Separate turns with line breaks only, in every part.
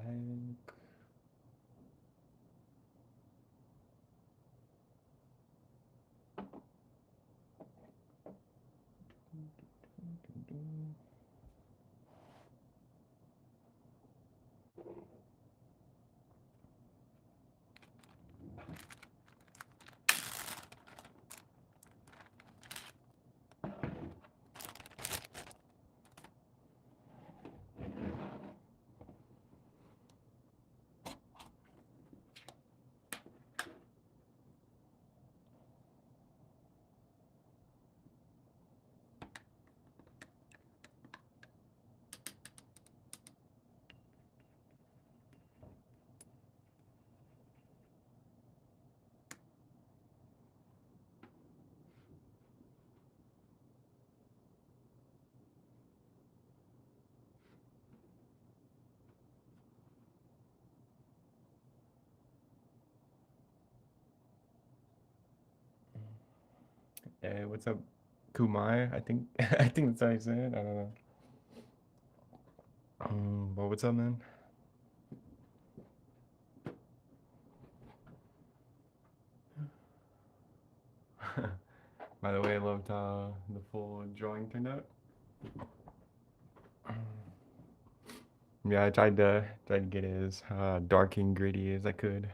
heck? Hey, what's up, Kumai? I think I think that's how you say it. I don't know. But what's up, man? By the way, I loved how the full drawing turned out. Yeah, I tried to get as dark and gritty as I could.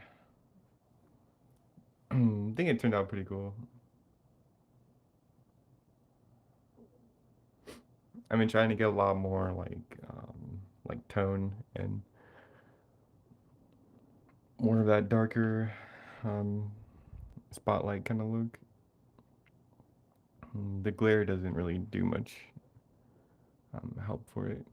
I think it turned out pretty cool. I've been trying to get a lot more like tone and more of that darker um, spotlight kind of look. The glare doesn't really do much help for it.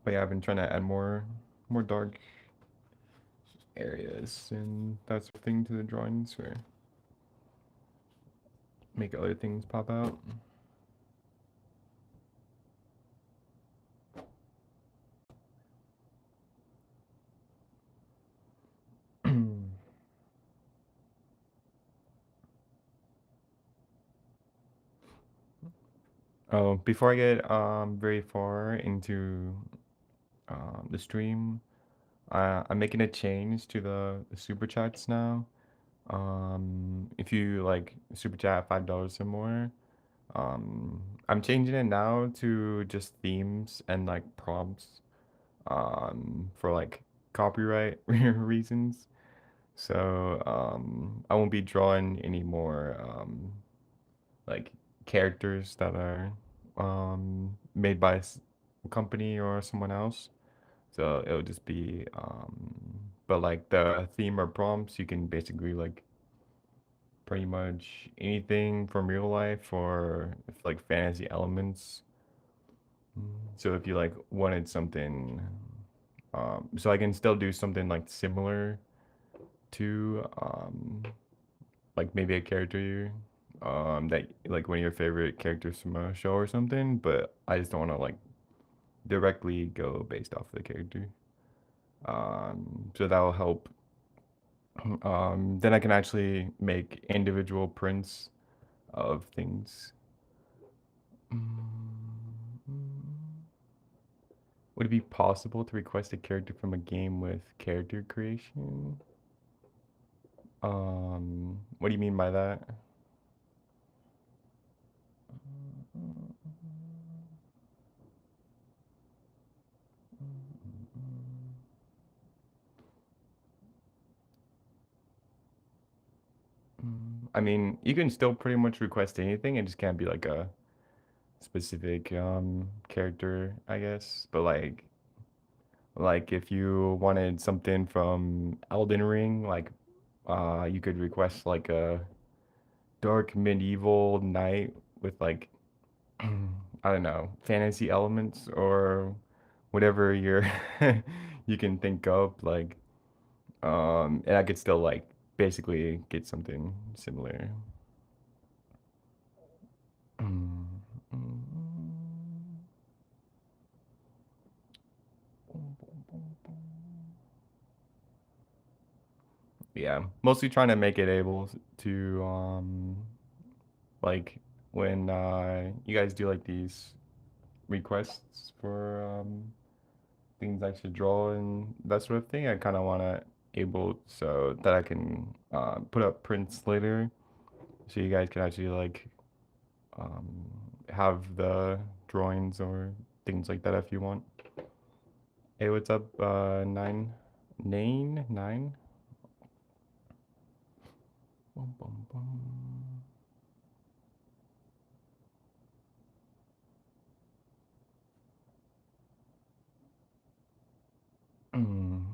But yeah, I've been trying to add more dark areas and that sort of thing to the drawings or make other things pop out. Oh, before I get very far into the stream, I'm making a change to the super chats now. If you like super chat $5 or more, I'm changing it now to just themes and like prompts for like copyright reasons. So I won't be drawing any more like characters that are made by a company or someone else. So it'll just be but like the theme or prompts, you can basically like pretty much anything from real life or if, like fantasy elements. So if you like wanted something, so I can still do something like similar to like maybe a character that like one of your favorite characters from a show or something, but I just don't want to like directly go based off the character. So that will help. Then I can actually make individual prints of things. Would it be possible to request a character from a game with character creation? What do you mean by that? I mean, you can still pretty much request anything. It just can't be like a specific character, I guess. But like if you wanted something from Elden Ring, like you could request like a dark medieval knight with like I don't know, fantasy elements or whatever you're you can think of like and I could still like basically get something similar. Yeah, mostly trying to make it able to like when you guys do like these requests for things I should draw and that sort of thing. I kind of want to able so that I can put up prints later, so you guys can actually like um, have the drawings or things like that if you want. Hey, what's up, nine? Bum, bum, bum.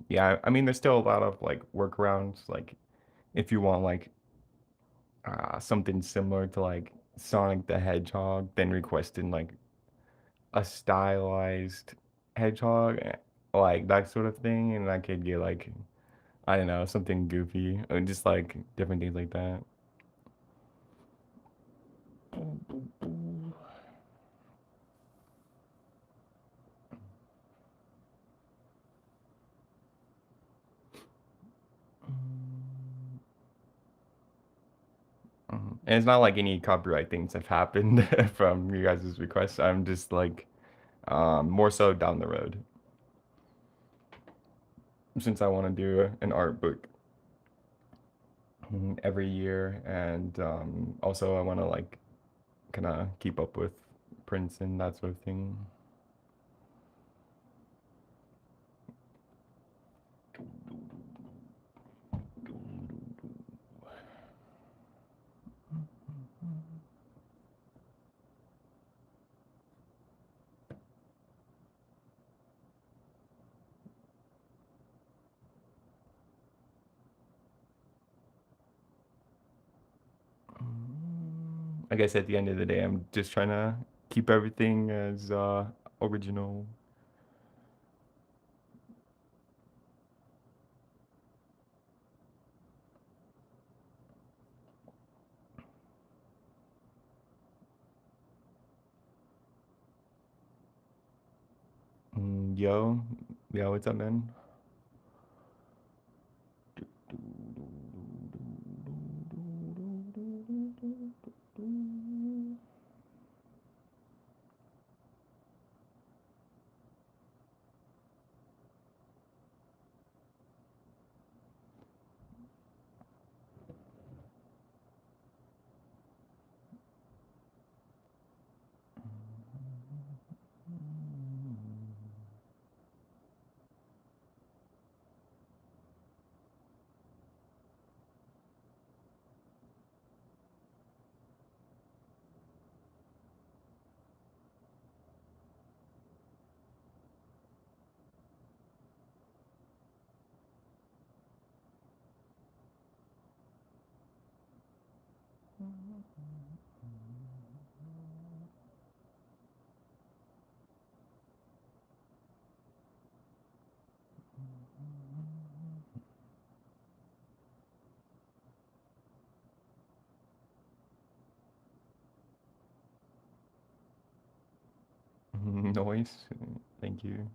Yeah, I mean, there's still a lot of like workarounds. Like, if you want like something similar to like Sonic the Hedgehog, then requesting like a stylized hedgehog, like that sort of thing, and I could get like I don't know something goofy or just like different things like that. And it's not like any copyright things have happened from you guys' requests. I'm just like more so down the road since I want to do an art book every year, and also I want to like kind of keep up with prints and that sort of thing. I guess at the end of the day, I'm just trying to keep everything as original. Yo, yo, what's up, man? Noise, thank you.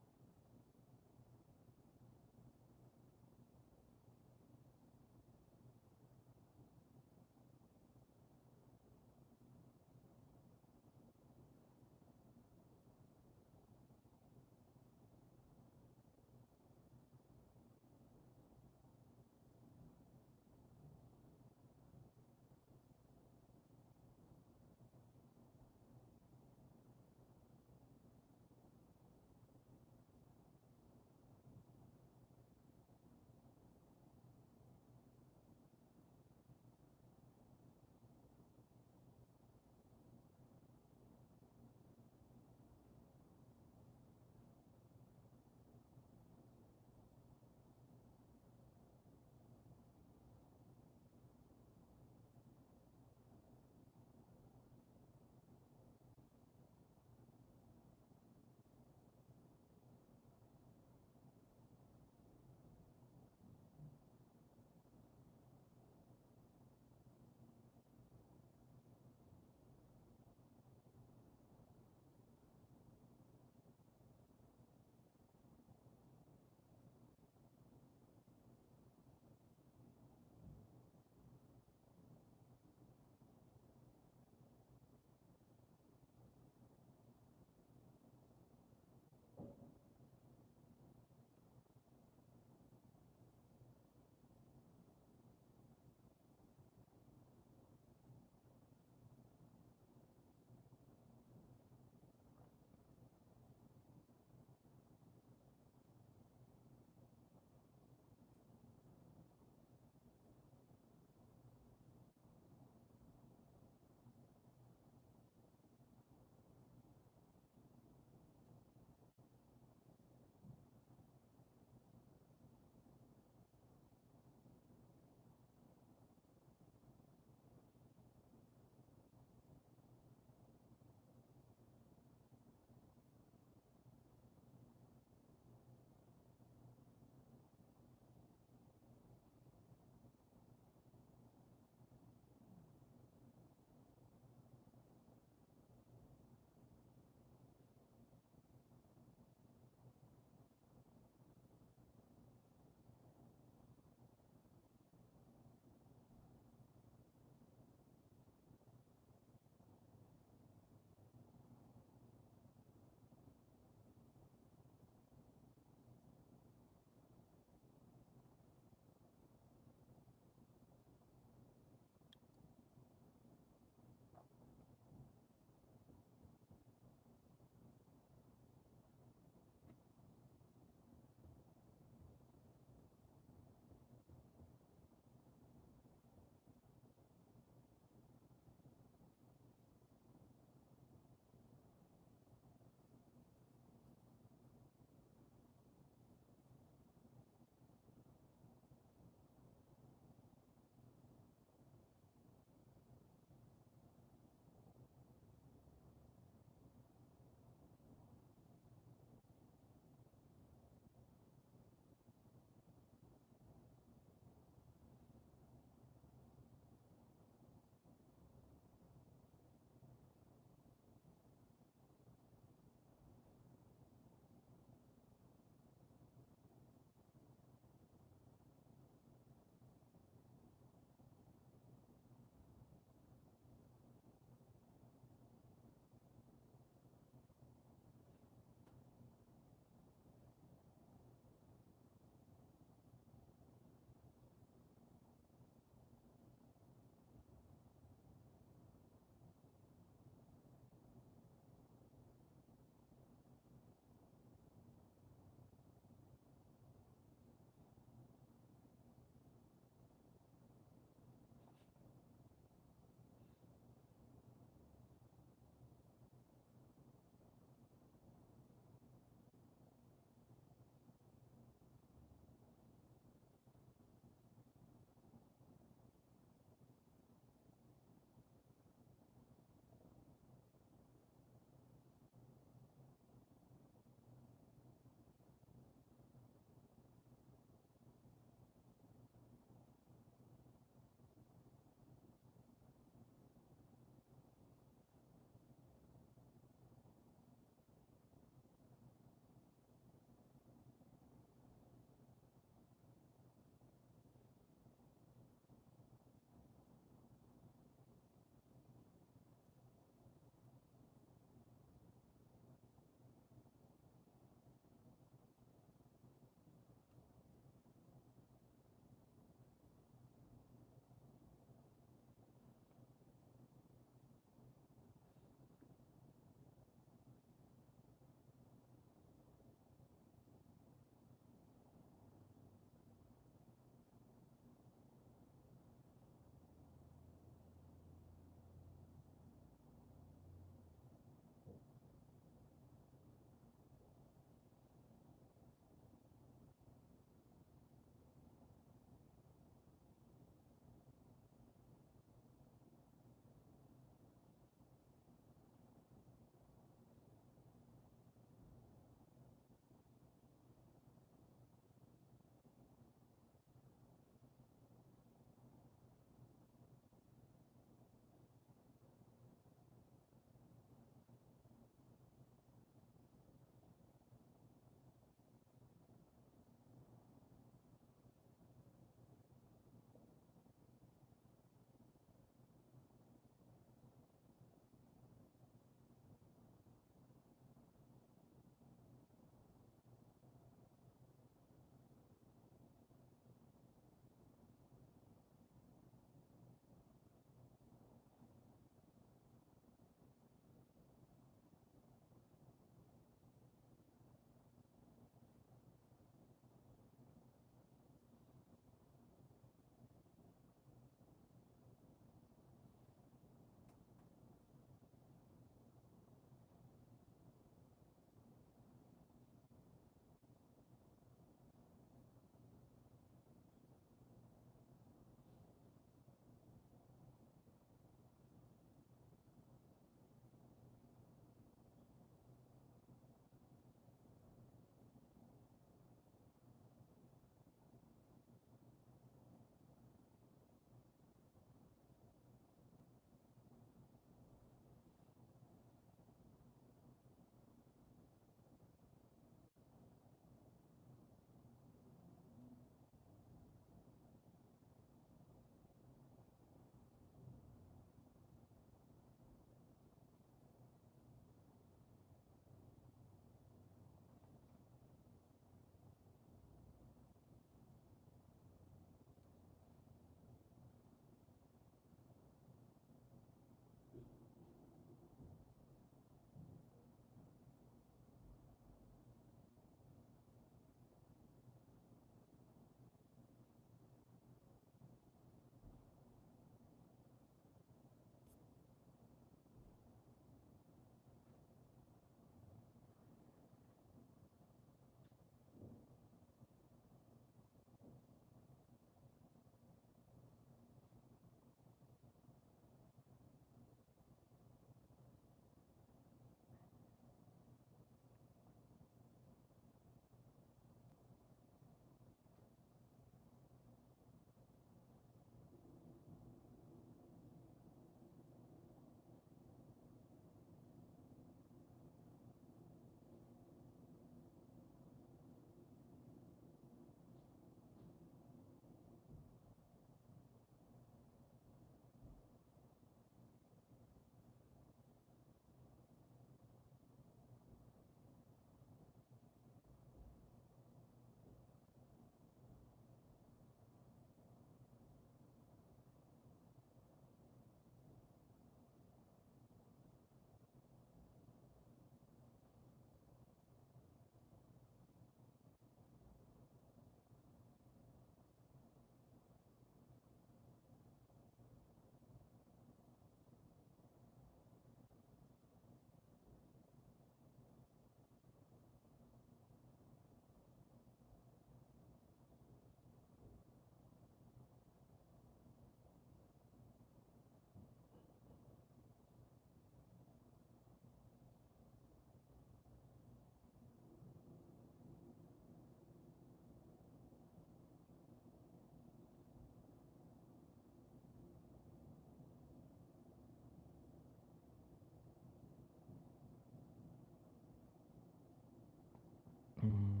Mm,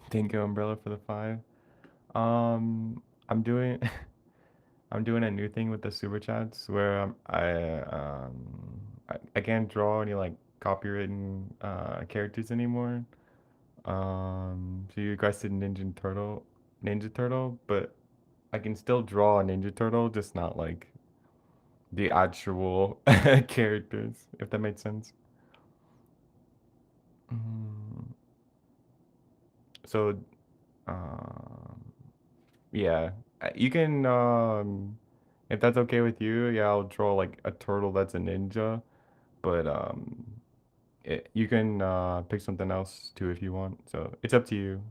thank you, Umbrella, for the five. I'm doing I'm doing a new thing with the super chats where I can't draw any like copywritten characters anymore. So you requested Ninja Turtle, but I can still draw a Ninja Turtle, just not like the actual characters, if that makes sense. Mm, so, um, yeah, you can, if that's okay with you, yeah, I'll draw like a turtle that's a ninja, but you can pick something else too if you want. So it's up to you.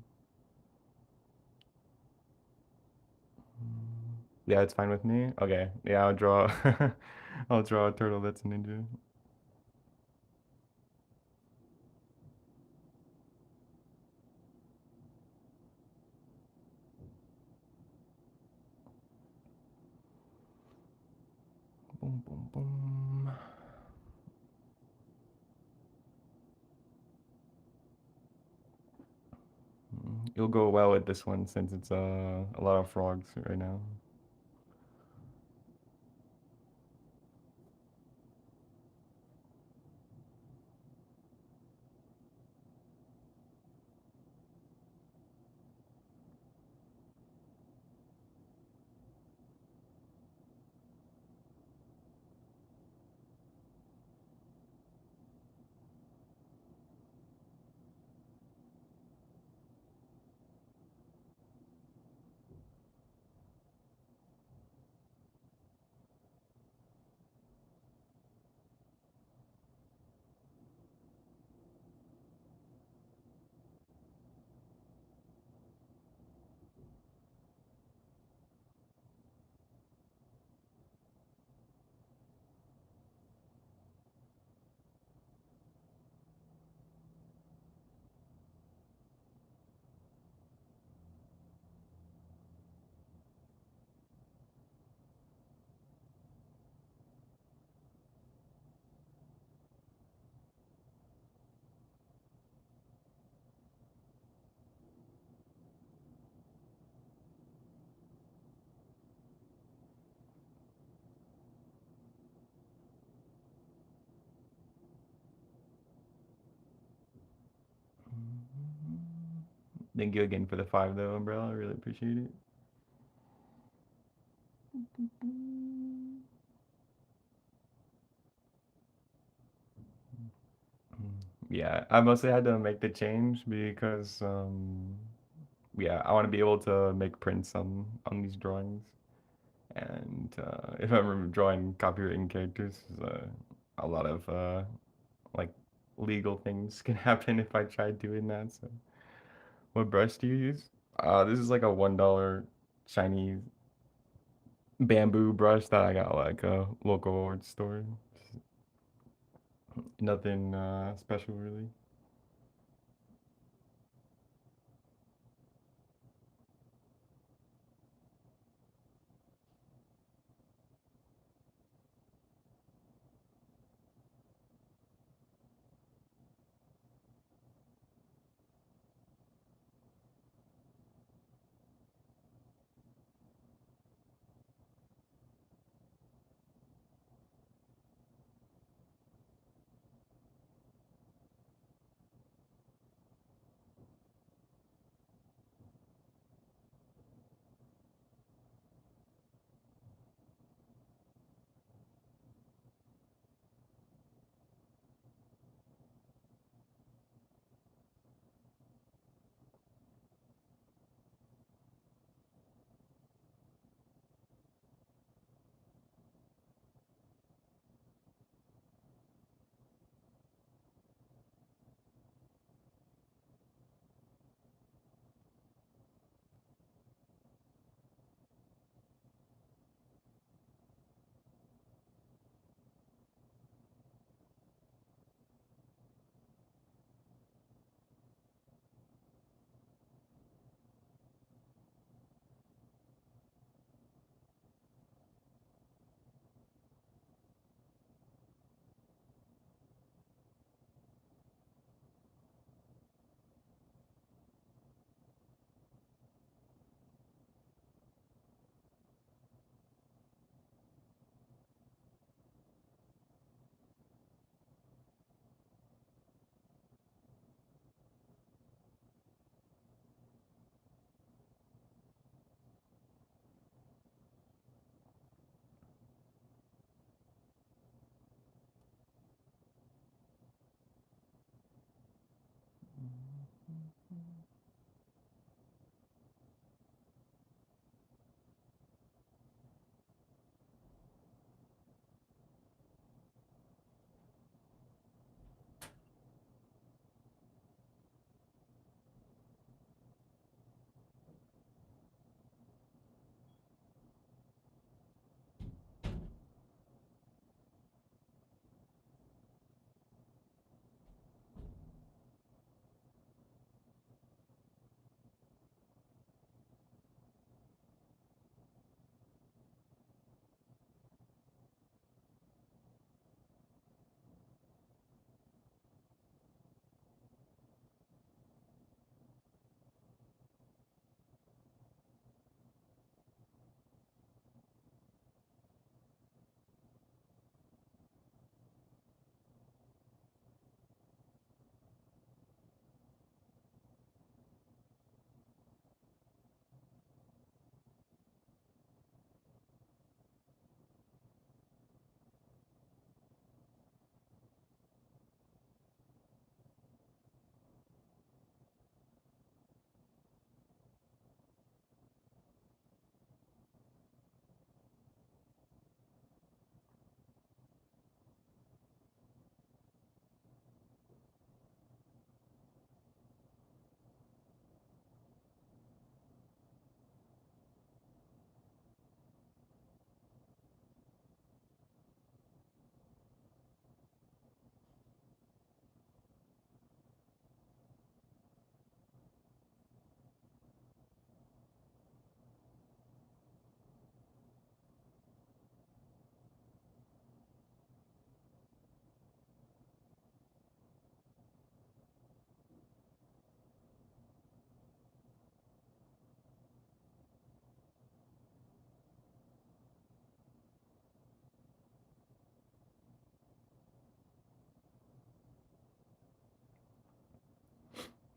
Yeah, it's fine with me. Okay, yeah, I'll draw. I'll draw a turtle that's a ninja. Boom, boom, boom. It'll go well with this one since it's a lot of frogs right now. Thank you again for the five though, Umbrella. I really appreciate it. Yeah, I mostly had to make the change because yeah, I want to be able to make prints on these drawings. And if I'm drawing copywritten characters, a lot of like legal things can happen if I try doing that. So, what brush do you use? This is like a $1 Chinese bamboo brush that I got like a local art store. Nothing special really.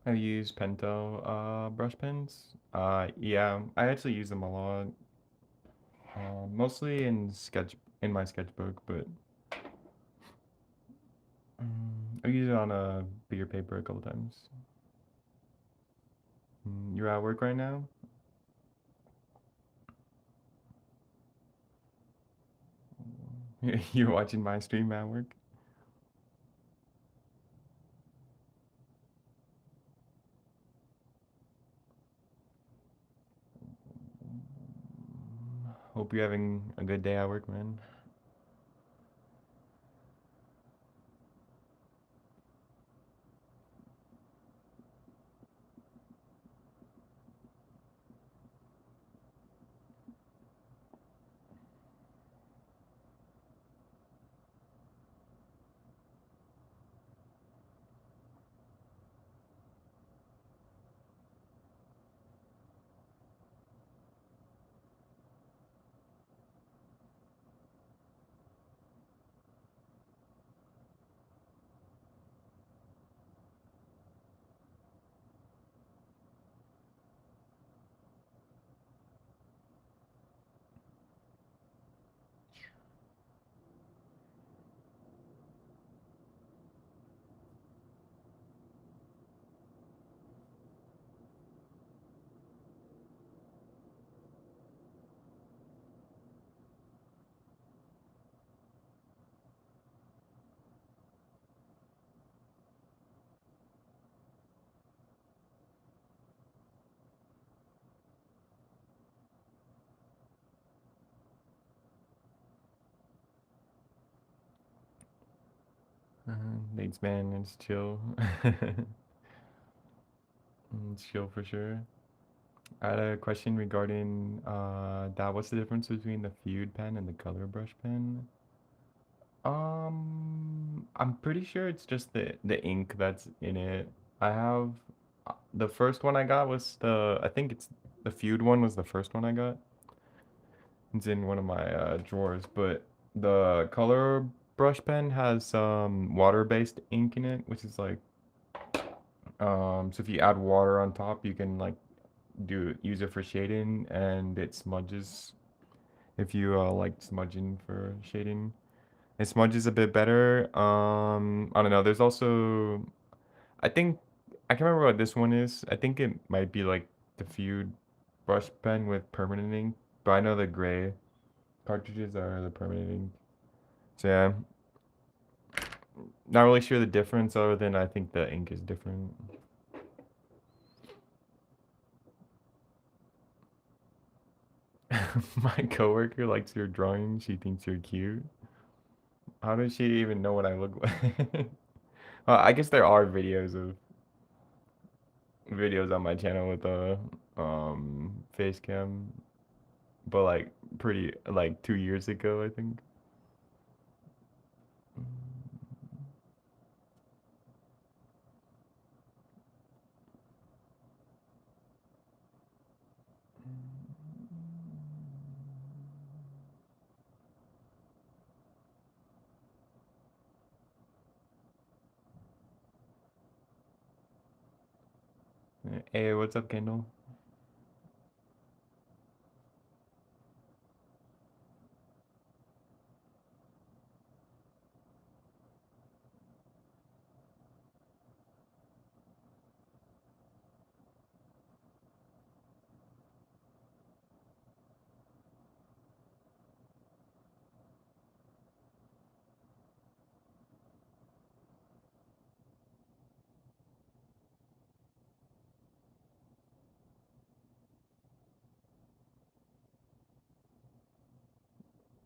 I use Pentel brush pens. Yeah, I actually use them a lot. Mostly in my sketchbook, but I use it on a bigger paper a couple times. You're at work right now? You're watching my stream at work? Hope you're having a good day at work, man. Thanks, man. It's chill. It's chill for sure. I had a question regarding that. What's the difference between the Feud pen and the color brush pen? I'm pretty sure it's just the ink that's in it. I have the first one I got was I think it's the Feud one was the first one I got. It's in one of my drawers, but the color brush pen has some water-based ink in it, which is like so if you add water on top, you can like use it for shading, and it smudges if you like smudging for shading. It smudges a bit better. I don't know. There's also, I think, I can't remember what this one is. I think it might be like the Feud brush pen with permanent ink, but I know the gray cartridges are the permanent ink. So yeah, not really sure the difference other than I think the ink is different. My coworker likes your drawing. She thinks you're cute. How does she even know what I look like? I guess there are videos on my channel with a face cam, but like pretty like 2 years ago, I think. Hey, what's up, Kendall?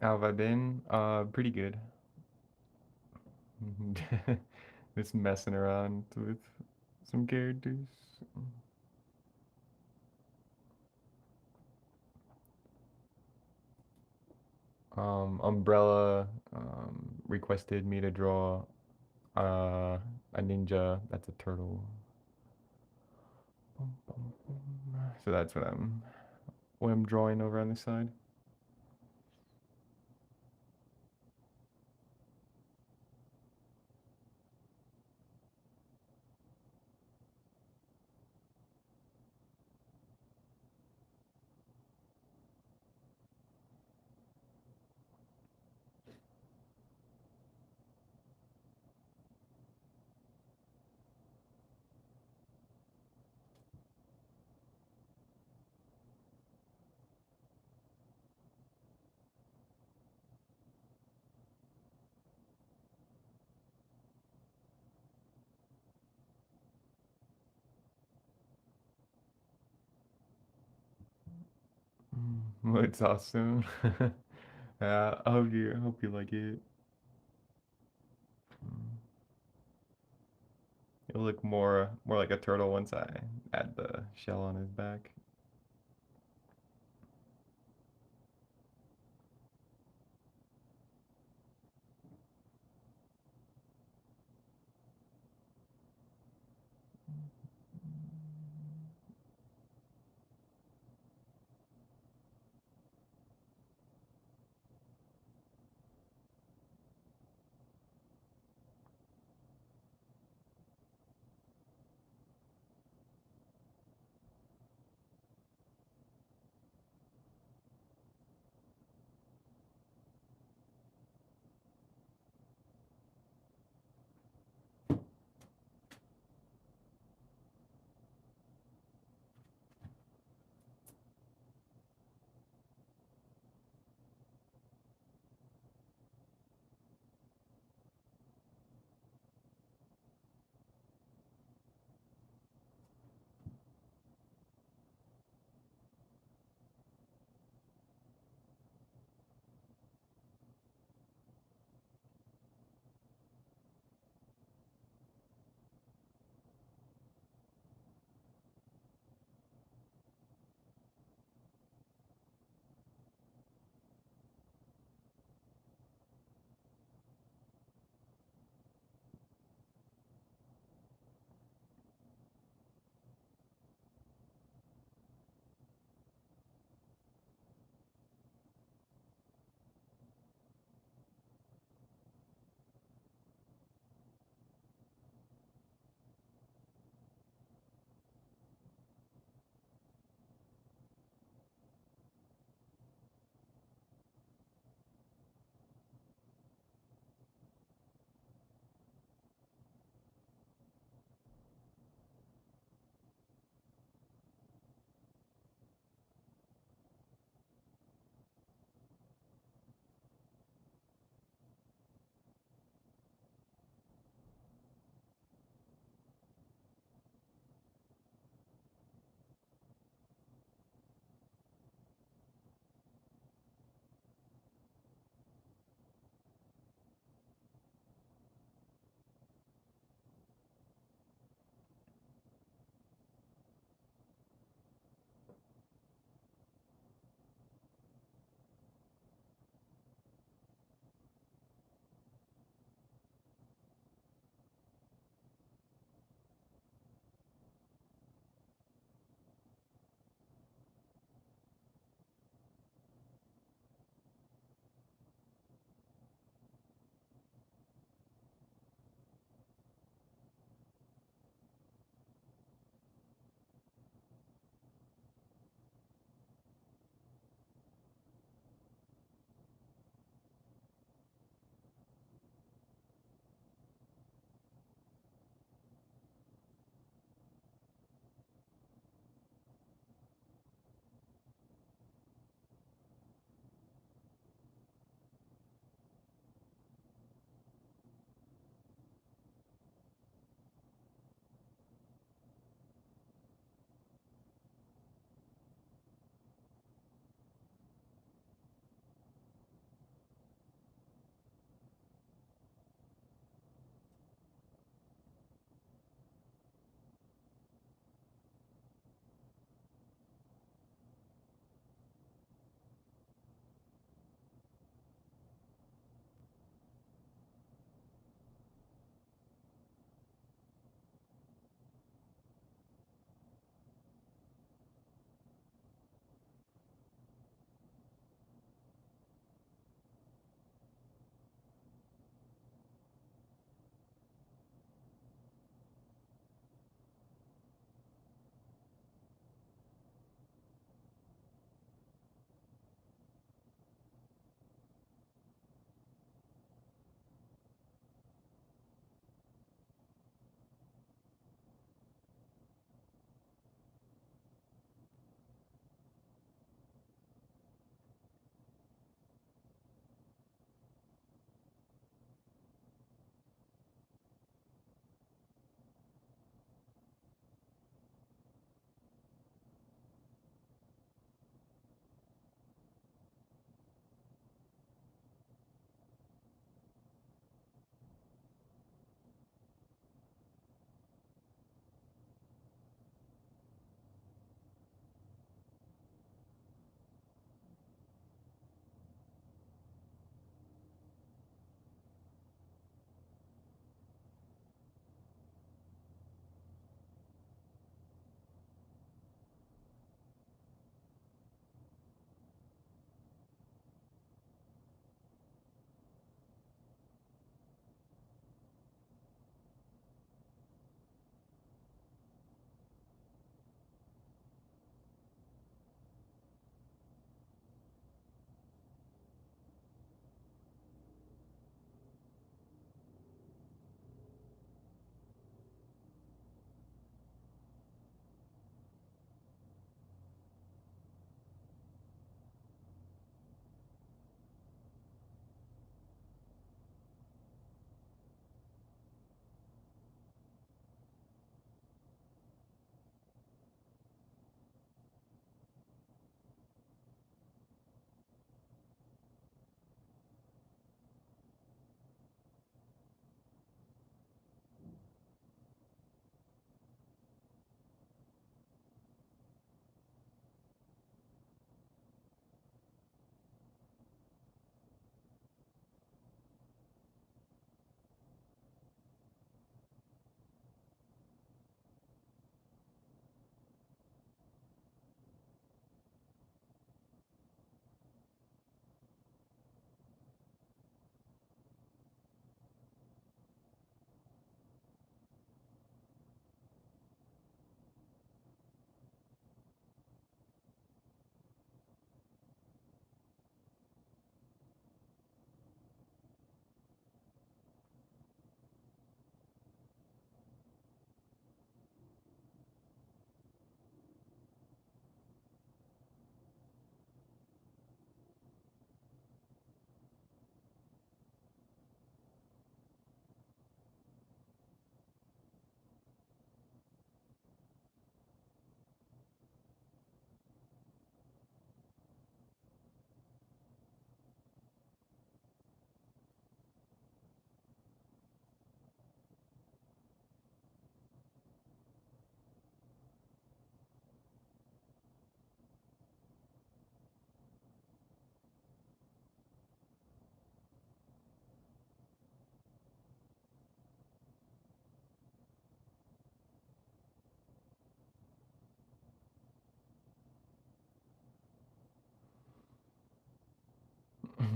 How have I been? Pretty good. Just messing around with some characters. Umbrella requested me to draw uh, a ninja that's a turtle. So that's what I'm drawing over on this side. Well, it's awesome. I hope you like it. Mm. It'll look more like a turtle once I add the shell on his back.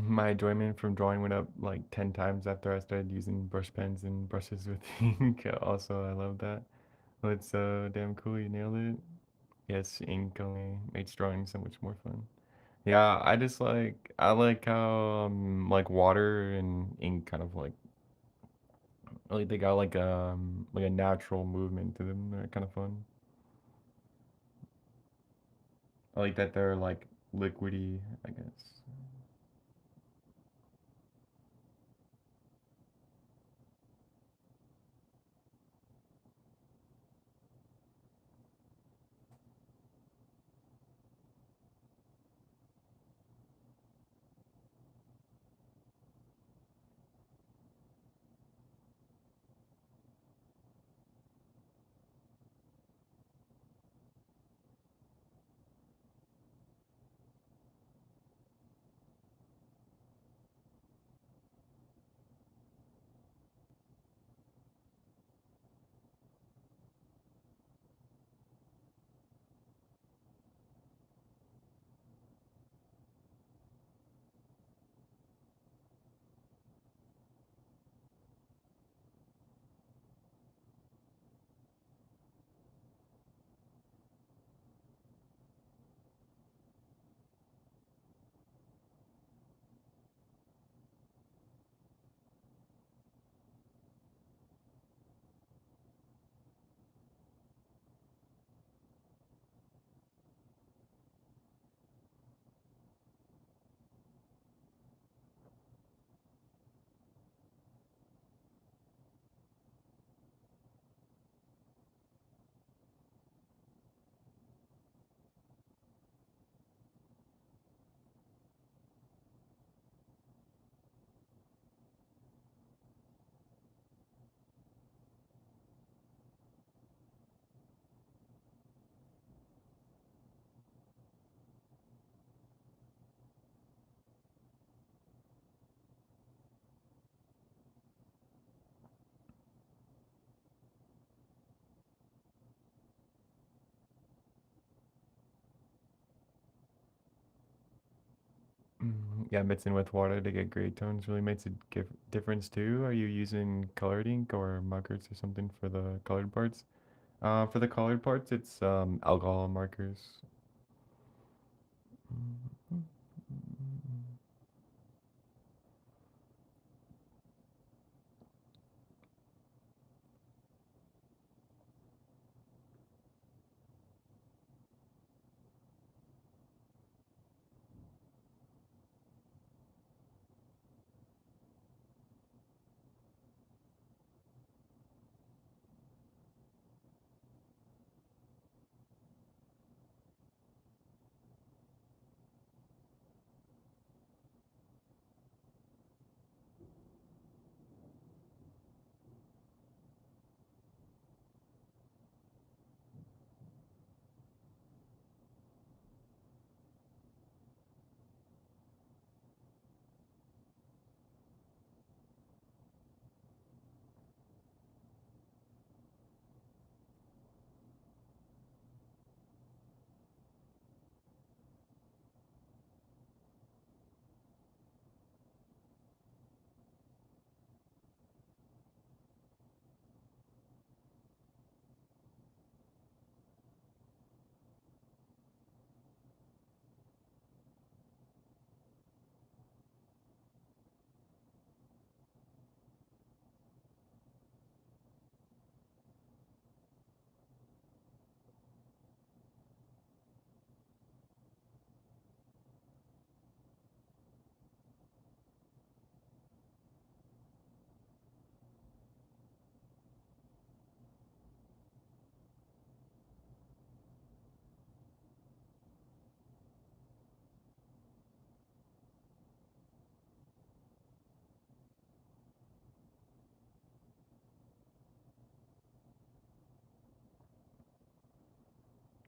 My enjoyment from drawing went up like 10 times after I started using brush pens and brushes with ink. Also, I love that. Oh, it's so damn cool. You nailed it. Yes, ink only makes drawing so much more fun. Yeah, I like how like water and ink kind of like they got like a natural movement to them. They're kind of fun. I like that they're like liquidy, I guess. Yeah, mixing with water to get gray tones really makes a difference too. Are you using colored ink or markers or something for the colored parts? For the colored parts, it's alcohol markers.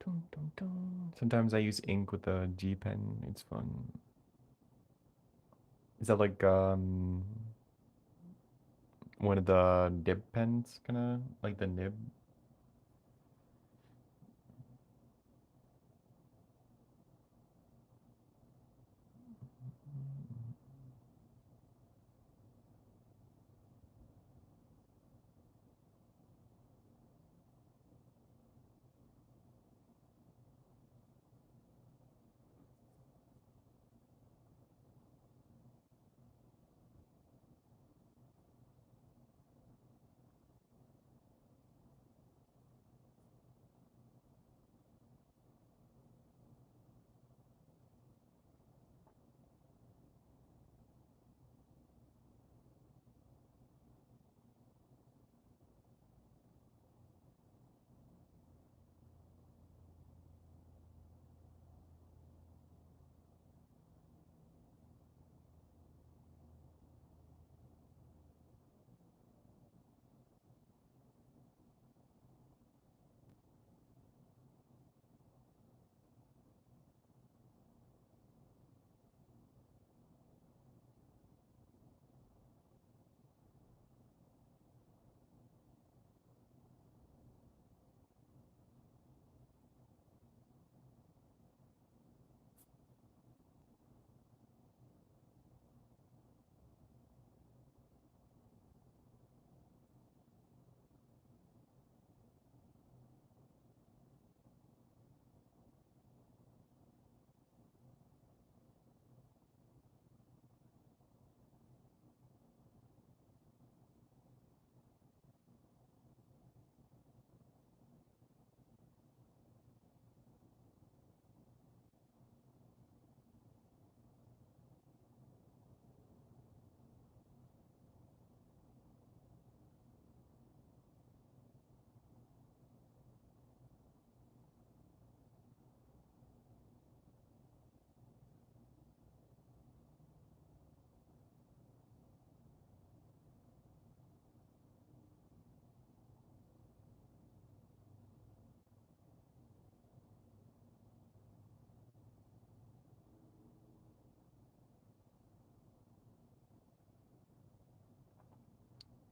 Dun, dun, dun. Sometimes I use ink with a G pen. It's fun. Is that like one of the nib pens, kind of like the nib?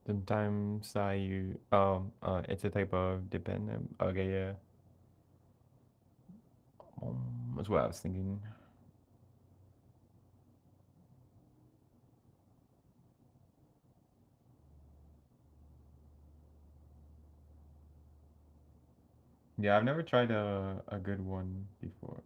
Sometimes I use it's a type of dependent. Okay, yeah. That's what I was thinking. Yeah, I've never tried a good one before.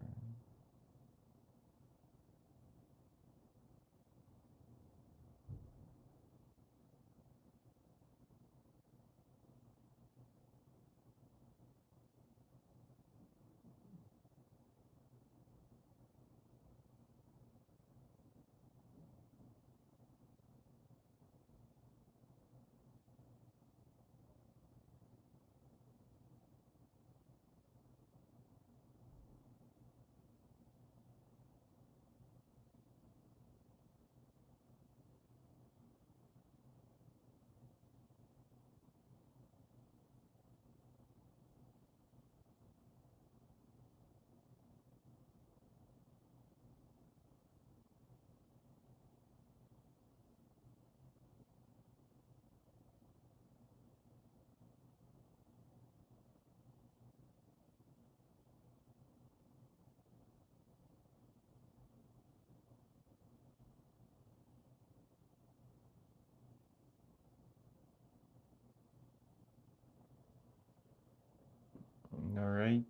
All right,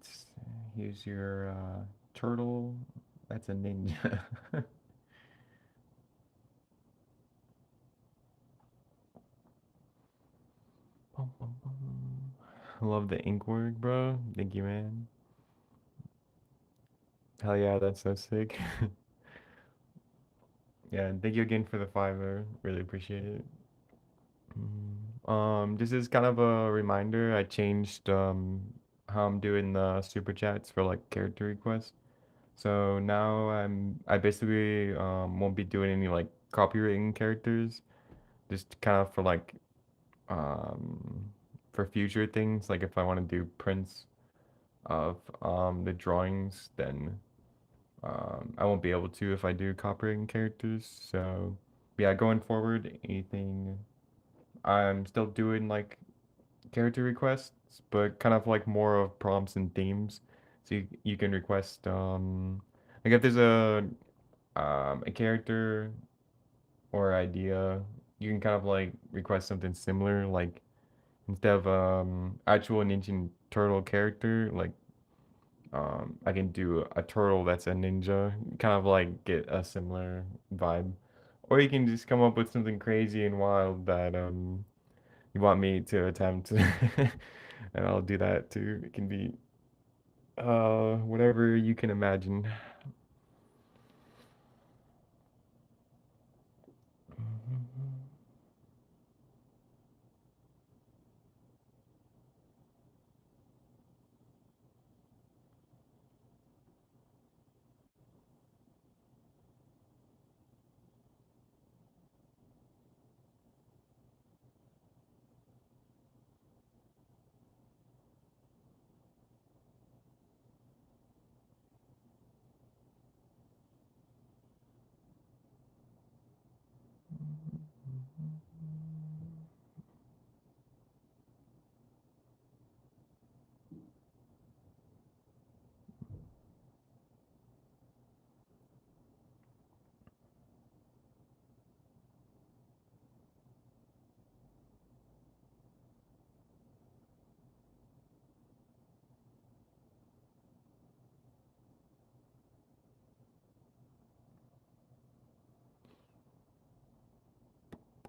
here's your turtle. That's a ninja. Bum, bum, bum. Love the ink work, bro. Thank you, man. Hell yeah, that's so sick. Yeah, and thank you again for the fiver. Really appreciate it. This is kind of a reminder. I changed how I'm doing the super chats for like character requests. So now I basically won't be doing any like copywritten characters, just kind of um for future things. Like if I want to do prints of the drawings, then I won't be able to if I do copywritten characters. So yeah, going forward, anything I'm still doing like character requests, but kind of like more of prompts and themes. So you can request like if there's a character or idea, you can kind of like request something similar, like instead of actual Ninja Turtle character, like I can do a turtle that's a ninja, kind of like get a similar vibe. Or you can just come up with something crazy and wild that you want me to attempt, and I'll do that too. It can be whatever you can imagine.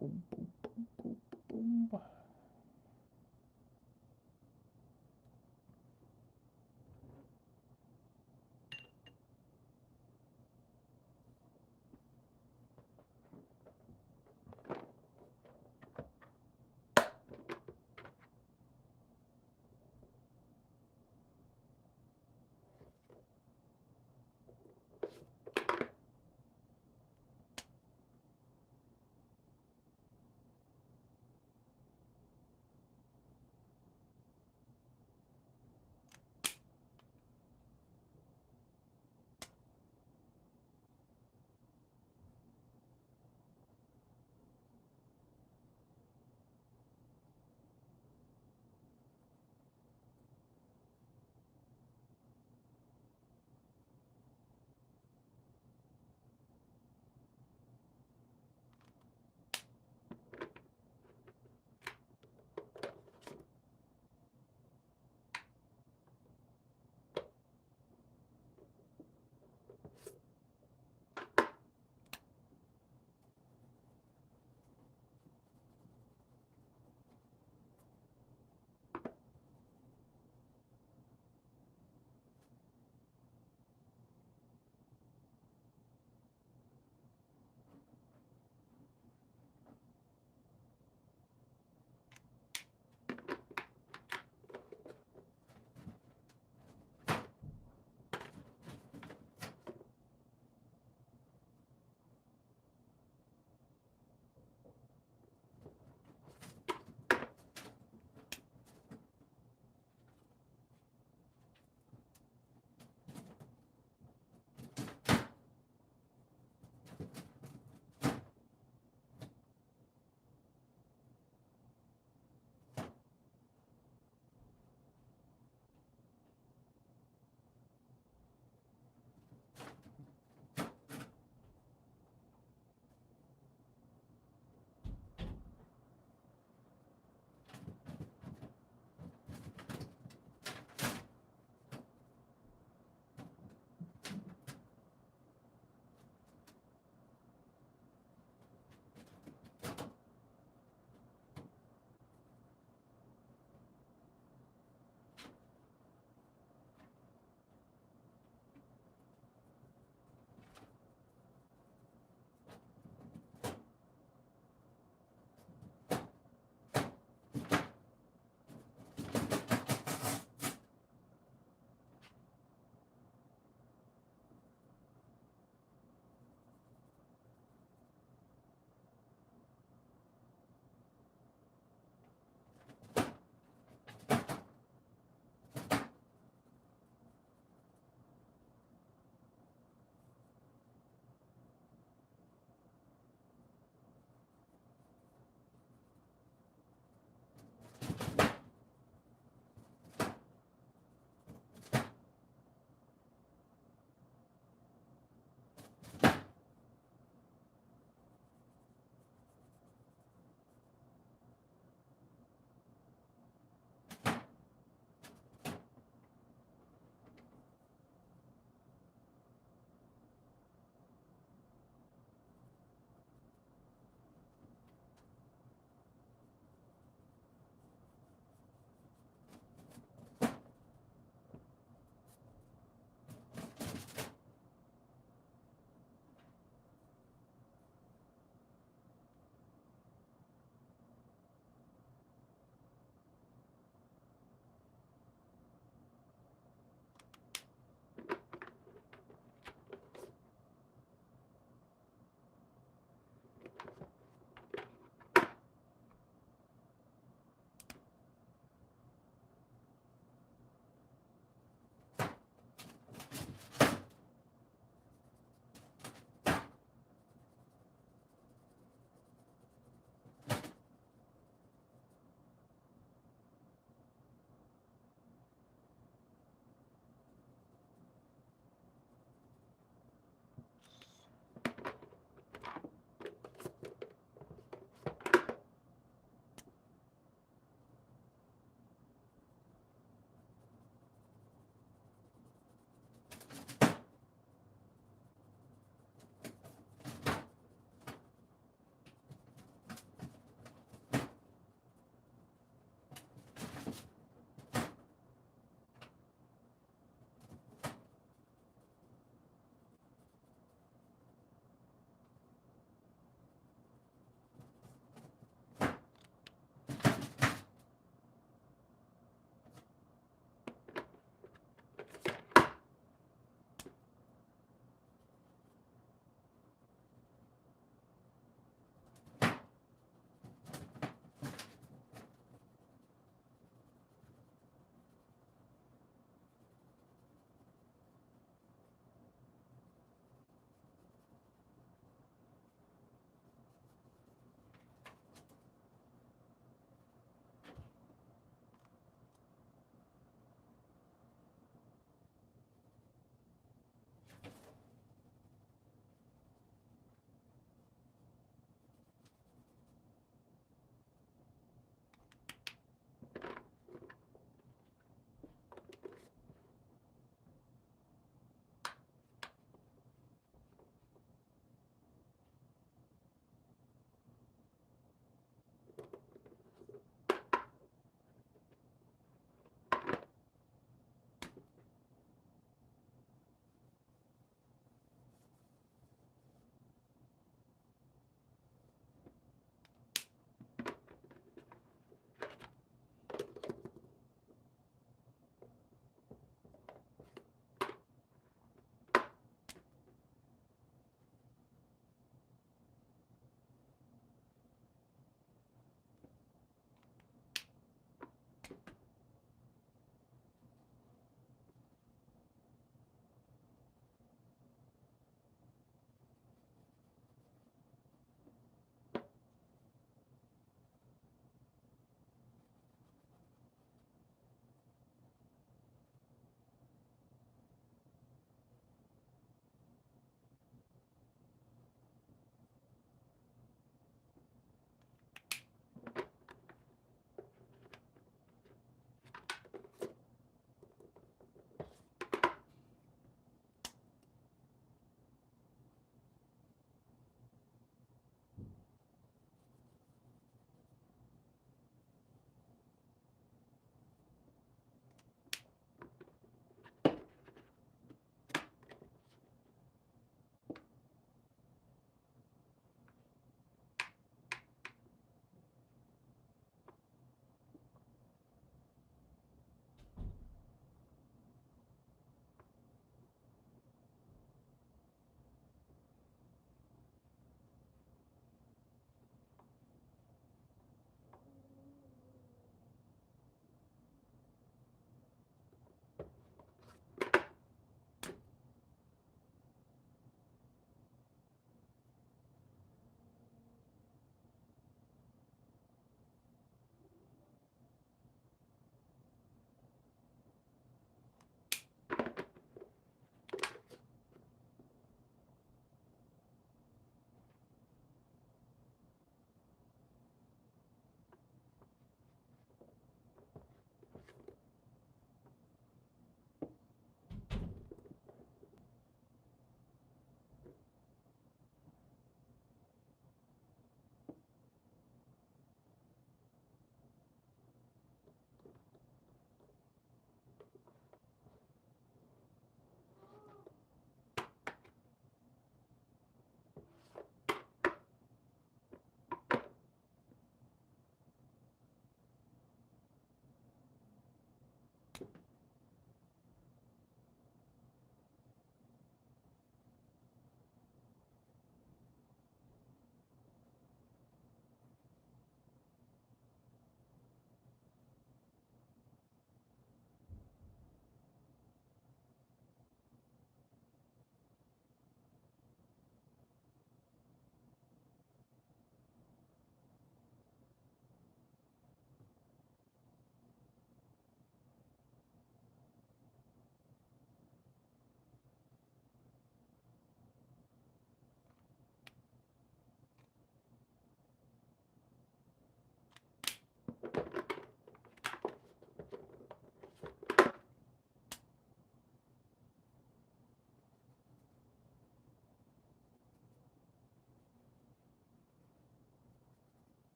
Boom, boom, boom, boom, boom.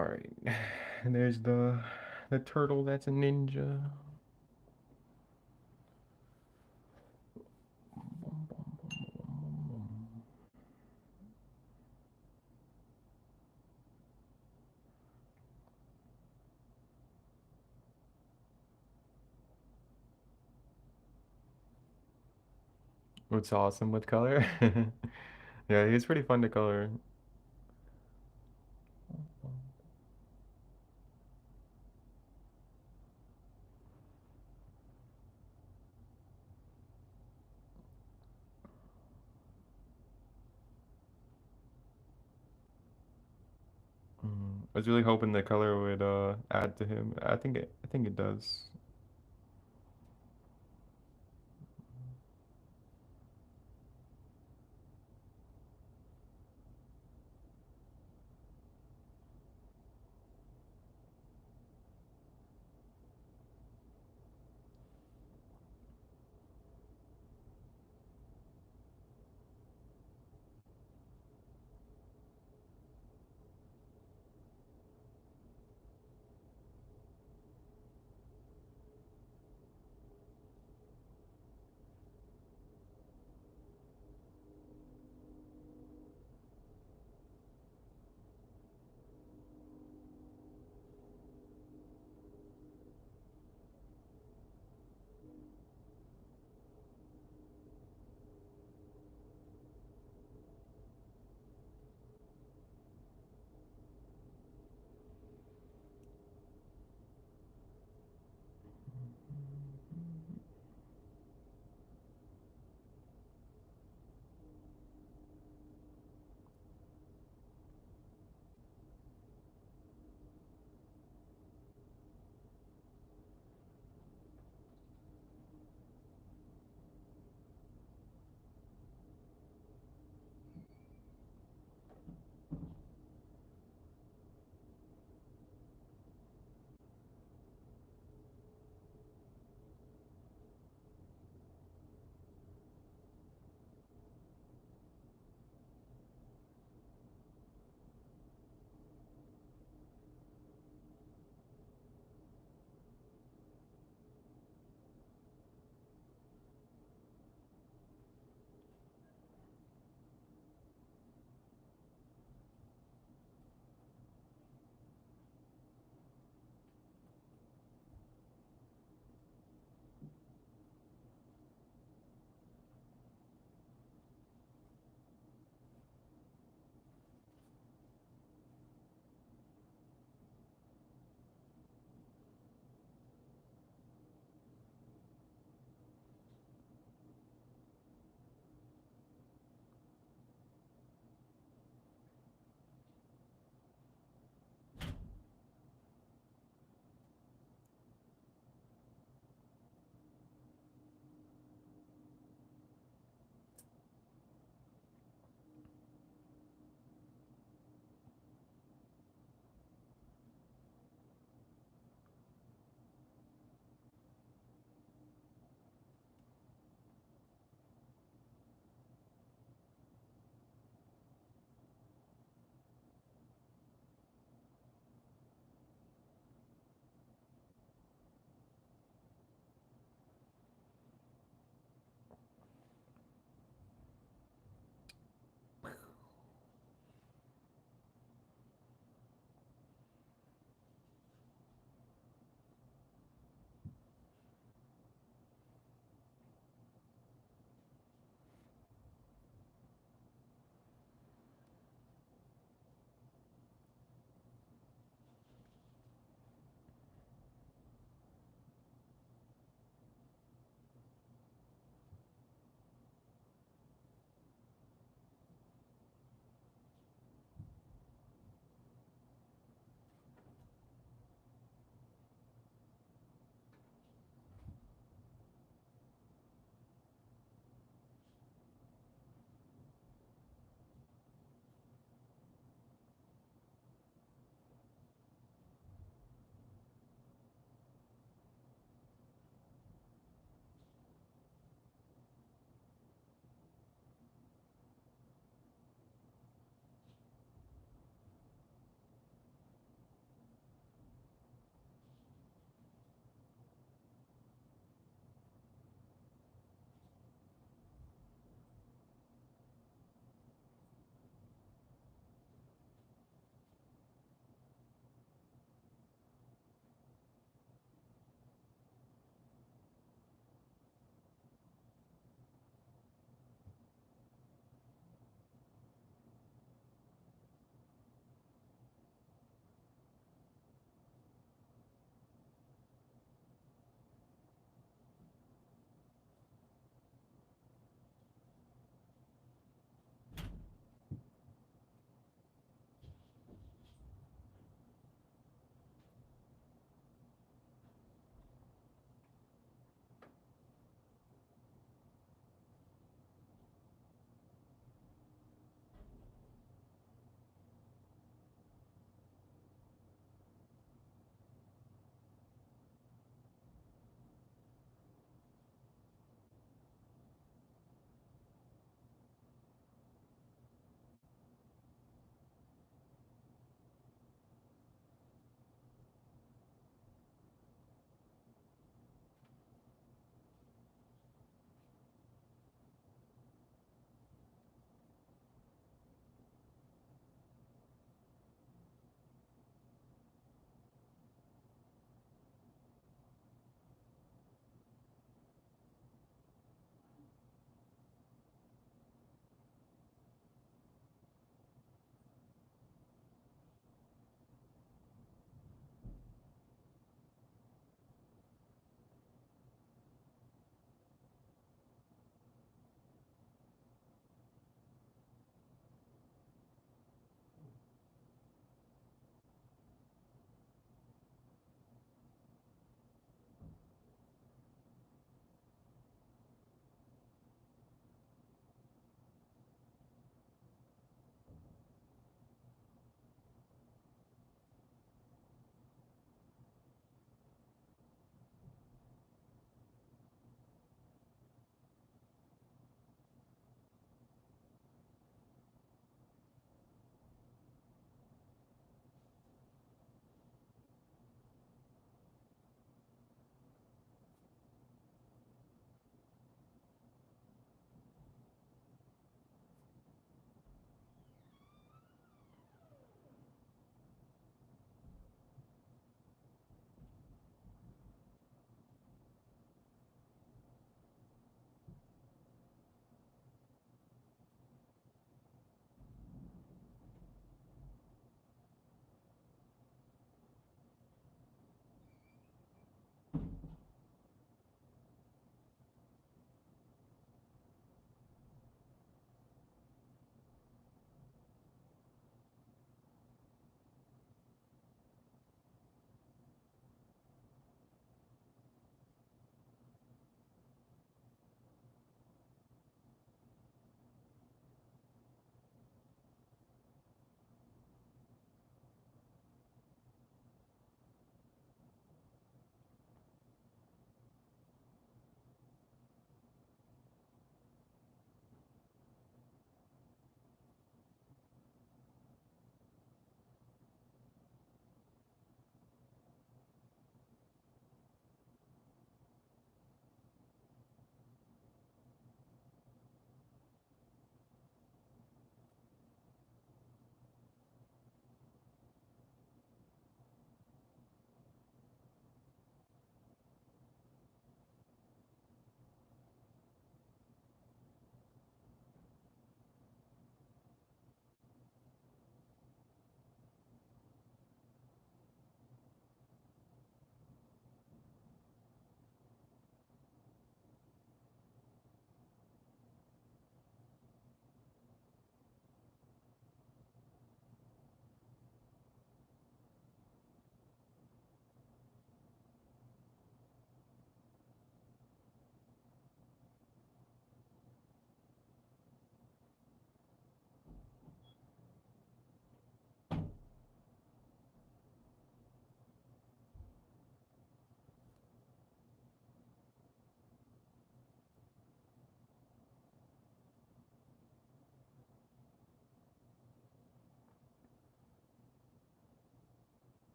All right. And there's the turtle that's a ninja. What's awesome with color? Yeah, he's pretty fun to color. I was really hoping the color would add to him. I think it does.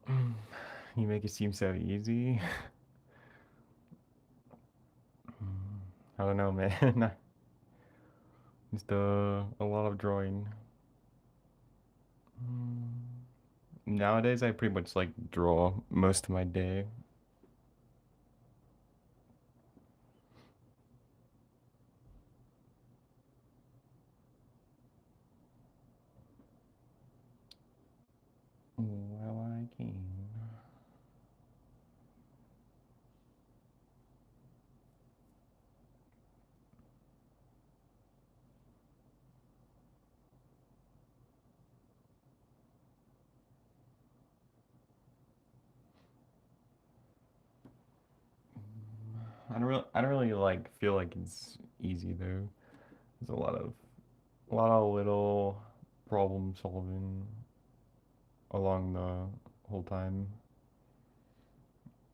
You make it seem so easy. I don't know, man. Just a lot of drawing. Nowadays, I pretty much like draw most of my day. Well, I can. I don't really like feel like it's easy though. There's a lot of little problem solving along the whole time.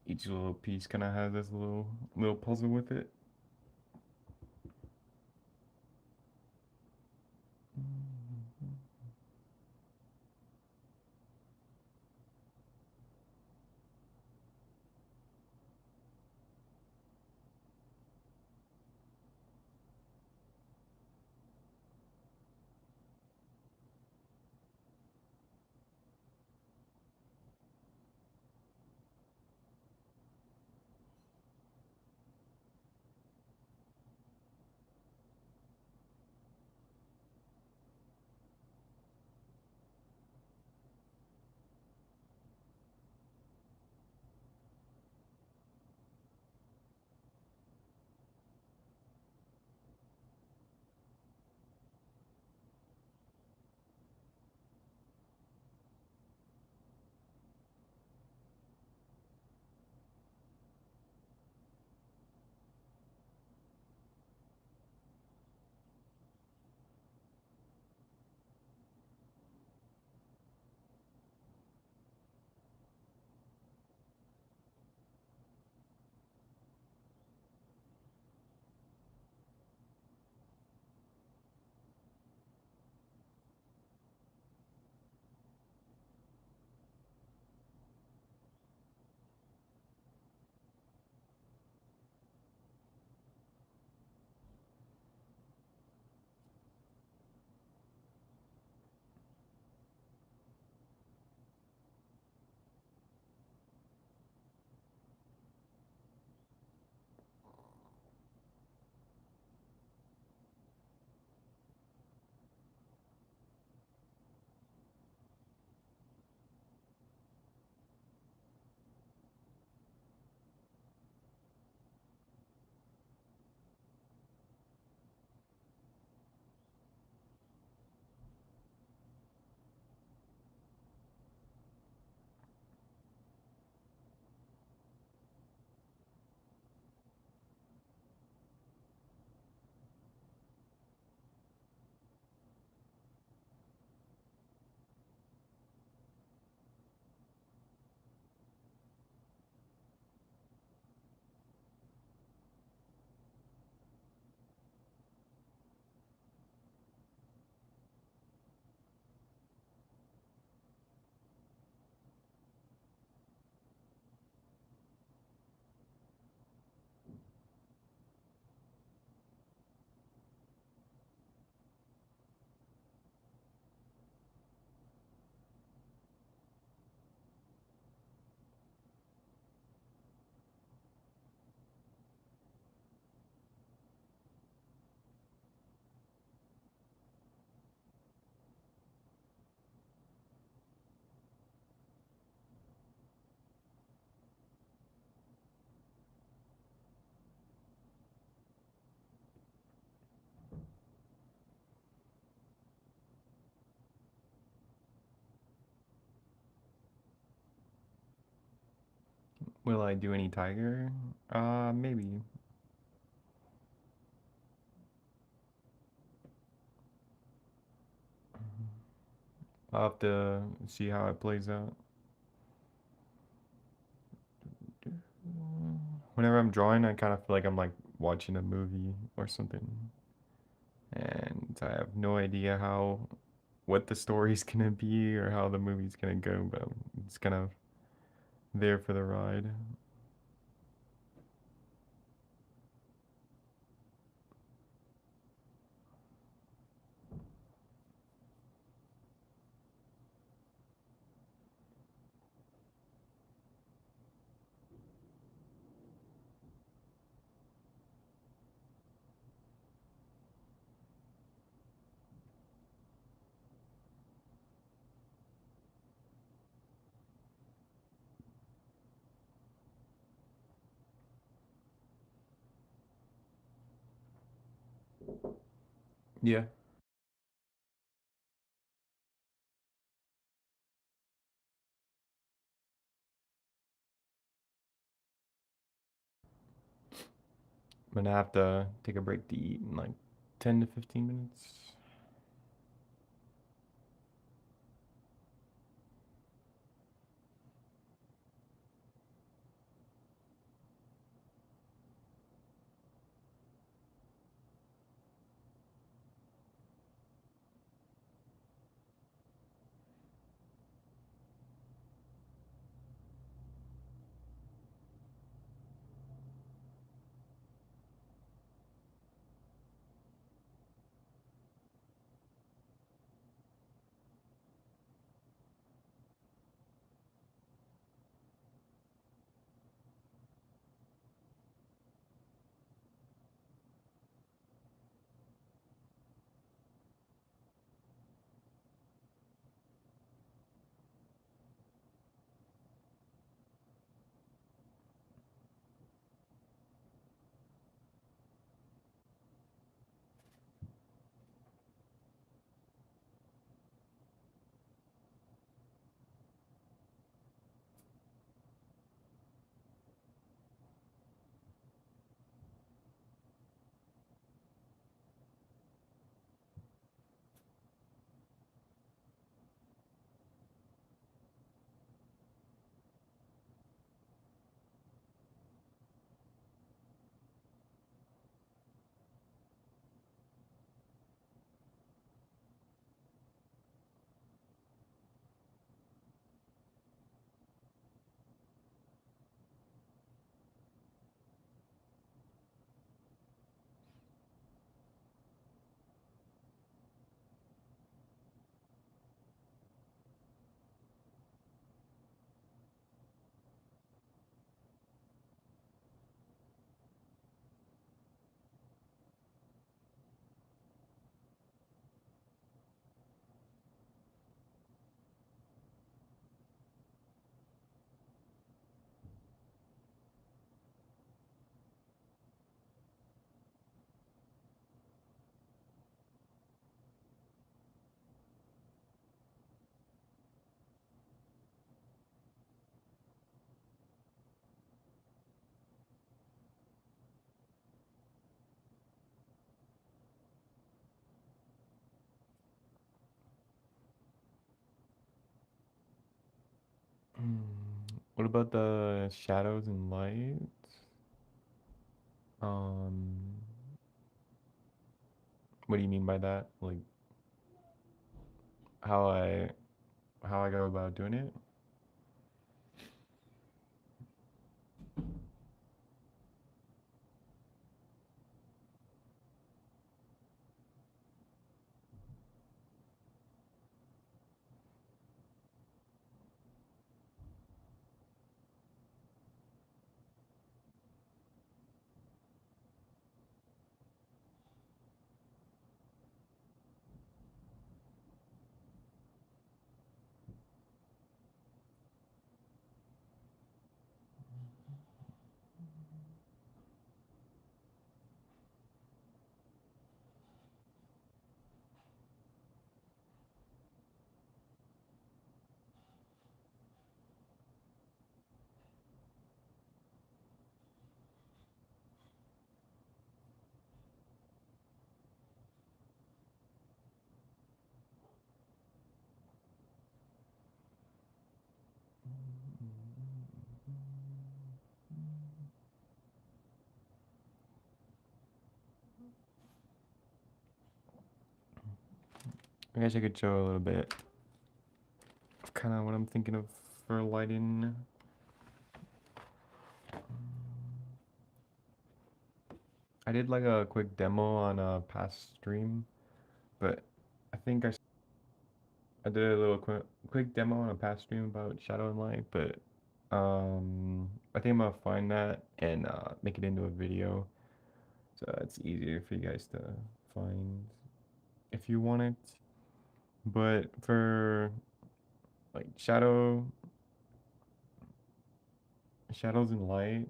Each little piece kind of has this little puzzle with it. Will I do any tiger? Maybe. I'll have to see how it plays out. Whenever I'm drawing, I kind of feel like I'm like watching a movie or something, and I have no idea how what the story's gonna be or how the movie's gonna go, but it's kind of there for the ride. Yeah, I'm gonna have to take a break to eat in like 10 to 15 minutes. What about the shadows and light? Um, what do you mean by that? Like how I how I go about doing it? I guess I could show a little bit of kind of what I'm thinking of for lighting. I did like a quick demo on a past stream, but I think I did a little quick demo on a past stream about Shadow and Light, but I think I'm gonna find that and make it into a video, so it's easier for you guys to find if you want it. But for like shadows and light,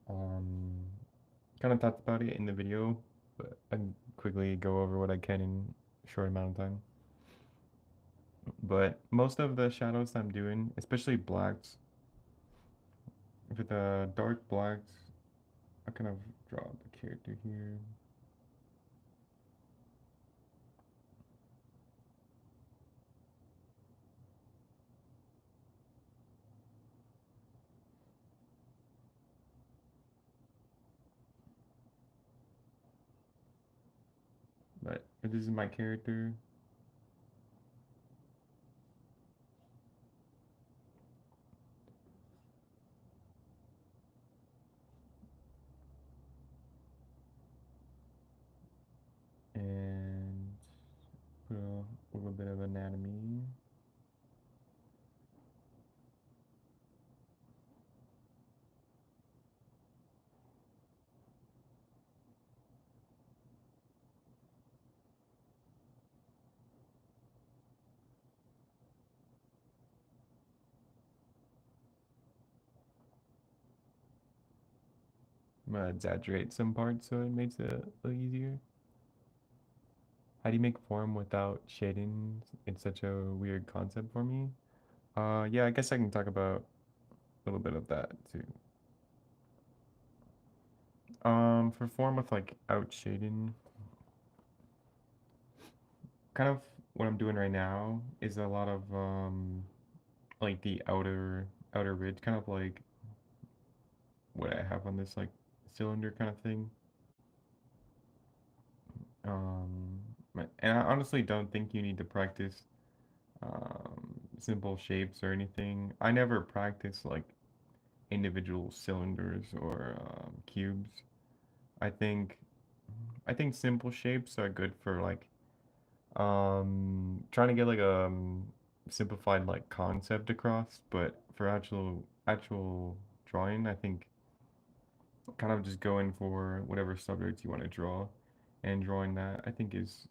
um, kind of talked about it in the video, but I can quickly go over what I can in a short amount of time. But most of the shadows I'm doing, especially blacks, with the dark blacks, I kind of draw the character here. But this is my character. And put a little bit of anatomy. I'm gonna exaggerate some parts so it makes it a little easier. How do you make form without shading? It's such a weird concept for me. Yeah, I guess I can talk about a little bit of that too. For form with like out shading, kind of what I'm doing right now is a lot of like the outer ridge, kind of like what I have on this like cylinder kind of thing. Um, and I honestly don't think you need to practice simple shapes or anything. I never practice like individual cylinders or cubes. I think I think simple shapes are good for like trying to get like a simplified like concept across, but for actual drawing, I think kind of just going for whatever subject you want to draw and drawing that I think is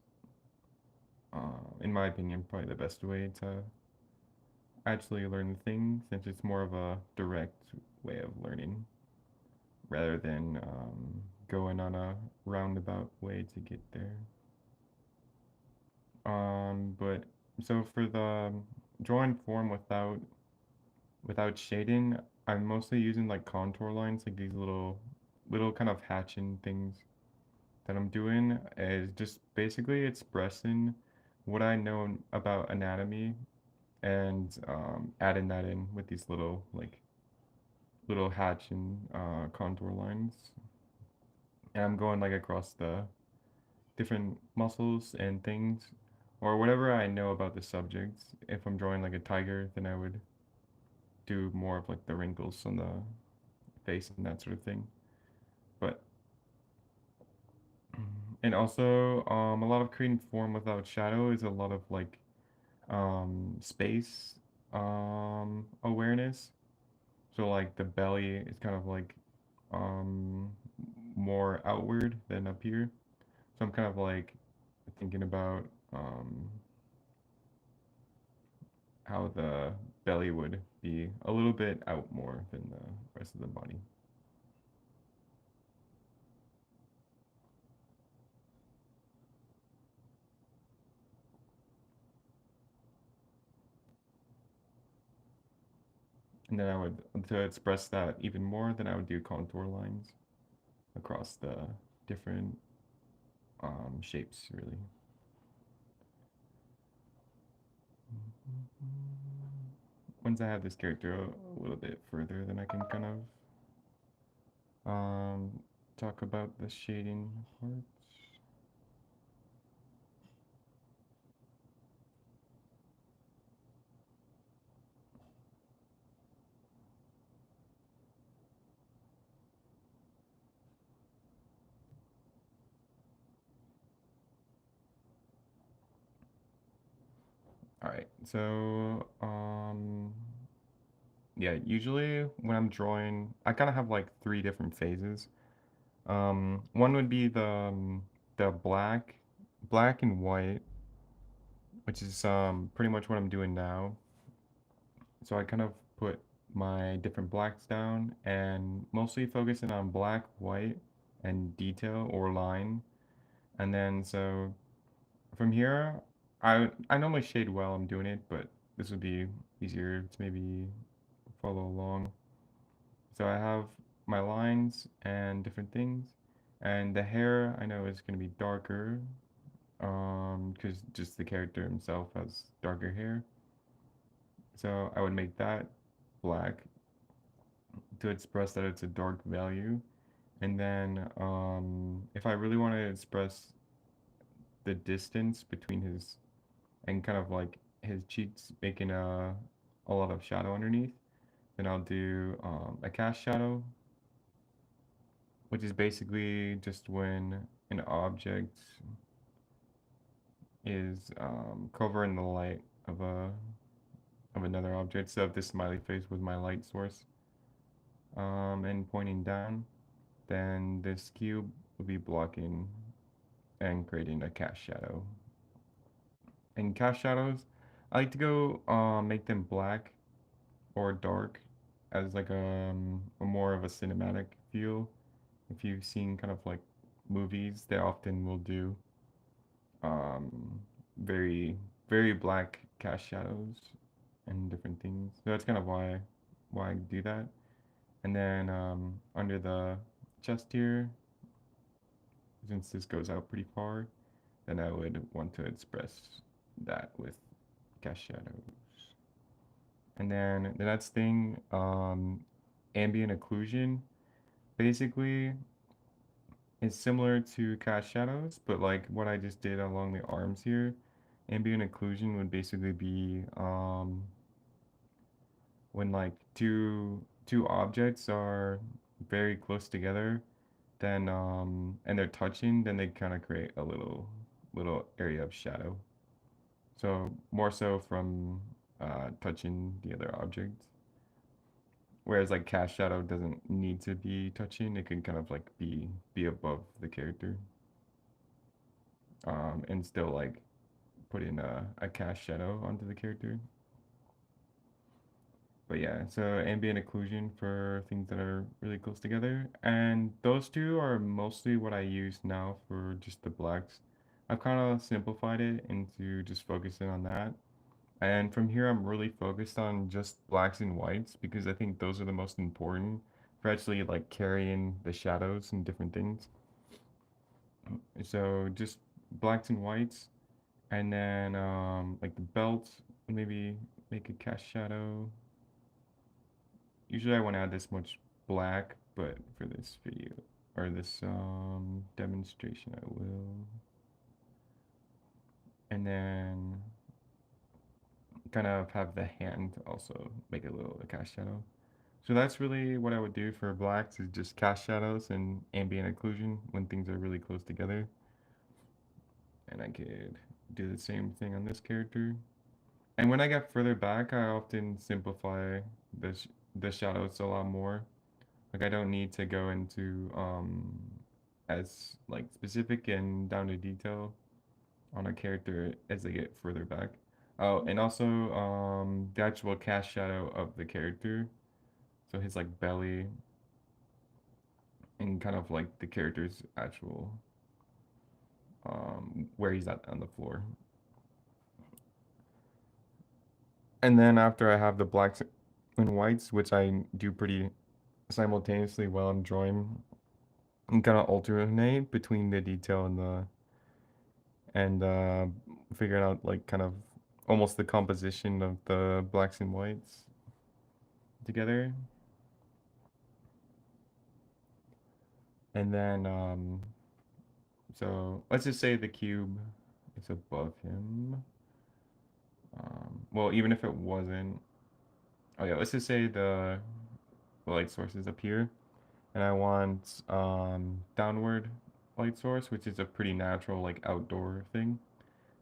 in my opinion probably the best way to actually learn the thing since it's more of a direct way of learning rather than going on a roundabout way to get there. But so for the drawing form without shading, I'm mostly using like contour lines, like these little kind of hatching things that I'm doing is just basically expressing what I know about anatomy and adding that in with these little hatching contour lines. And I'm going like across the different muscles and things or whatever I know about the subject. If I'm drawing like a tiger, then I would do more of like the wrinkles on the face and that sort of thing. But and also a lot of creating form without shadow is a lot of like space awareness. So like the belly is kind of like um more outward than up here. So I'm kind of like thinking about how the belly would be a little bit out more than the rest of the body. And then I would, to express that even more, then I would do contour lines across the different shapes, really. Once I have this character a little bit further, then I can kind of talk about the shading parts. All right. So, yeah, usually when I'm drawing, I kind of have like three different phases. One would be the black and white, which is pretty much what I'm doing now. So I kind of put my different blacks down and mostly focusing on black, white, and detail or line. And then so from here, I normally shade while I'm doing it, but this would be easier to maybe follow along. So I have my lines and different things, and the hair I know is going to be darker, because just the character himself has darker hair. So I would make that black to express that it's a dark value. And then if I really want to express the distance between his and kind of like his cheeks making a lot of shadow underneath, then I'll do a cast shadow, which is basically just when an object is covering the light of another object. So if this smiley face was my light source, and pointing down, then this cube will be blocking and creating a cast shadow. And cast shadows, I like to go make them black or dark as like a more of a cinematic feel. If you've seen kind of like movies, they often will do um, very very black cast shadows and different things. So that's kind of why I do that. And then under the chest here, since this goes out pretty far, then I would want to express that with cast shadows. And then the next thing, ambient occlusion, basically is similar to cast shadows, but like what I just did along the arms here, ambient occlusion would basically be when like two objects are very close together, then and they're touching, then they kind of create a little area of shadow. So more so from touching the other object. Whereas like cast shadow doesn't need to be touching; it can kind of like be above the character, and still like put in a cast shadow onto the character. But yeah, so ambient occlusion for things that are really close together, and those two are mostly what I use now for just the blacks. I've kind of simplified it into just focusing on that. And from here, I'm really focused on just blacks and whites because I think those are the most important for actually like carrying the shadows and different things. So just blacks and whites, and then like the belt, maybe make a cast shadow. Usually I won't add this much black, but for this video or this demonstration, I will. And then kind of have the hand also make a little cast shadow. So that's really what I would do for blacks is just cast shadows and ambient occlusion when things are really close together. And I could do the same thing on this character. And when I get further back, I often simplify the shadows a lot more. Like I don't need to go into as like specific and down to detail on a character as they get further back. Oh, and also the actual cast shadow of the character. So his like belly and kind of like the character's actual where he's at on the floor. And then after I have the blacks and whites, which I do pretty simultaneously while I'm drawing, and kind of alternate between the detail and figuring out like kind of almost the composition of the blacks and whites together. And then so let's just say the cube is above him. Well, even if it wasn't, oh yeah, let's just say the light source is up here, and I want downward light source, which is a pretty natural like outdoor thing.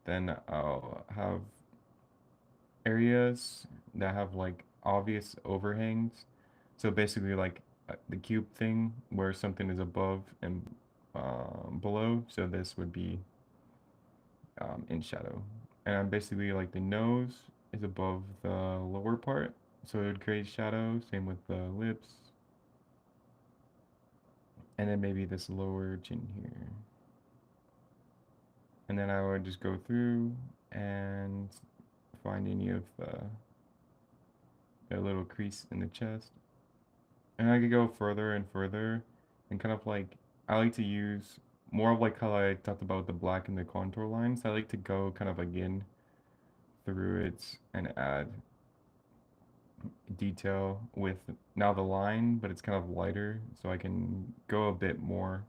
Then I'll have areas that have like obvious overhangs. So basically, like the cube thing where something is above and below. So this would be in shadow. And basically, like the nose is above the lower part, so it would create shadow. Same with the lips, and then maybe this lower chin here. And then I would just go through and find any of the little crease in the chest. And I could go further and further and kind of like, I like to use more of like how I talked about the black and the contour lines. I like to go kind of again through it and add detail with now the line, but it's kind of lighter, so I can go a bit more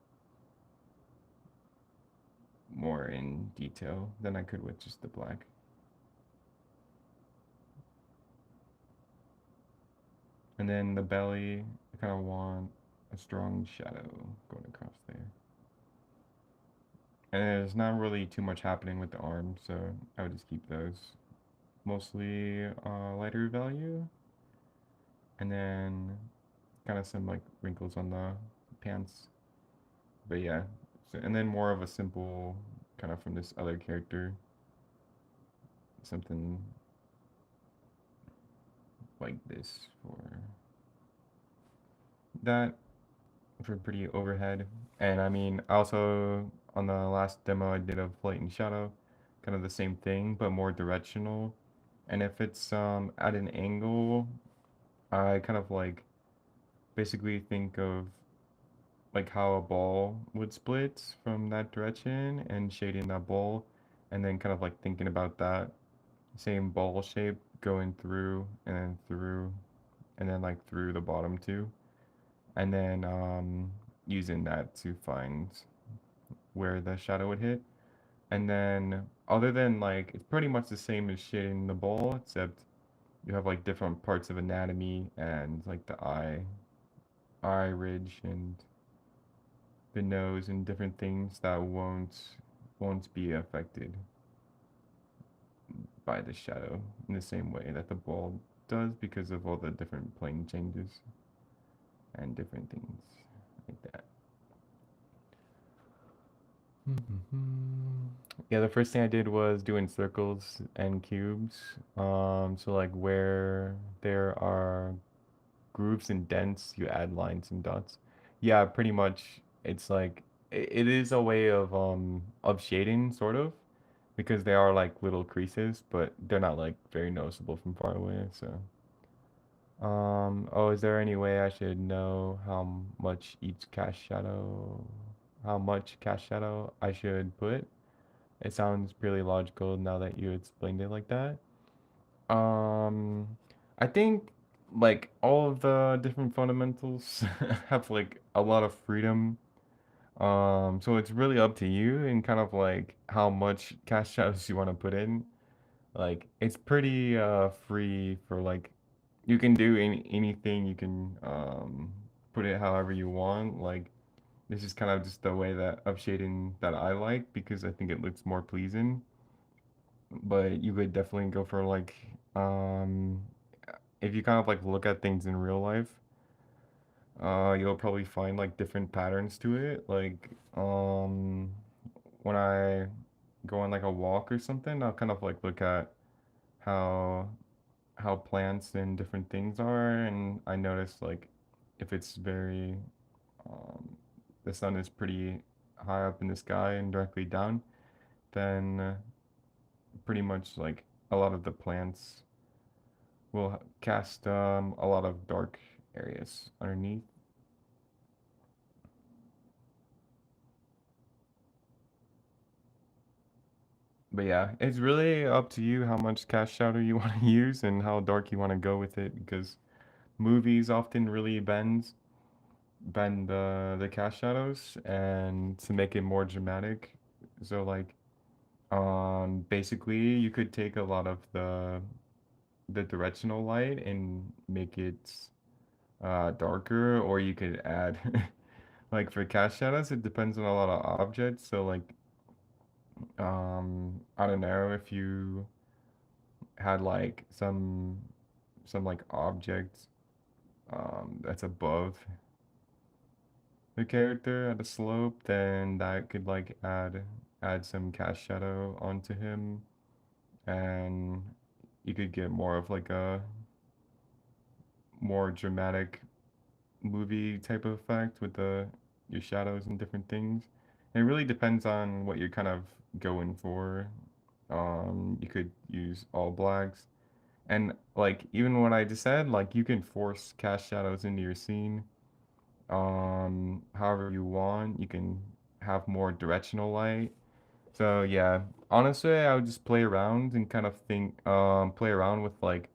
in detail than I could with just the black. And then the belly, I kind of want a strong shadow going across there. And there's not really too much happening with the arms, so I would just keep those mostly lighter value. And then kind of some like wrinkles on the pants. But yeah, so, and then more of a simple kind of from this other character, something like this for that, for pretty overhead. And I mean, also on the last demo I did of light and shadow, kind of the same thing, but more directional. And if it's at an angle, I kind of like basically think of like how a ball would split from that direction and shading that ball, and then kind of like thinking about that same ball shape going through and then through and then like through the bottom too, and then using that to find where the shadow would hit. And then other than like it's pretty much the same as shading the ball, except you have like different parts of anatomy and like the eye ridge and the nose and different things that won't be affected by the shadow in the same way that the ball does because of all the different plane changes and different things like that. Yeah, the first thing I did was doing circles and cubes. So like where there are grooves and dents, you add lines and dots. Yeah, pretty much. It's like it is a way of shading sort of because they are like little creases, but they're not like very noticeable from far away. So, oh, is there any way I should know how much cast shadow I should put? It sounds really logical now that you explained it like that. Um, I think like all of the different fundamentals have like a lot of freedom. So it's really up to you and kind of like how much cash shadows you want to put in. Like it's pretty free for like you can do anything, you can put it however you want. Like this is kind of just the way that of shading that I like because I think it looks more pleasing. But you could definitely go for like um if you kind of like look at things in real life, you'll probably find like different patterns to it. Like when I go on like a walk or something, I'll kind of like look at how plants and different things are, and I notice like if it's very um the sun is pretty high up in the sky and directly down, then pretty much like a lot of the plants will cast a lot of dark areas underneath. But yeah, it's really up to you how much cast shadow you want to use and how dark you want to go with it because movies often really bend the cast shadows and to make it more dramatic. So like basically you could take a lot of the directional light and make it darker, or you could add like for cast shadows it depends on a lot of objects. So like I don't know if you had like some like object that's above the character at a slope, then that could like add some cast shadow onto him, and you could get more of like a more dramatic movie type of effect with the your shadows and different things. And it really depends on what you're kind of going for. You could use all blacks. And like even what I just said, like you can force cast shadows into your scene. However you want. You can have more directional light. So yeah, honestly, I would just play around and kind of think, play around with like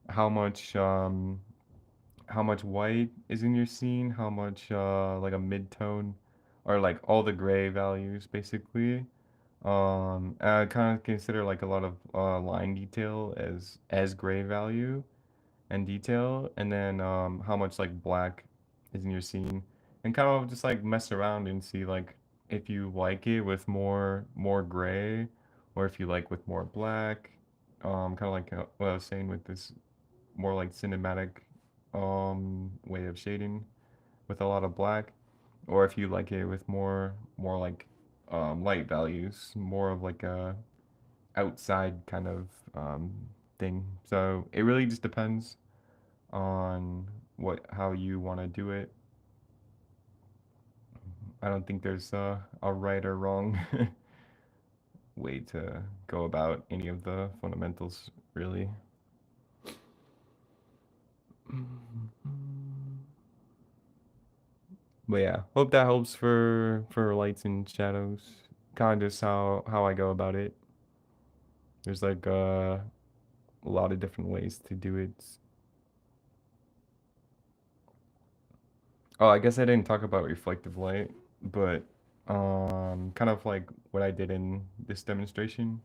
how much how much white is in your scene, how much like a mid-tone or like all the gray values basically. And I kind of consider like a lot of line detail as gray value and detail, and then how much like black is in your scene, and kind of just like mess around and see like if you like it with more gray, or if you like with more black. Kind of like what I was saying with this more like cinematic way of shading with a lot of black, or if you like it with more like light values, more of like a outside kind of thing. So it really just depends on what how you want to do it. I don't think there's a right or wrong way to go about any of the fundamentals, really. But yeah, hope that helps for lights and shadows. Kind of just how I go about it. There's like a lot of different ways to do it. Oh, I guess I didn't talk about reflective light, but kind of like what I did in this demonstration.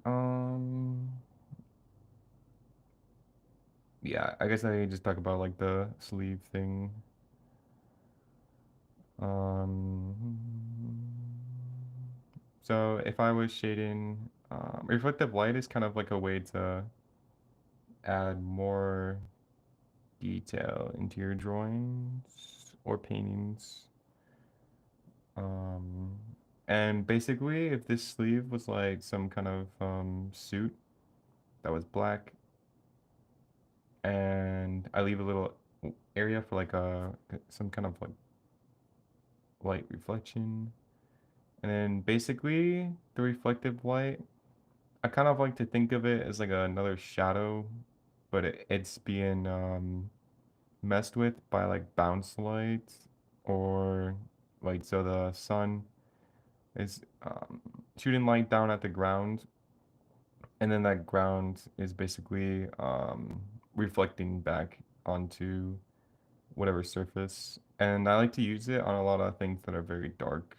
Um, yeah, I guess I just talk about like the sleeve thing. Um, so if I was shading, reflective light is kind of like a way to add more detail into your drawings or paintings. Um, and basically, if this sleeve was like some kind of suit that was black, and I leave a little area for like a some kind of like light reflection, and then basically the reflective light, I kind of like to think of it as like another shadow, but it's being messed with by like bounce light, or like so the sun is shooting light down at the ground, and then that ground is basically reflecting back onto whatever surface. And I like to use it on a lot of things that are very dark.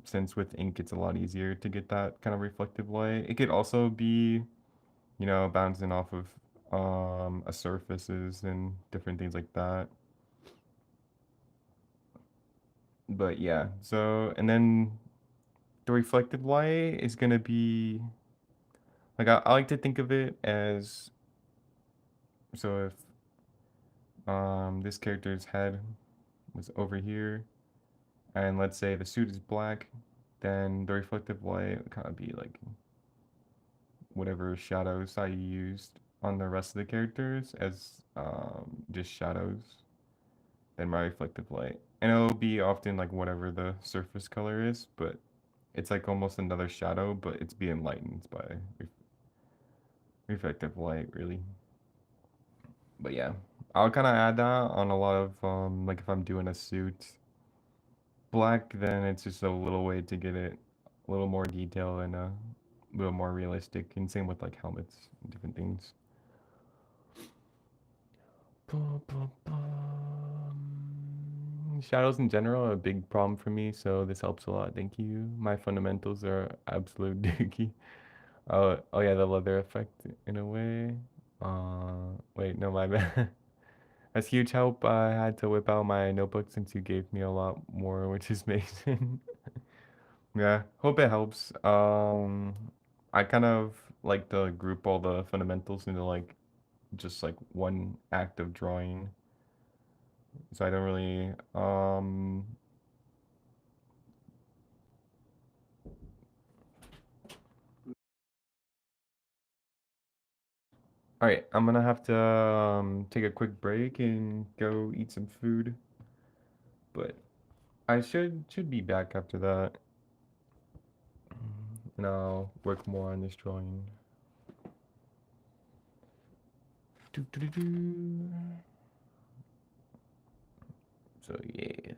Since with ink it's a lot easier to get that kind of reflective light. It could also be, you know, bouncing off of a surfaces and different things like that. But yeah, so and then the reflective light is gonna be like I like to think of it as, so if this character's head was over here, and let's say the suit is black, then the reflective light would kind of be like whatever shadows I used on the rest of the characters as just shadows, then my reflective light. And it'll be often like whatever the surface color is, but it's like almost another shadow, but it's being lightened by reflective light, really. But yeah, I'll kind of add that on a lot of like if I'm doing a suit black, then it's just a little way to get it a little more detail and a little more realistic. And same with like helmets and different things. Shadows in general are a big problem for me, so this helps a lot. Thank you. My fundamentals are absolute dookie. Oh yeah, the leather effect in a way. Wait, no, my bad. That's huge help. I had to whip out my notebook since you gave me a lot more, which is amazing. Yeah, hope it helps. I kind of like to group all the fundamentals into like just like one act of drawing. So I don't really all right, I'm gonna have to take a quick break and go eat some food, but I should be back after that, and I'll work more on this drawing. Doo-doo-doo-doo. So yeah,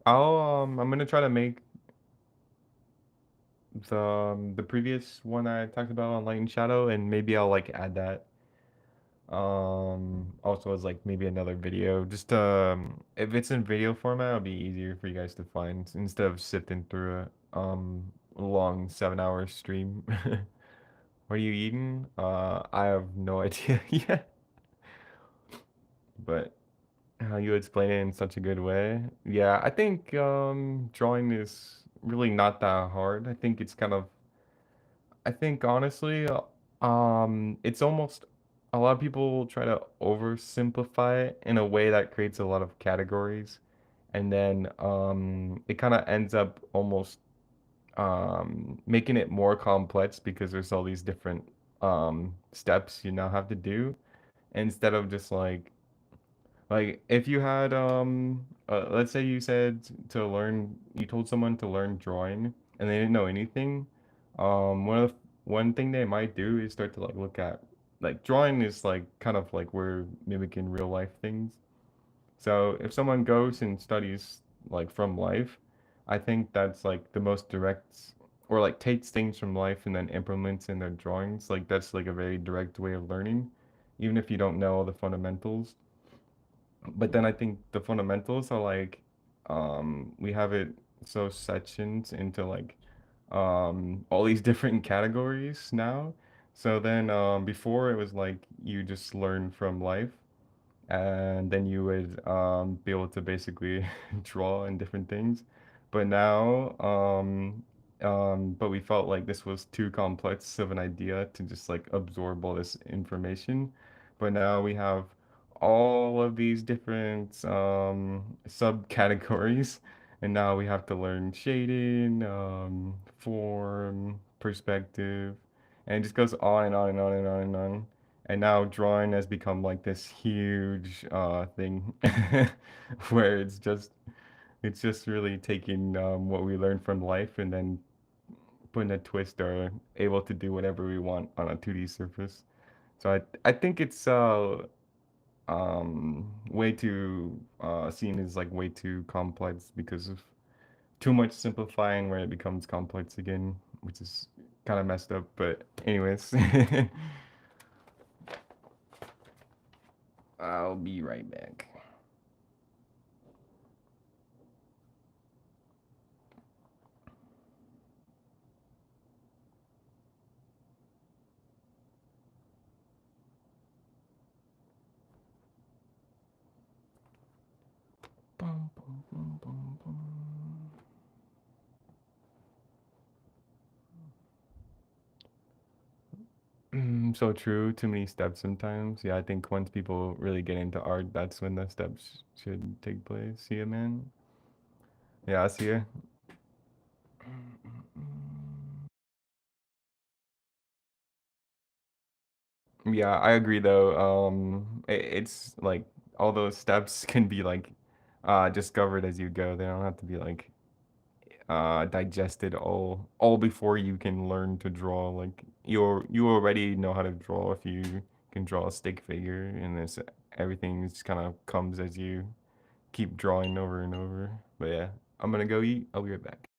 I'm gonna try to make the previous one I talked about on Light and Shadow, and maybe I'll like add that also as like maybe another video. Just if it's in video format, it'll be easier for you guys to find instead of sifting through a long 7 hour stream. What are you eating? I have no idea yet, but how you explain it in such a good way. Yeah, I think drawing is really not that hard. I think it's kind of I think honestly, it's almost a lot of people try to oversimplify it in a way that creates a lot of categories, and then it kind of ends up almost making it more complex because there's all these different steps you now have to do instead of just like if you had let's say you said to learn you told someone to learn drawing and they didn't know anything, one thing they might do is start to like look at like drawing is like kind of like we're mimicking real life things. So if someone goes and studies like from life, I think that's like the most direct or like takes things from life and then implements in their drawings. Like that's like a very direct way of learning, even if you don't know all the fundamentals. But then I think the fundamentals are like we have it so sectioned into like all these different categories now. So then before it was like you just learn from life and then you would be able to basically draw in different things. But now, but we felt like this was too complex of an idea to just like absorb all this information. But now we have all of these different subcategories, and now we have to learn shading, form, perspective, and it just goes on and on and on and on and on. And now drawing has become like this huge thing where it's just really taking what we learned from life and then putting a twist or able to do whatever we want on a 2D surface. So I think it's way too seen as like way too complex because of too much simplifying where it becomes complex again, which is kind of messed up. But anyways, I'll be right back. Bum, bum, bum, bum, bum. So true. Too many steps sometimes. Yeah, I think once people really get into art, that's when the steps should take place. See ya, man. Yeah, I see ya. Yeah, I agree though. It's like all those steps can be like discovered as you go. They don't have to be like digested all before you can learn to draw. Like you already know how to draw if you can draw a stick figure, and this everything just kind of comes as you keep drawing over and over. But yeah, I'm gonna go eat. I'll be right back.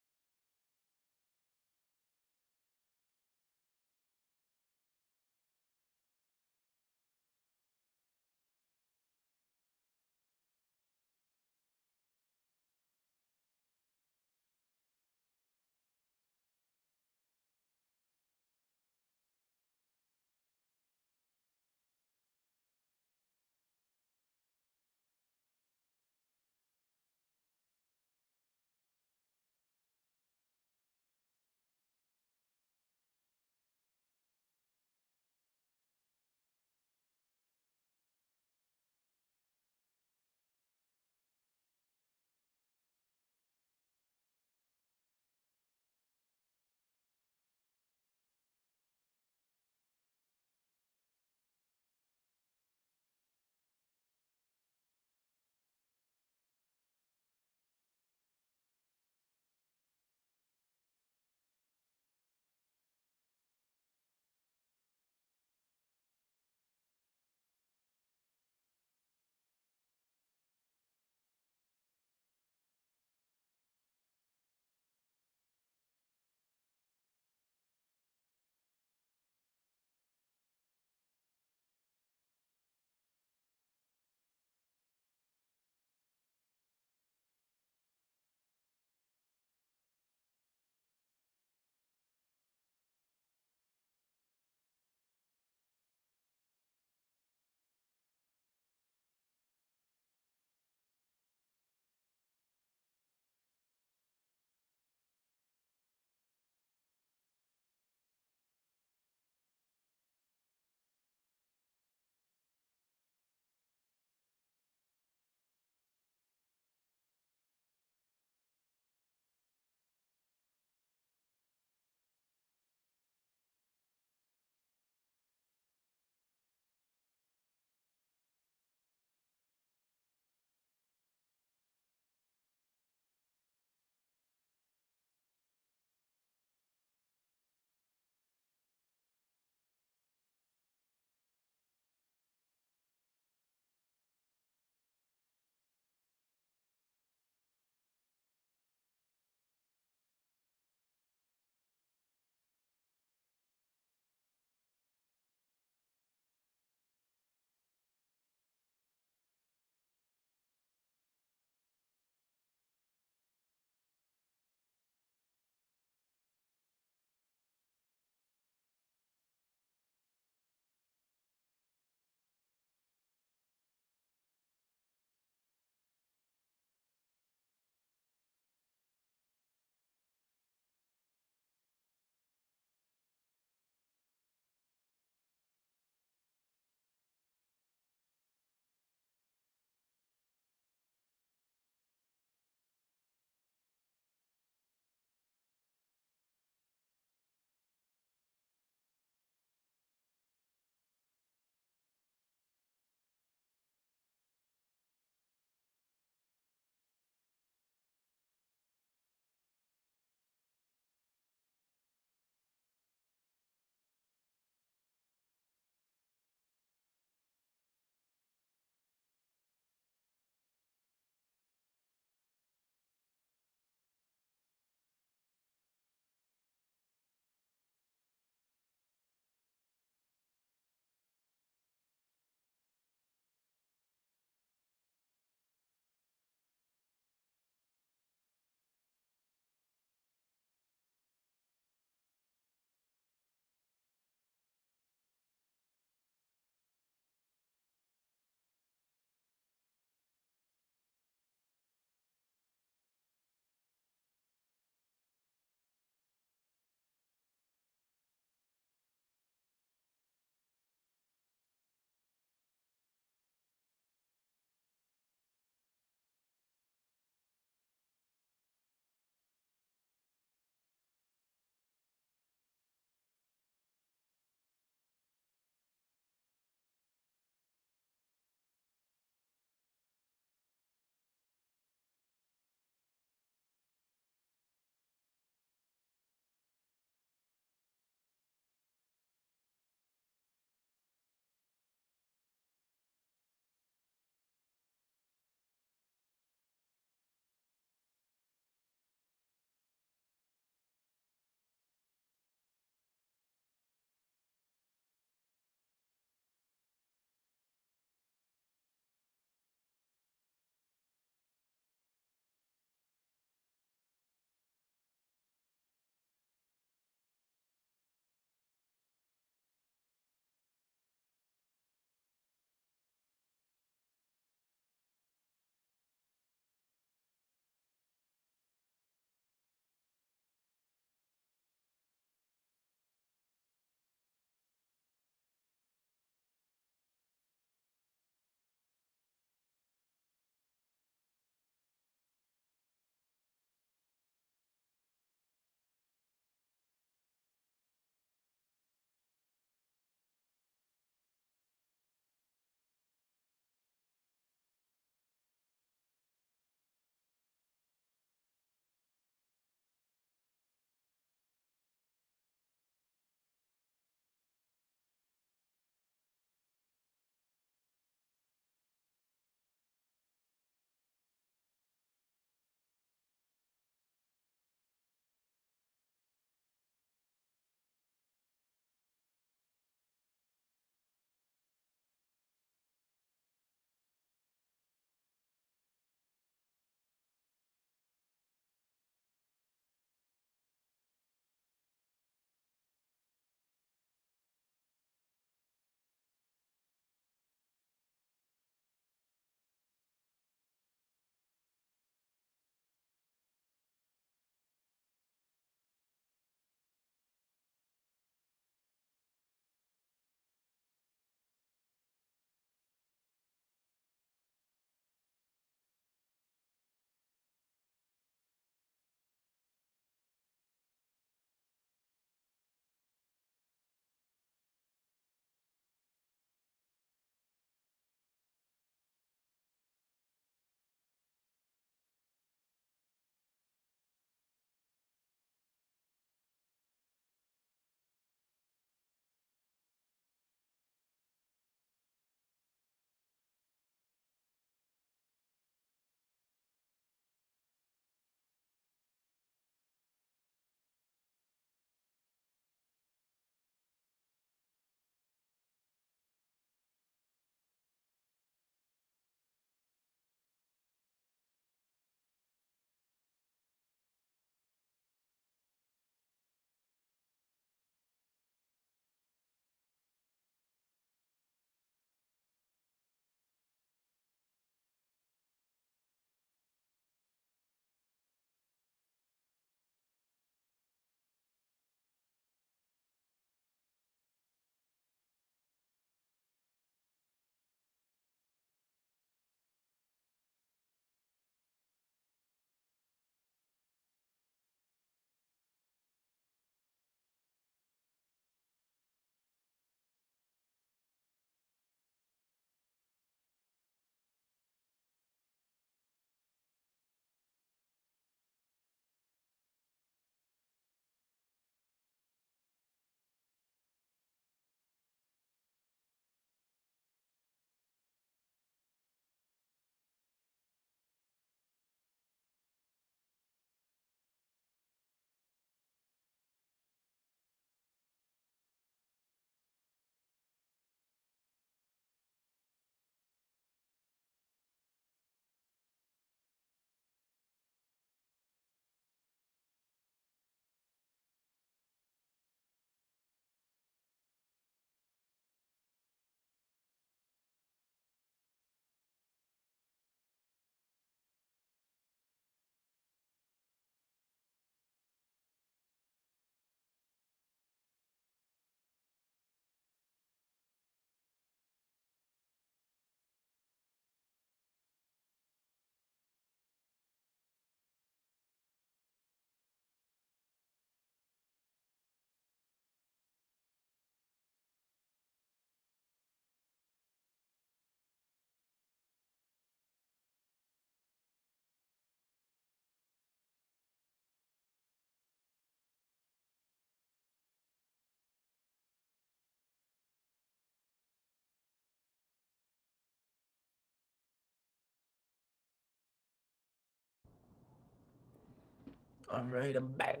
All right, I'm back.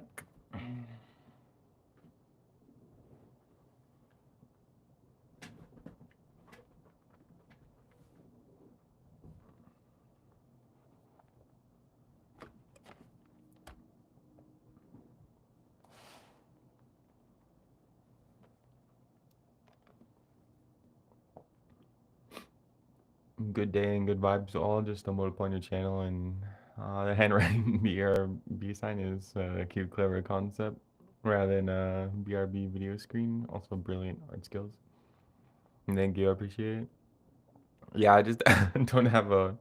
Good day and good vibes to all. Just stumbled upon your channel, and the handwriting BRB sign is a cute, clever concept rather than a BRB video screen. Also, brilliant art skills. Thank you, I appreciate it. Yeah, I just don't have a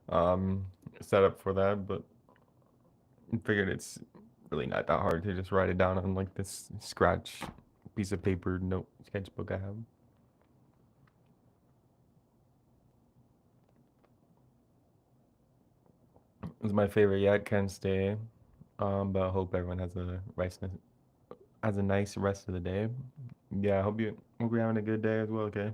um setup for that, but figured it's really not that hard to just write it down on like this scratch piece of paper note sketchbook I have. It's my favorite yet. Can't stay. But I hope everyone has a nice rest of the day. Yeah, I hope you're having a good day as well. Okay.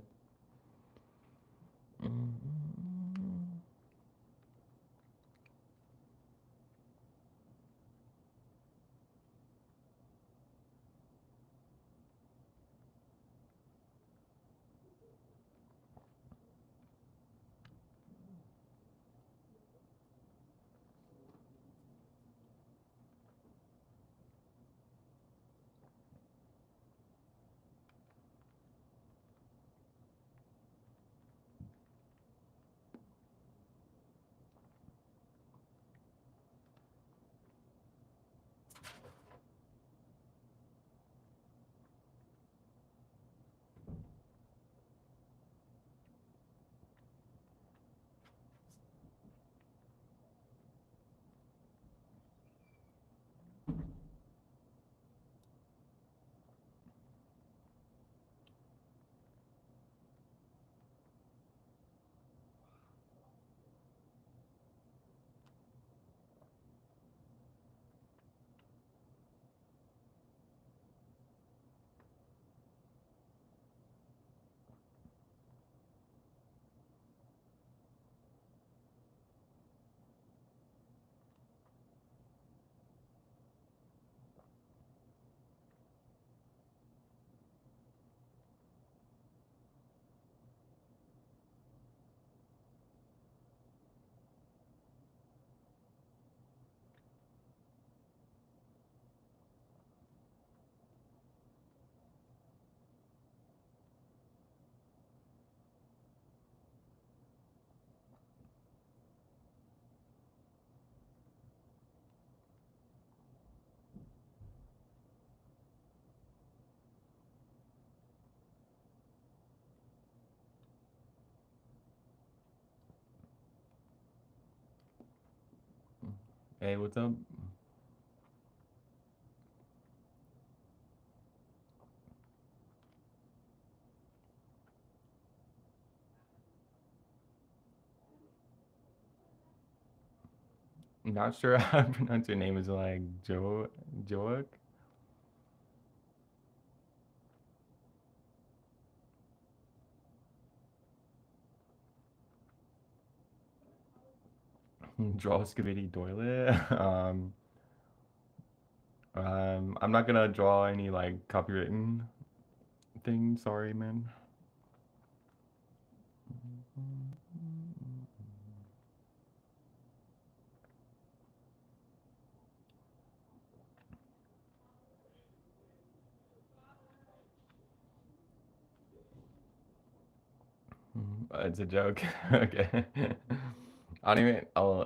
Hey, what's up? Not sure how to pronounce your name. Is it like Joak? Draw Skibidi Toilet. I'm not gonna draw any like copywritten thing. Sorry, man. It's a joke. Okay. I don't even. I'll.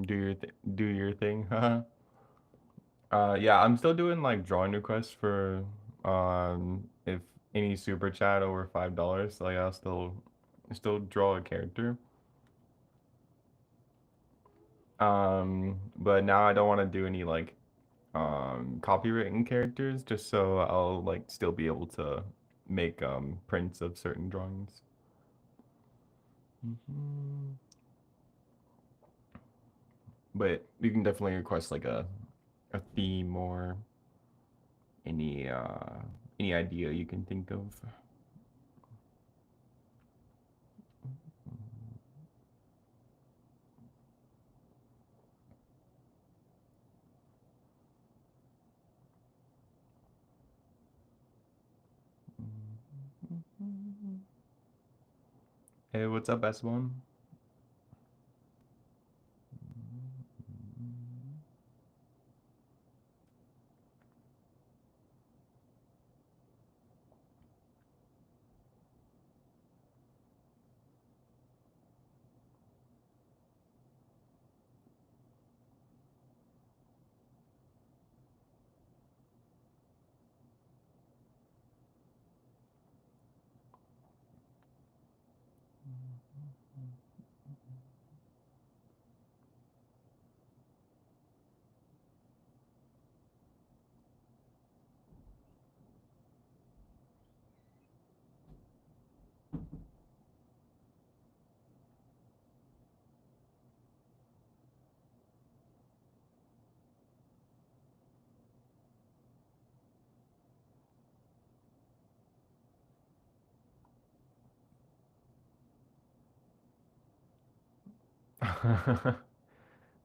do your thing. Yeah, I'm still doing like drawing requests for if any super chat over $5, like I'll still draw a character. But now I don't want to do any like copywritten characters just so I'll like still be able to make prints of certain drawings. Mhm. But you can definitely request like a theme or any uh any idea you can think of. Hey, what's up, S1?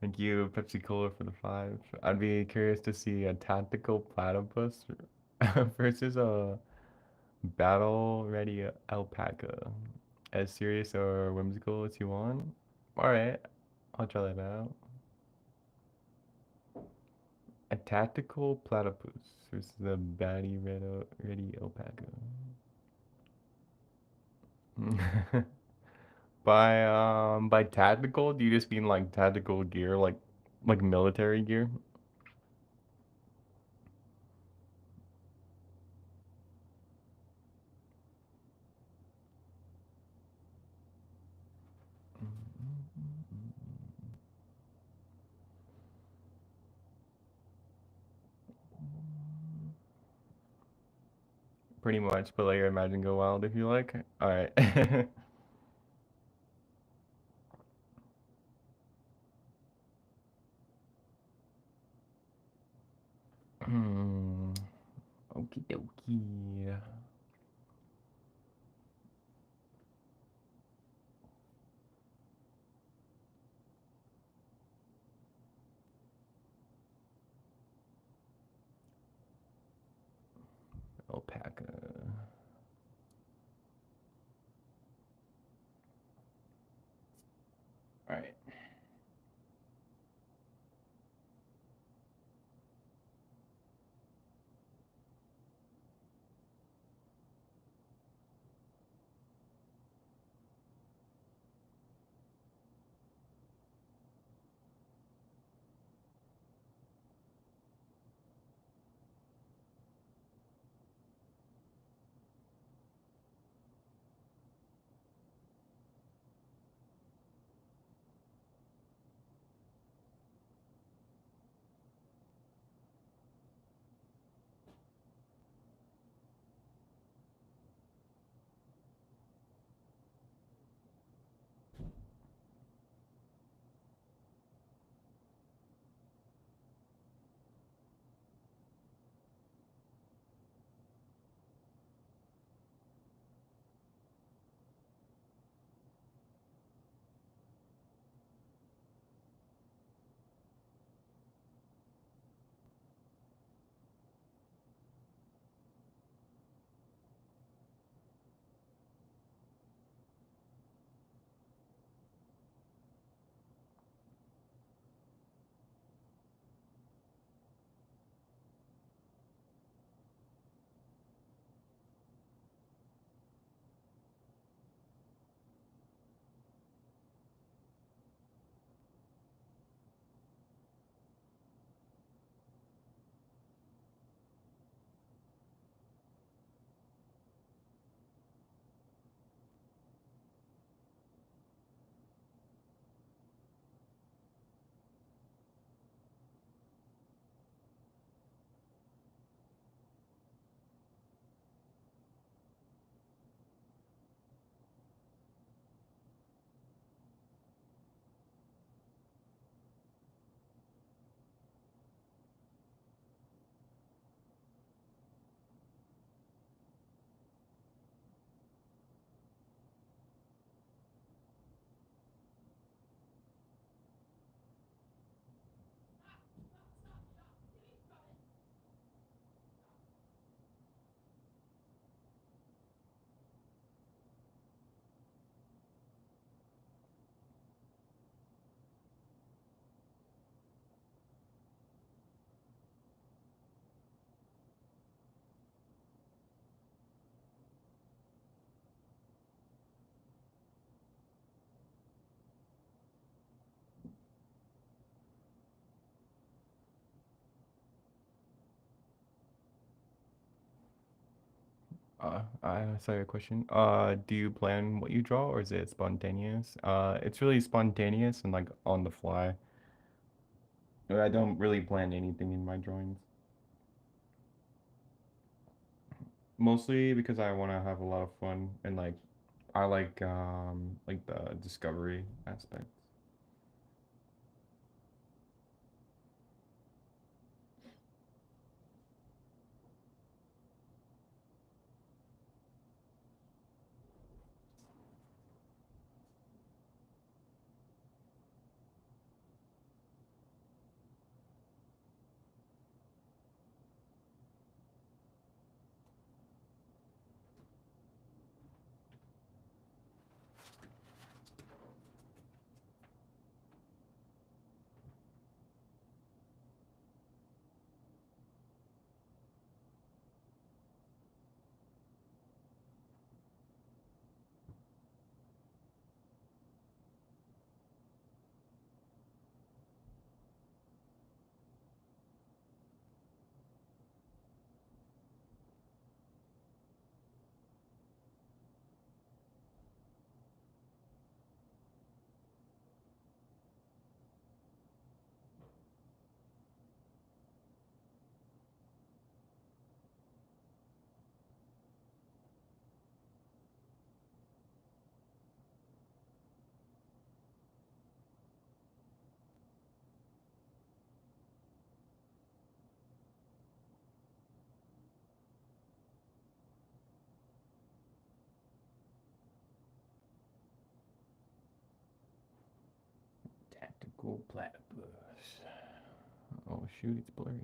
Thank you, Pepsi Cola, for the 5. I'd be curious to see a tactical platypus versus a battle ready alpaca. As serious or whimsical as you want. Alright, I'll try that out. A tactical platypus versus a batty ready alpaca. By tactical, do you just mean like tactical gear, like military gear? Pretty much, but let your imagine go wild if you like. Alright. Okie dokie. Alpaca. Alright. I saw your question. Do you plan what you draw or is it spontaneous? It's really spontaneous and like on the fly. I don't really plan anything in my drawings. Mostly because I want to have a lot of fun and like I like the discovery aspect. Tactical platypus. Oh shoot, it's blurry.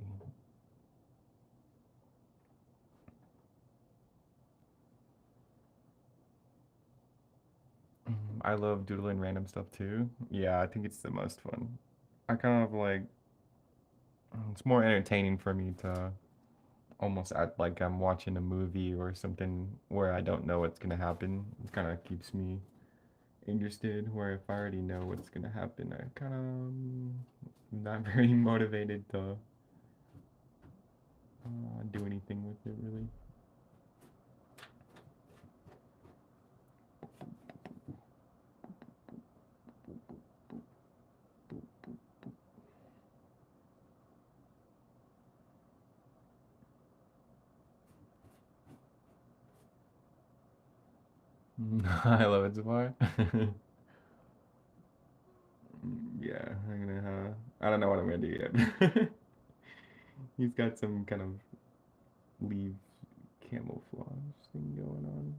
I love doodling random stuff too. Yeah, I think it's the most fun. I kind of like it's more entertaining for me to almost act like I'm watching a movie or something where I don't know what's gonna happen. It kind of keeps me interested. Where if I already know what's gonna happen, I kind of not very motivated to do anything with it really. I love it so far. Yeah, I'm gonna. I don't know what I'm gonna do yet. He's got some kind of leaf camouflage thing going on.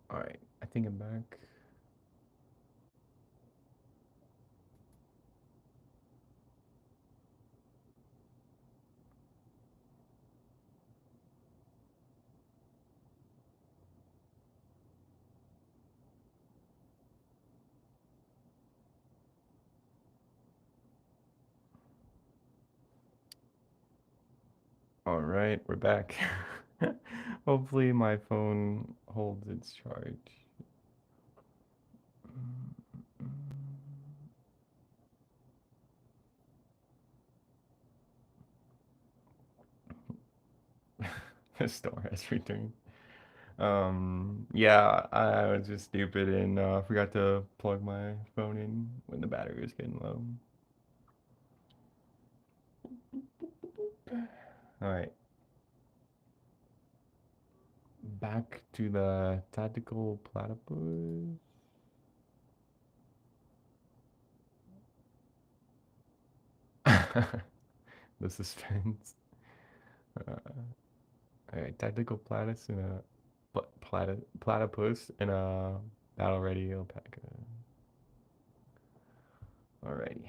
All right, I think I'm back. All right, we're back. Hopefully my phone holds its charge. The store has returned. Yeah, I was just stupid and forgot to plug my phone in when the battery was getting low. All right, back to the tactical platypus. The suspense. All right, tactical platypus and a platypus and a battle ready alpaca. Alrighty.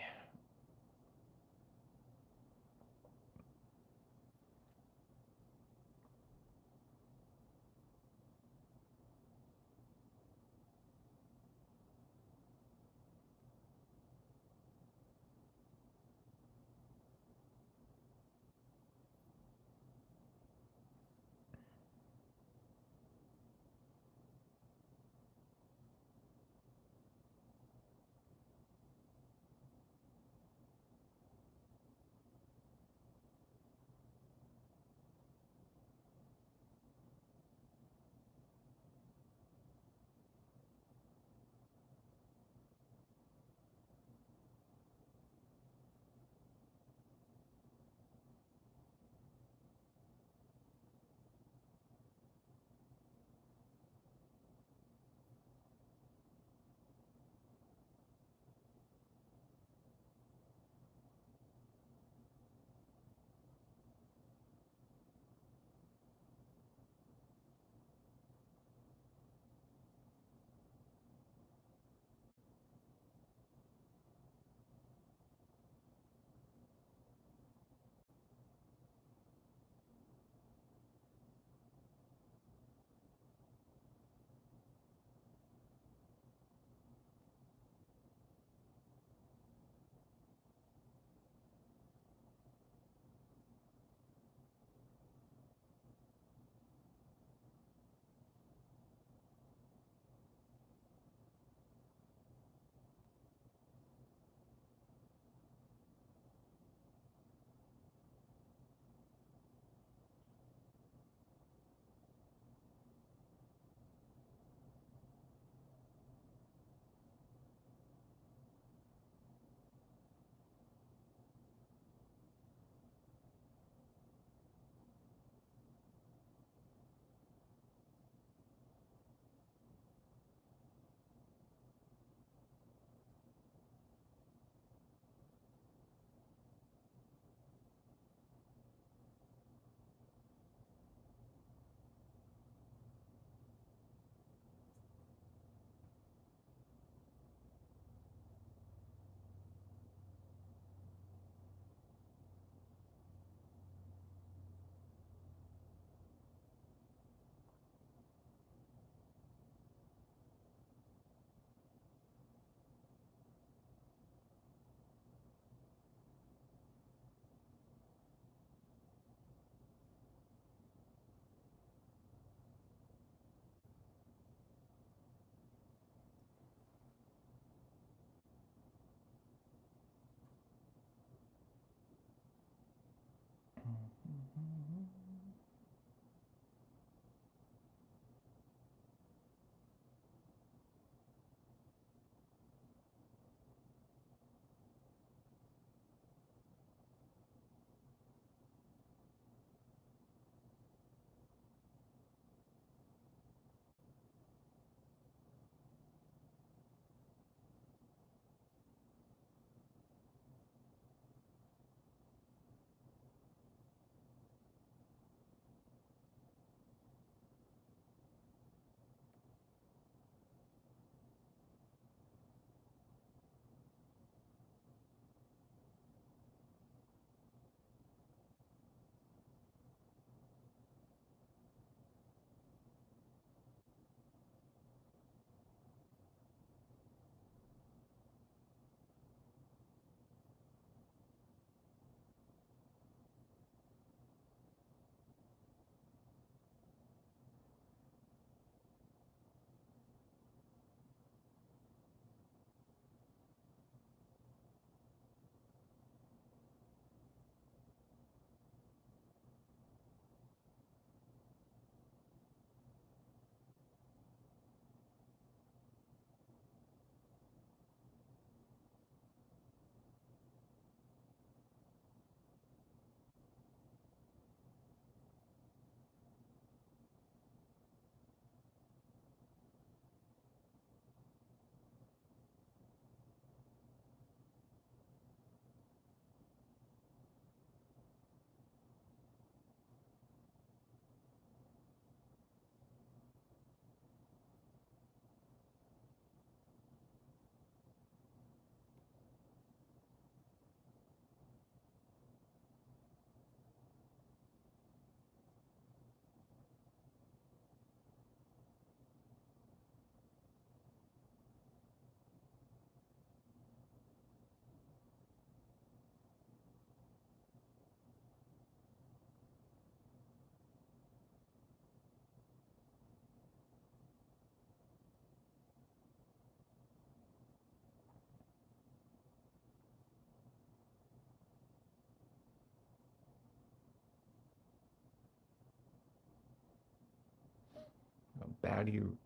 Battle,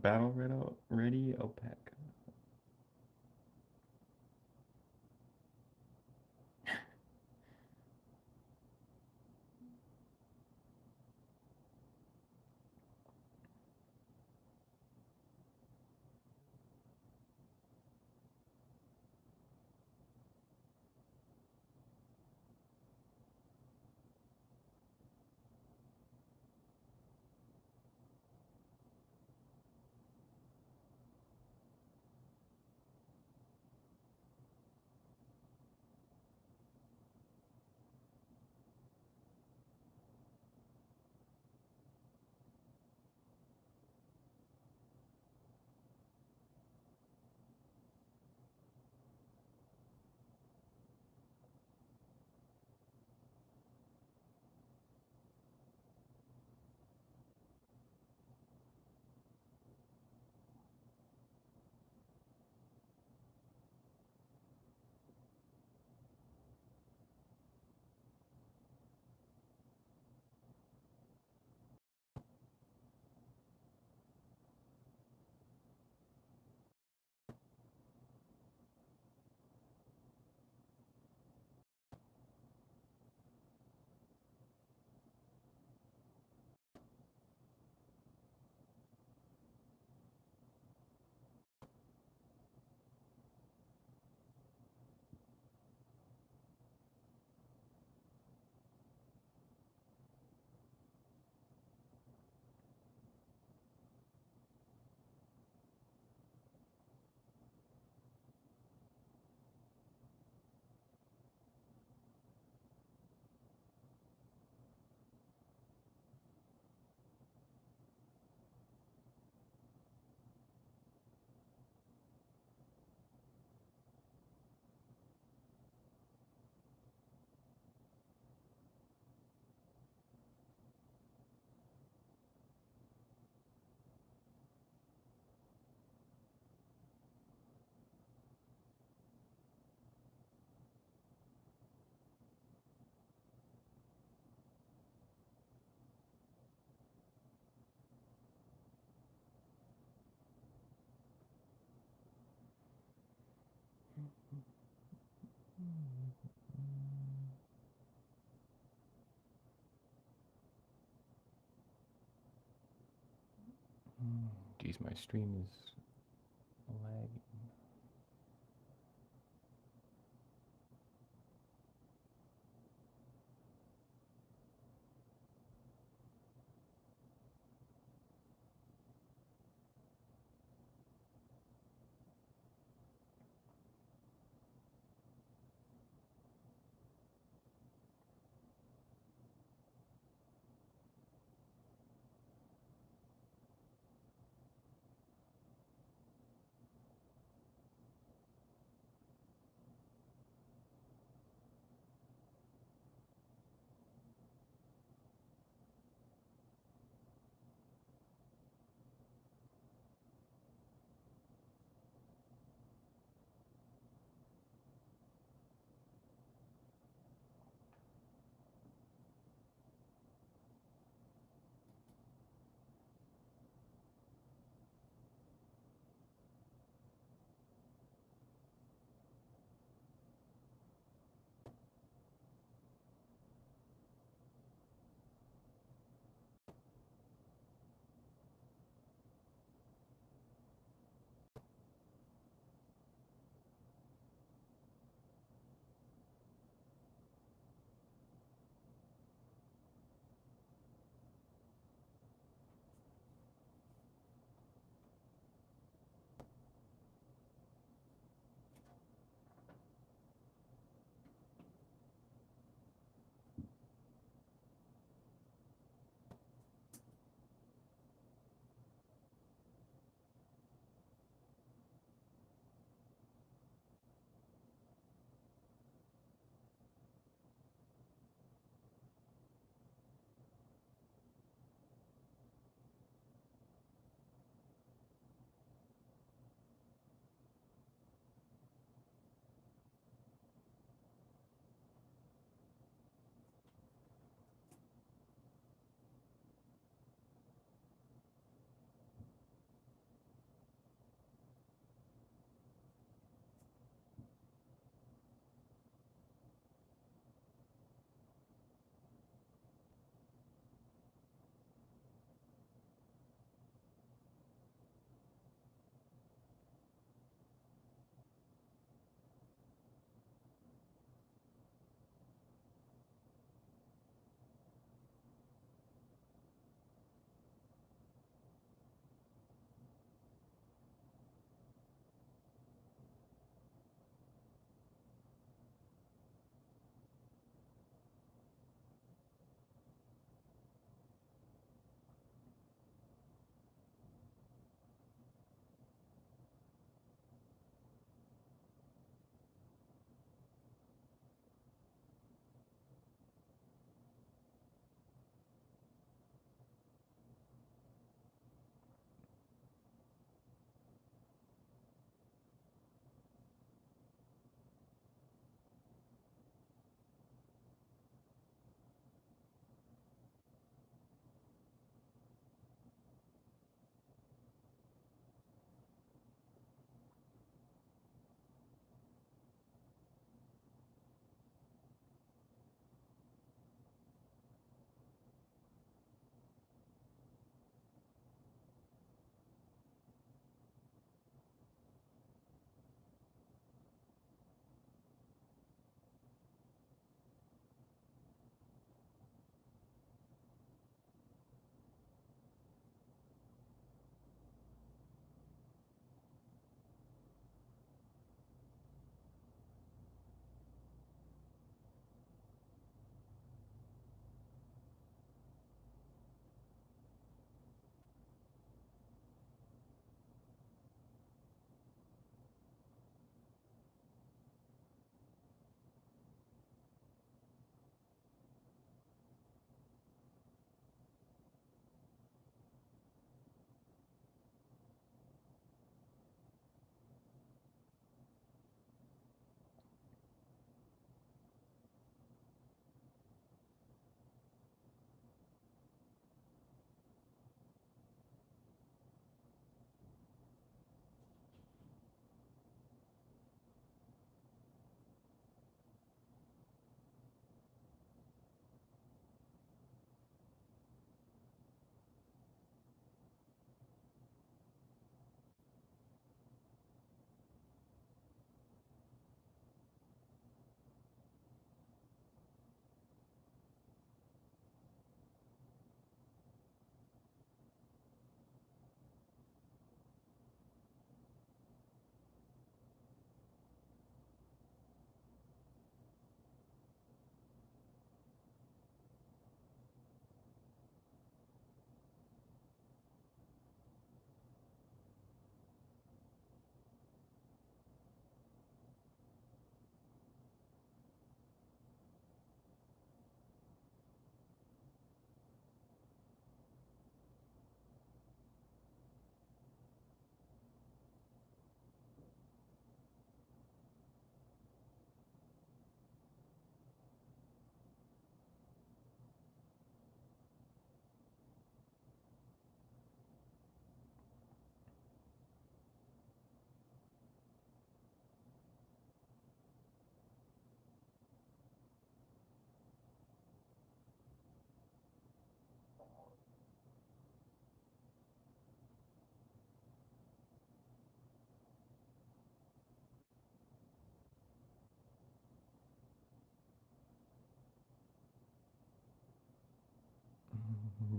battle ready opaque. Geez, my stream is lagging.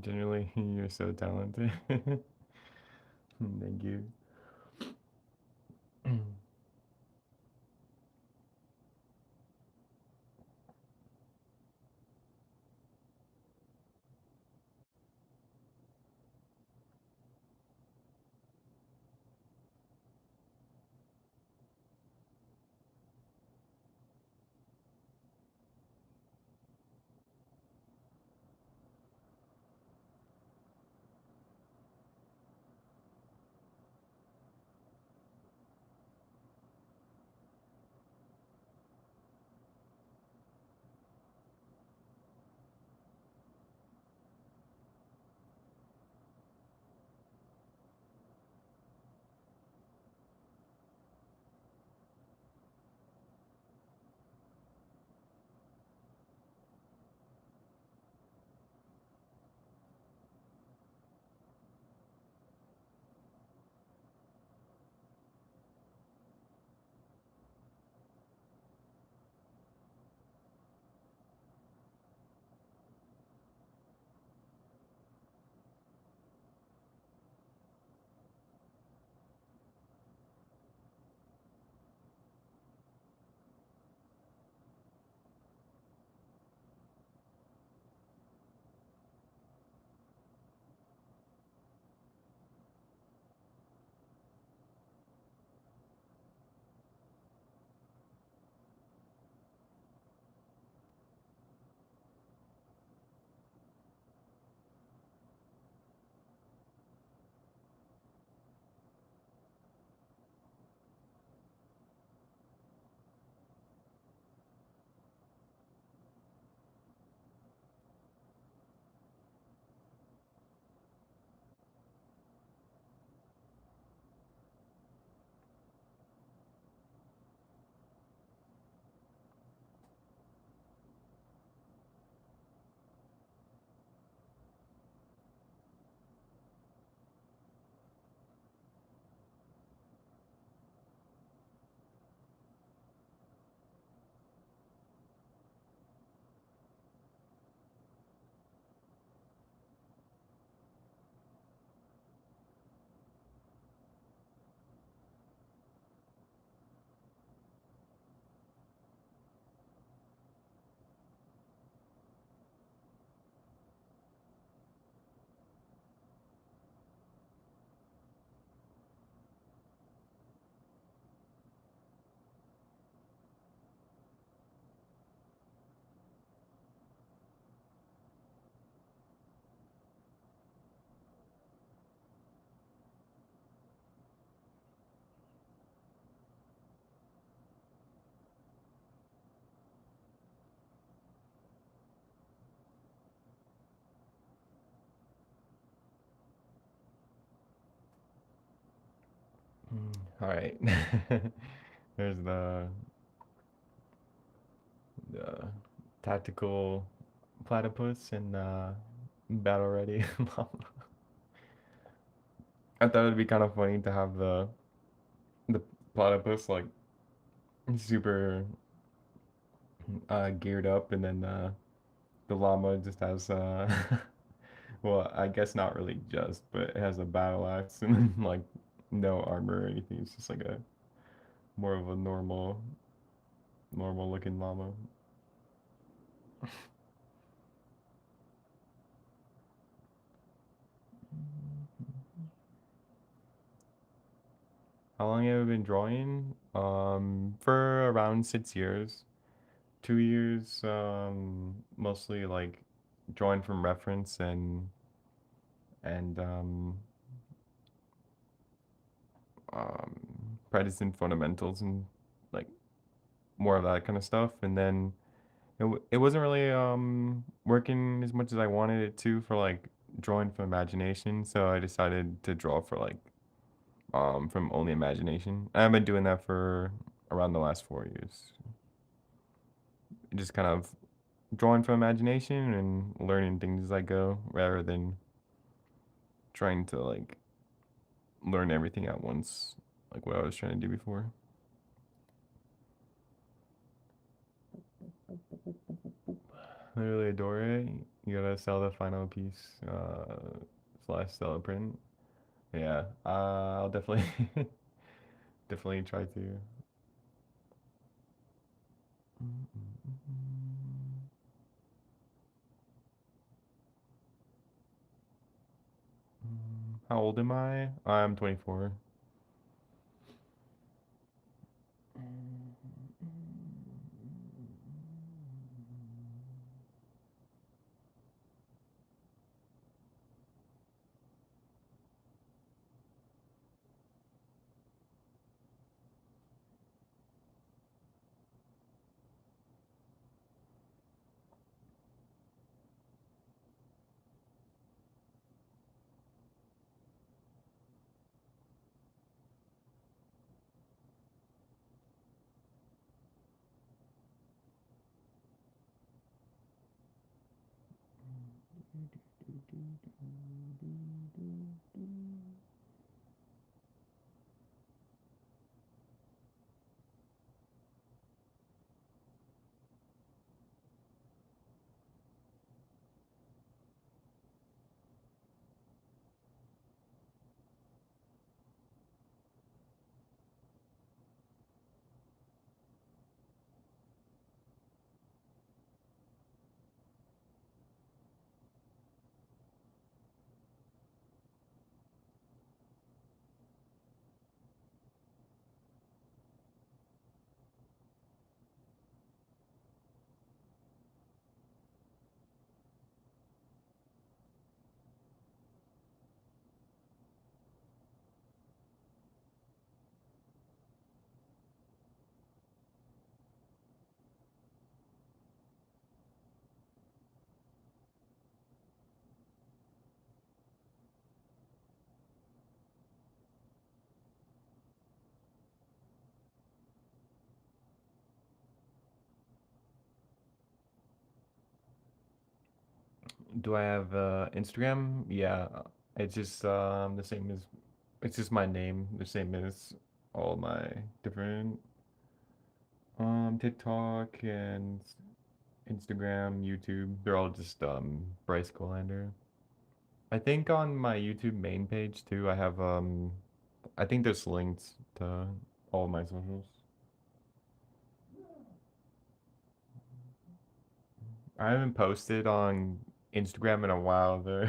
Generally, you're so talented. Thank you. All right. There's the tactical platypus and battle ready. I thought it'd be kind of funny to have the platypus like super geared up, and then the llama just has well, I guess not really just, but it has a battle axe and like no armor or anything. It's just like a more of a normal looking llama. How long have I been drawing? For around 6 years. 2 years, mostly like drawing from reference and um, practicing fundamentals and like more of that kind of stuff. And then it wasn't really working as much as I wanted it to for like drawing from imagination. So I decided to draw for like from only imagination. I've been doing that for around the last 4 years. Just kind of drawing from imagination and learning things as I go rather than trying to like learn everything at once, like what I was trying to do before. I really adore it. You gotta sell the final piece, slash sell a print. Yeah, I'll definitely definitely try to. How old am I? I'm 24. Do I have Instagram? Yeah, it's just the same as it's just my name, the same as all my different TikTok and Instagram, YouTube. They're all just Bryce Colander. I think on my YouTube main page too, I have I think there's links to all my socials. I haven't posted on Instagram in a while though.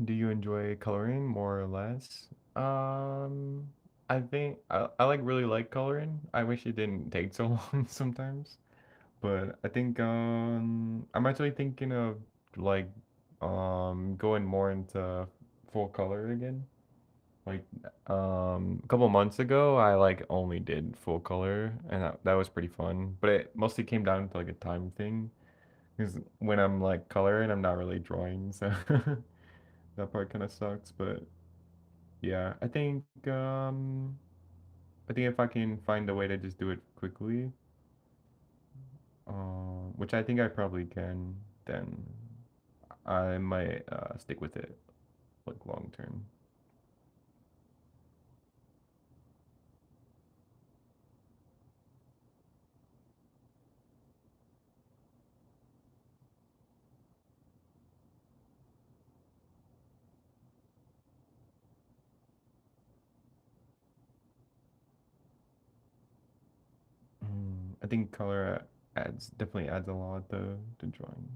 Do you enjoy coloring more or less? I think I like really like coloring. I wish it didn't take so long sometimes, but I think I'm actually thinking of like going more into full color again. Like a couple months ago, I like only did full color, and that was pretty fun. But it mostly came down to like a time thing, because when I'm like coloring, I'm not really drawing, so that part kind of sucks. But yeah, I think if I can find a way to just do it quickly, which I think I probably can, then I might stick with it like long term. I think color adds definitely adds a lot to drawing.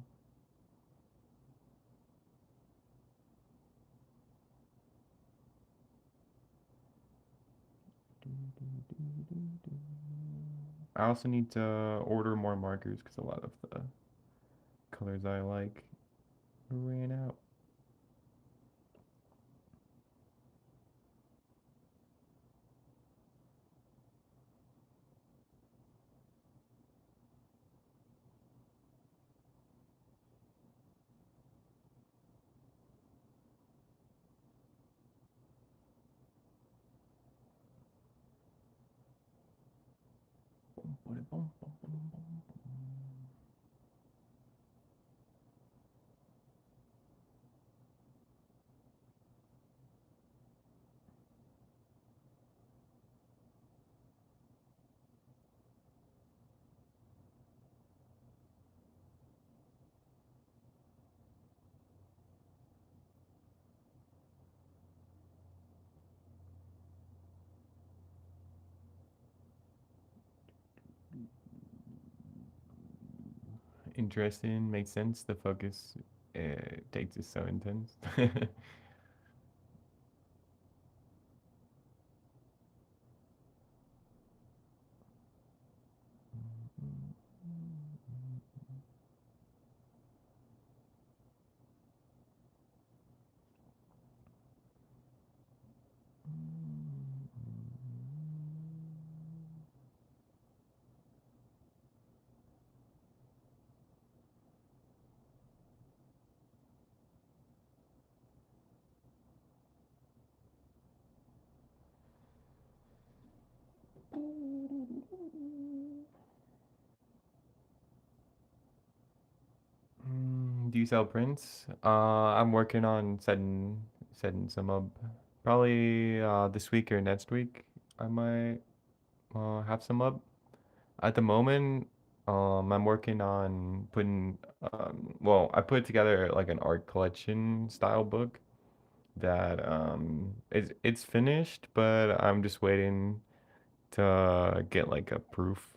I also need to order more markers because a lot of the colors I like ran out. Interesting, makes sense. The focus takes is so intense. Do you sell prints? I'm working on setting some up. Probably this week or next week. I might have some up. At the moment, I'm working on putting. Well, I put together like an art collection style book that it's finished, but I'm just waiting to get like a proof.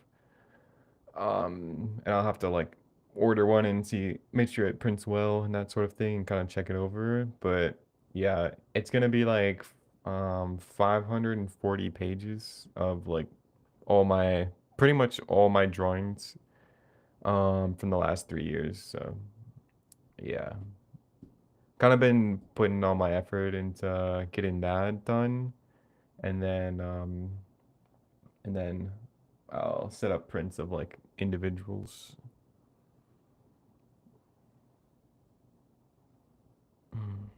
And I'll have to like order one and see, make sure it prints well and that sort of thing, and kind of check it over. But yeah, it's gonna be like 540 pages of like all my pretty much all my drawings from the last 3 years. So yeah, kind of been putting all my effort into getting that done, and then um, and then I'll set up prints of like individuals. Mm.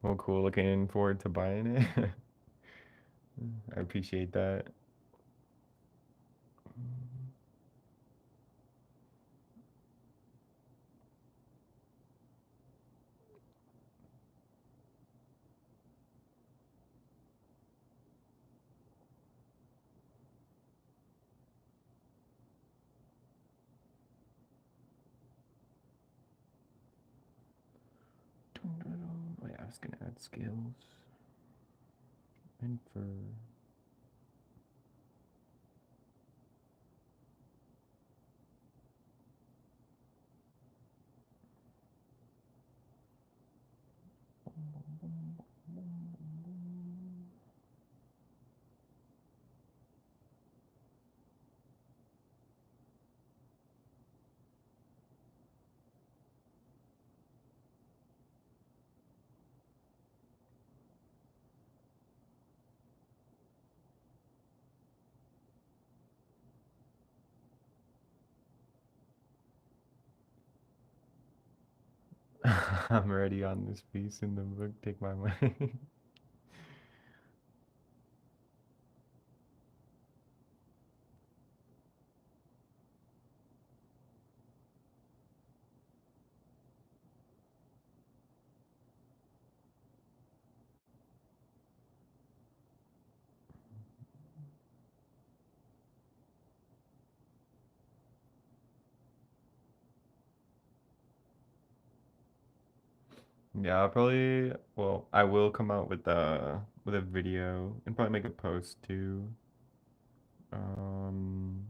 Well, cool. Looking forward to buying it. I appreciate that. Oh yeah, I was gonna add scales and for. I'm already on this piece in the book. Take my money. Yeah, I'll probably. Well, I will come out with a video and probably make a post too. Um,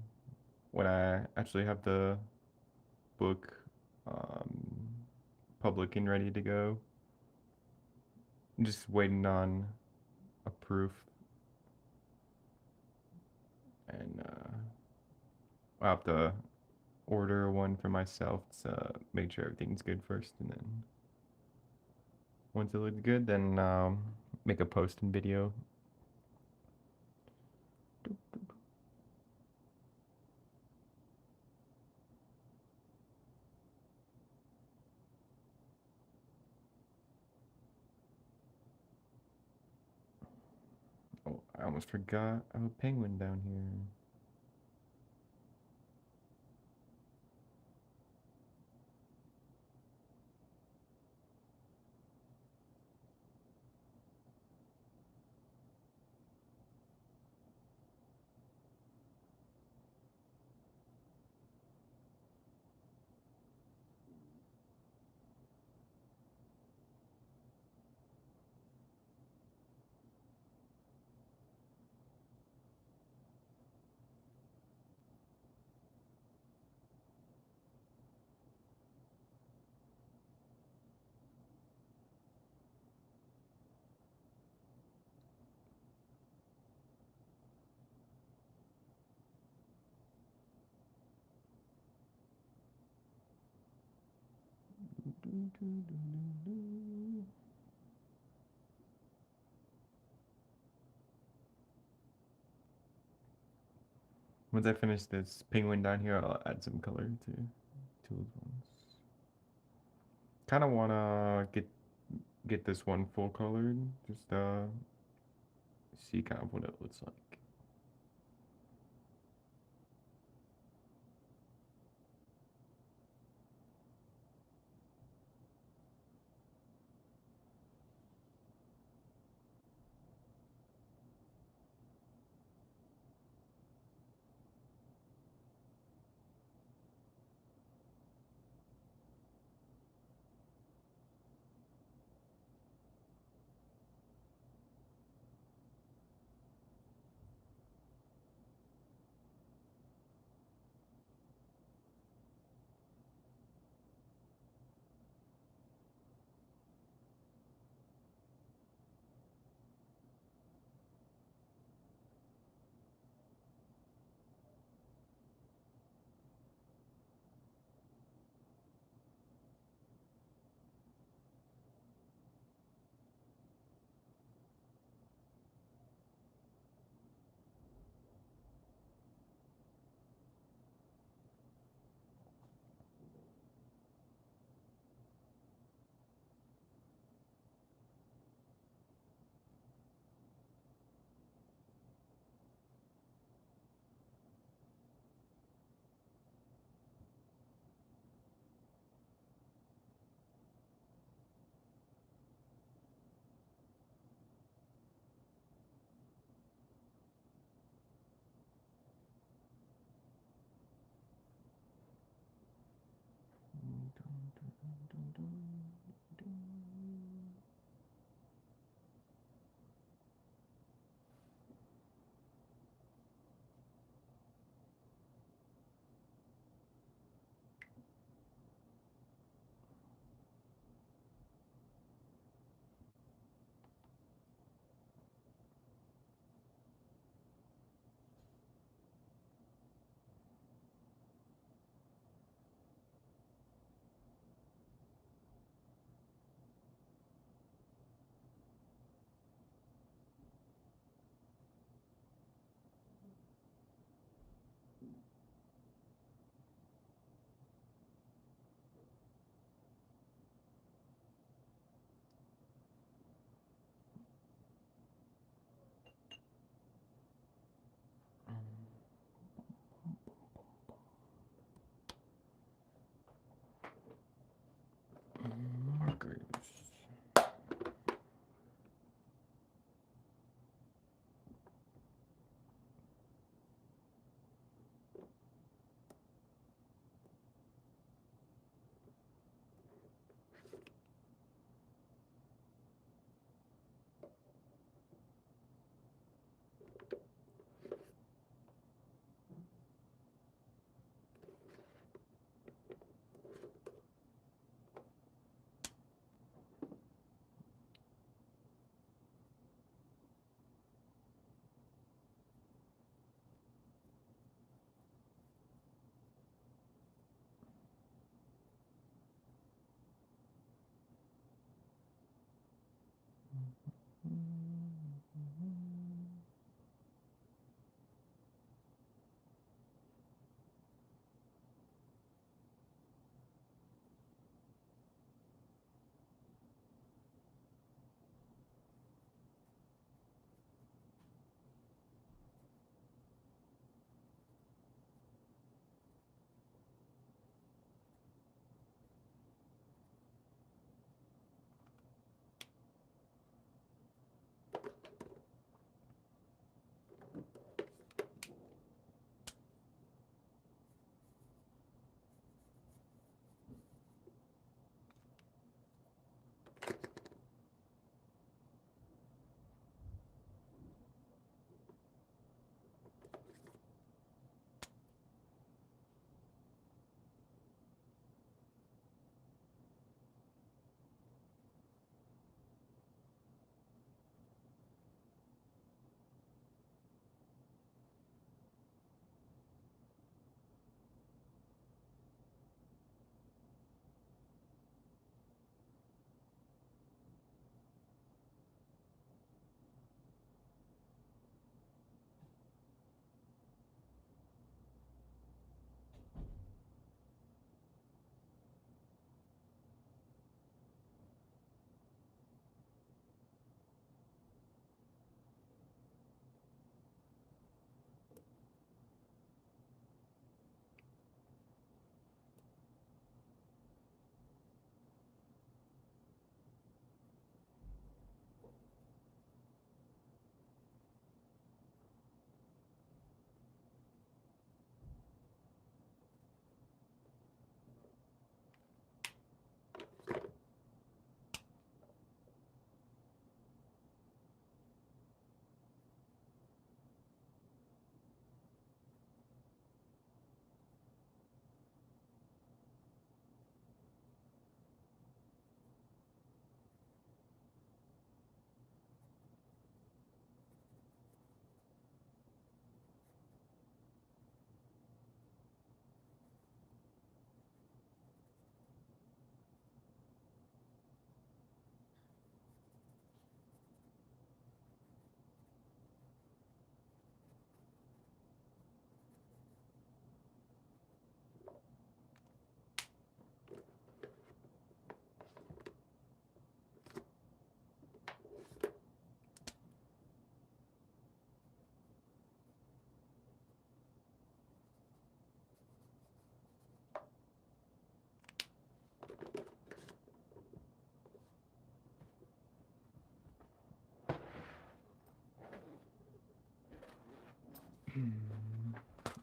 when I actually have the book um public and ready to go. I'm just waiting on a proof, and I'll have to order one for myself to make sure everything's good first, and then once it looks good, then make a post and video. Oh, I almost forgot I have a penguin down here. Once I finish this penguin down here, I'll add some color to those ones. Kind of wanna get this one full colored, just see kind of what it looks like.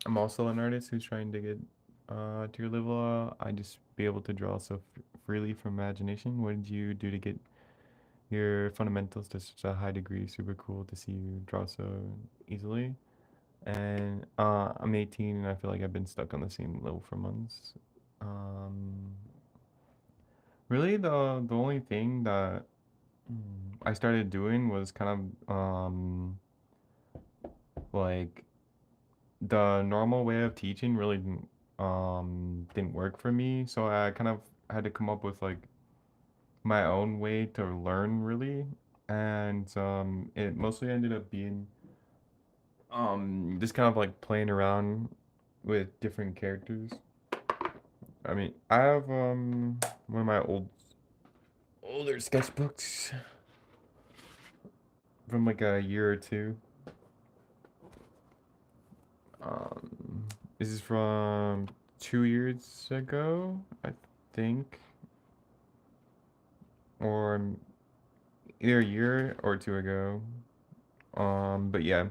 I'm also an artist who's trying to get to your level. I just be able to draw so freely from imagination. What did you do to get your fundamentals to such a high degree? Super cool to see you draw so easily. And I'm 18 and I feel like I've been stuck on the same level for months. Um, Really, the only thing that I started doing was kind of like the normal way of teaching really didn't work for me. So I kind of had to come up with like my own way to learn really, and it mostly ended up being just kind of like playing around with different characters. I mean, I have one of my older sketchbooks from like a year or two. This is from 2 years ago, I think, or either a year or two ago. But yeah,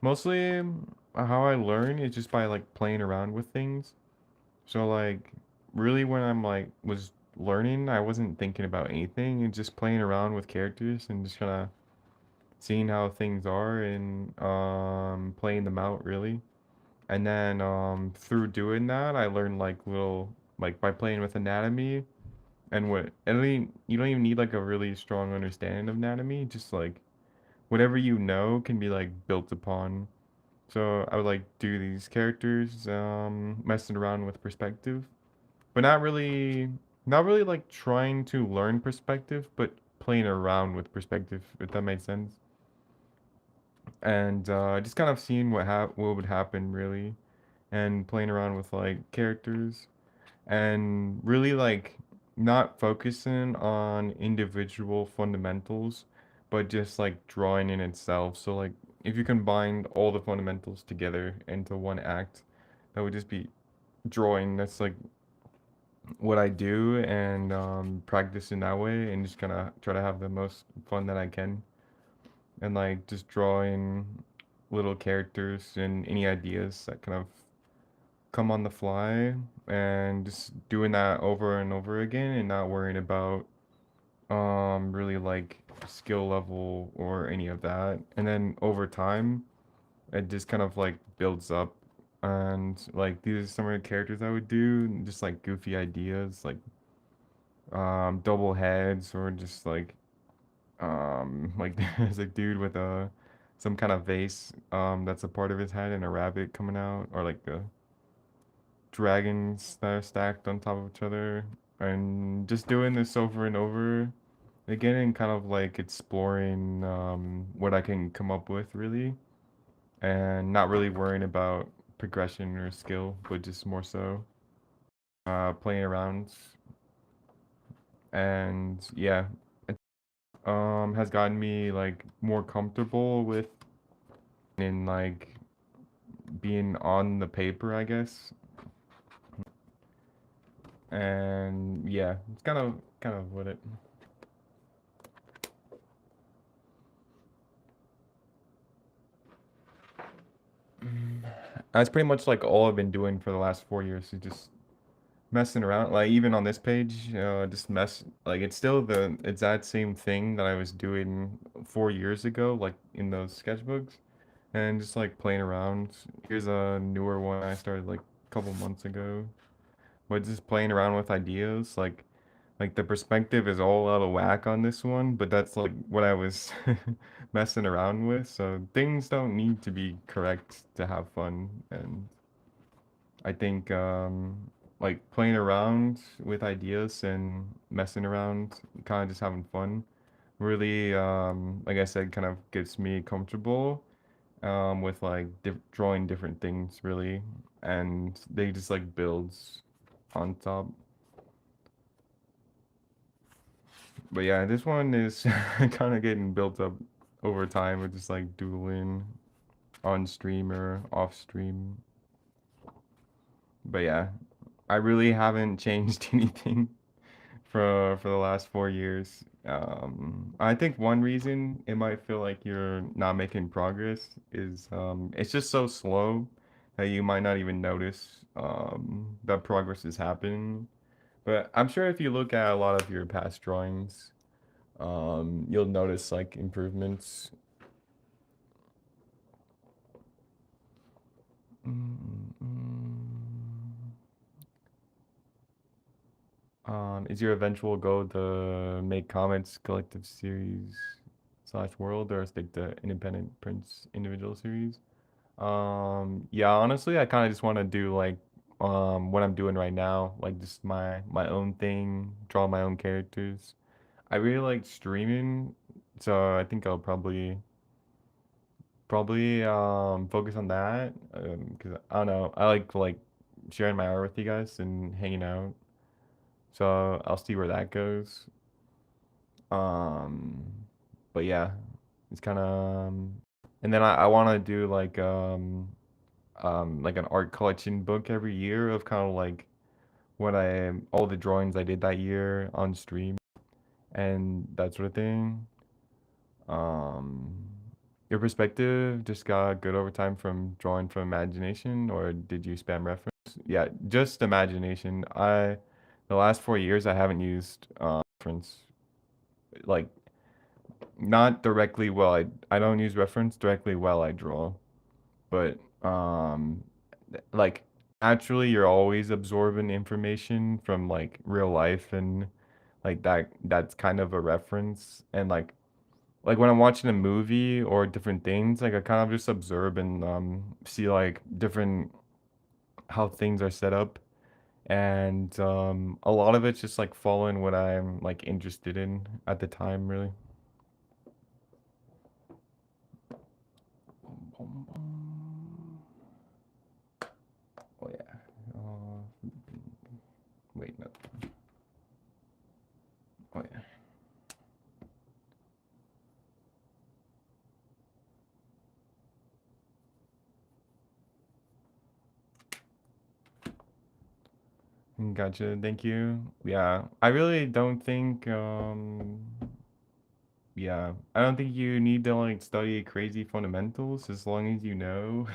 mostly how I learn is just by like playing around with things. So like, really, when I'm like was learning, I wasn't thinking about anything and just playing around with characters and just kind of seeing how things are and playing them out really. And then through doing that, I learned like little like by playing with anatomy and what I mean, you don't even need like a really strong understanding of anatomy, just like whatever you know can be like built upon. So I would like do these characters, messing around with perspective, but not really like trying to learn perspective, but playing around with perspective, if that makes sense. And just kind of seeing what would happen really, and playing around with like characters, and really like not focusing on individual fundamentals, but just like drawing in itself. So like if you combine all the fundamentals together into one act, that would just be drawing. That's like what I do, and practice in that way, and just kind of try to have the most fun that I can, and like just drawing little characters and any ideas that kind of come on the fly, and just doing that over and over again, and not worrying about really like skill level or any of that. And then over time it just kind of like builds up, and like these are some of the characters I would do, just like goofy ideas like double heads, or just like there's a dude with a some kind of vase that's a part of his head, and a rabbit coming out, or like the dragons that are stacked on top of each other, and just doing this over and over again, and kind of like exploring what I can come up with really, and not really worrying about progression or skill, but just more so playing around. And yeah, it has gotten me like more comfortable with in like being on the paper, I guess. And yeah, it's kind of what it. That's pretty much like all I've been doing for the last 4 years, is just messing around. Like even on this page, just mess. Like it's still the exact same thing that I was doing 4 years ago, like in those sketchbooks, and just like playing around. Here's a newer one I started like a couple months ago, but just playing around with ideas. Like the perspective is all out of whack on this one, but that's like what I was messing around with. So things don't need to be correct to have fun, and I think like playing around with ideas and messing around, kind of just having fun, really like I said, kind of gets me comfortable with like drawing different things really, and they just like builds on top. But yeah, this one is kind of getting built up over time with just like doodling on stream or off stream. But yeah, I really haven't changed anything for the last 4 years. I think one reason it might feel like you're not making progress is it's just so slow that you might not even notice that progress is happening. But I'm sure if you look at a lot of your past drawings, you'll notice like improvements. Mm, mm, mm. Is your eventual goal to make comics collective series slash world, or stick to independent prints individual series? Yeah, honestly, I kind of just want to do like what I'm doing right now, like just my own thing, draw my own characters. I really like streaming, so I think I'll probably focus on that, because I don't know, I like sharing my art with you guys and hanging out. So I'll see where that goes. Um, but yeah, it's kind of, and then I want to do like an art collection book every year of kind of like what I all the drawings I did that year on stream and that sort of thing. Um, your perspective just got good over time from drawing from imagination, or did you spam reference? Yeah, just imagination. The last 4 years I haven't used reference, like not directly while I don't use reference directly while I draw, but like naturally you're always absorbing information from like real life, and like that's kind of a reference. And like when I'm watching a movie or different things, like I kind of just observe and see like different how things are set up, and a lot of it's just like following what I'm like interested in at the time, really. Boom, boom, boom. Oh yeah. Wait, no. Oh yeah. Gotcha. Thank you. Yeah, I really don't think. Yeah, I don't think you need to like study crazy fundamentals as long as you know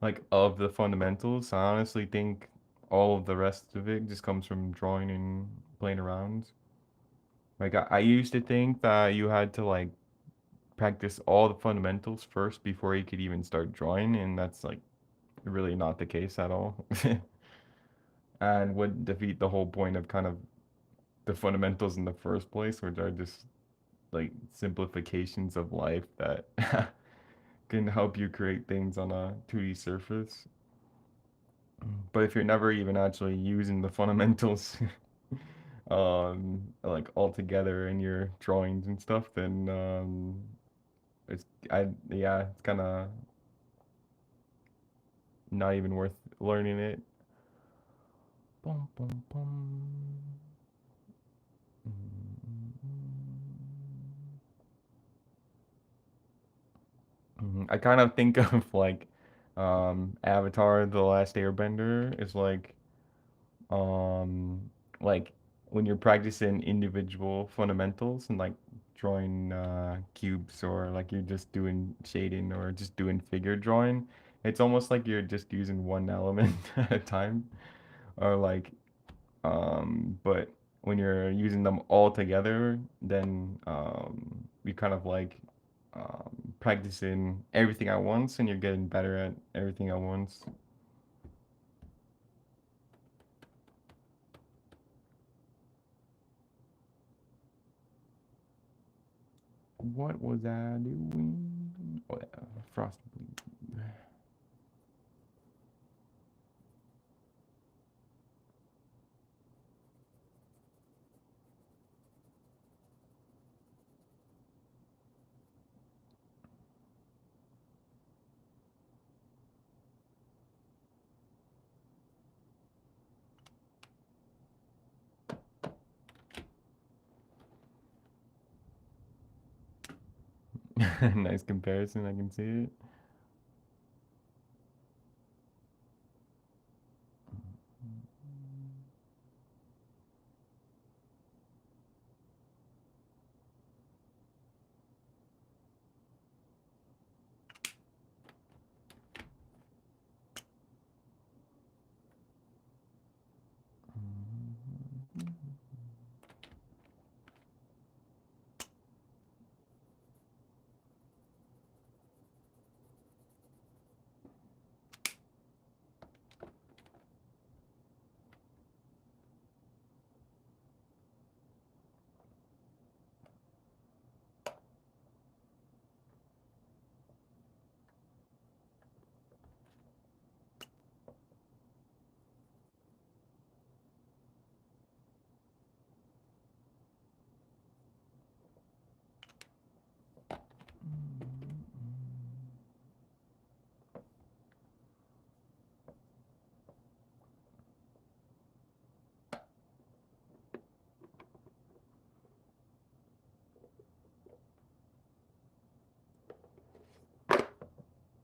like of the fundamentals. I honestly think all of the rest of it just comes from drawing and playing around. Like I used to think that you had to like practice all the fundamentals first before you could even start drawing, and that's like really not the case at all. And would defeat the whole point of kind of the fundamentals in the first place, which are just like simplifications of life that can help you create things on a 2D surface. But if you're never even actually using the fundamentals like all together in your drawings and stuff, then it's I yeah, it's kind of not even worth learning it. Bum, bum, bum. I kind of think of like Avatar: The Last Airbender is um like when you're practicing individual fundamentals and like drawing cubes, or like you're just doing shading or just doing figure drawing, it's almost like you're just using one element at a time, or like but when you're using them all together, then you kind of like practicing everything at once, and you're getting better at everything at once. What was I doing? Oh yeah, frost blue. Nice comparison, I can see it.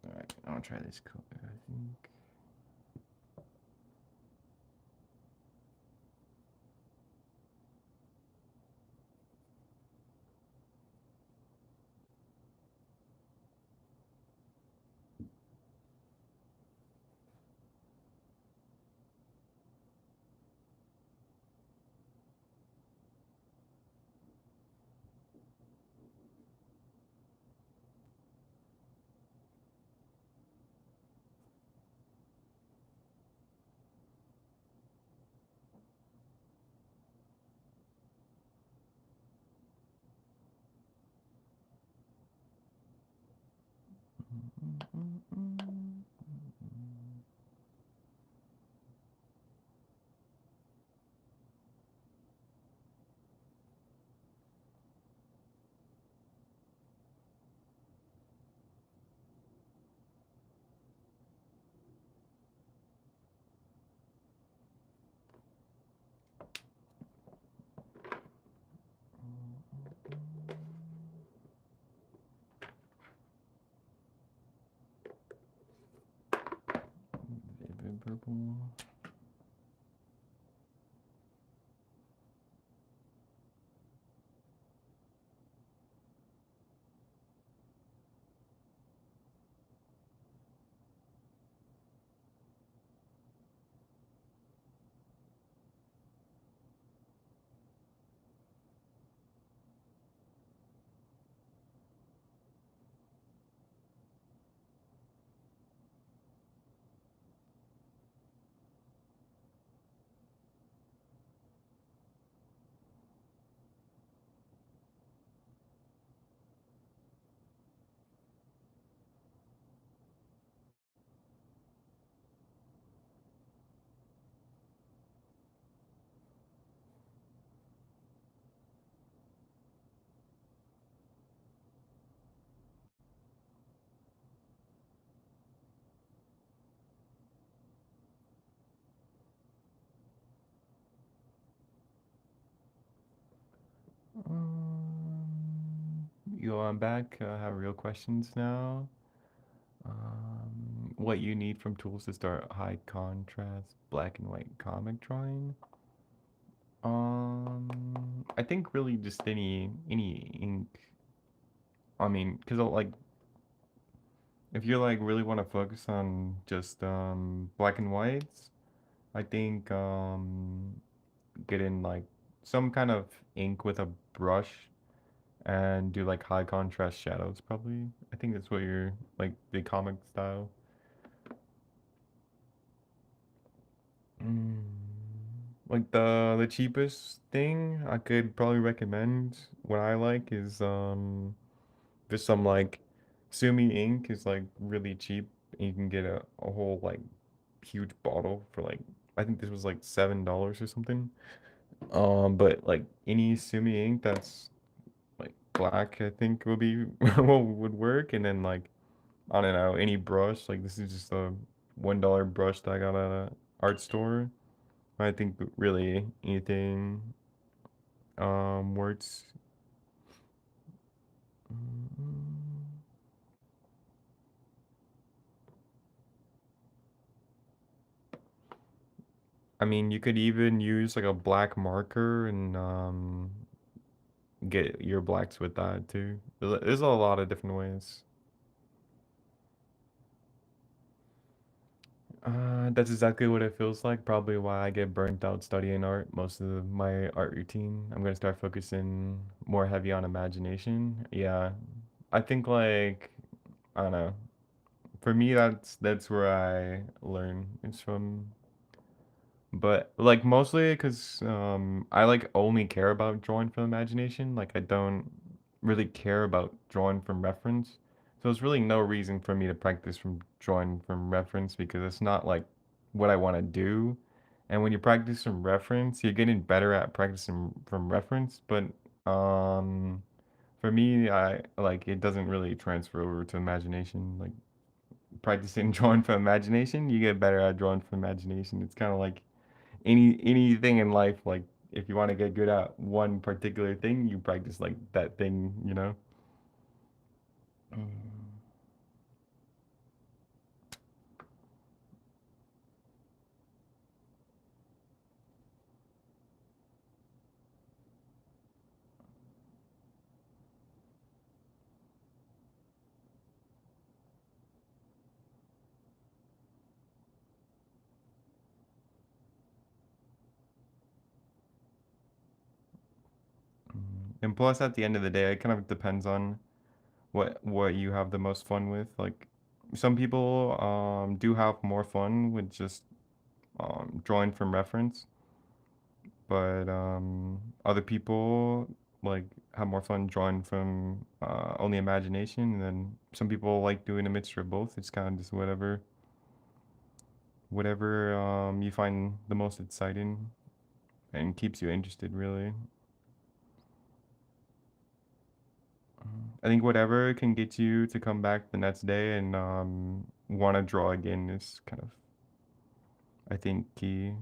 All right, I'll try this color, I think. example. Yo, I'm back. I have real questions now. What you need from tools to start high contrast black and white comic drawing? I think really just any ink. I mean, cause like if you like really want to focus on just black and whites, I think getting like some kind of ink with a brush and do like high contrast shadows probably. I think that's what you're like the comic style. Mm. Like the cheapest thing I could probably recommend what I like is there's some like Sumi ink is like really cheap and you can get a whole like huge bottle for like I think this was like $7 or something. But like any Sumi ink that's like black I think would be what would work and then like I don't know, any brush, like this is just a $1 brush that I got at a art store. I think really anything works. Mm, I mean, you could even use like a black marker and get your blacks with that too. There's a lot of different ways. That's exactly what it feels like. Probably why I get burnt out studying art. Most of my art routine, I'm gonna start focusing more heavy on imagination. Yeah, I think like I don't know. For me, that's where I learn. It's from but like mostly because I like only care about drawing from imagination. Like I don't really care about drawing from reference. So there's really no reason for me to practice from drawing from reference because it's not like what I want to do. And when you practice from reference, you're getting better at practicing from reference. But for me, I like it doesn't really transfer over to imagination. Like practicing drawing from imagination, you get better at drawing from imagination. It's kind of like anything in life like if you want to get good at one particular thing you practice like that thing, you know. Mm. And plus at the end of the day it kind of depends on what you have the most fun with. Like some people do have more fun with just drawing from reference, but other people like have more fun drawing from only imagination, and then some people like doing a mixture of both. It's kind of just whatever you find the most exciting and keeps you interested, really. I think whatever can get you to come back the next day and want to draw again is kind of, I think, key.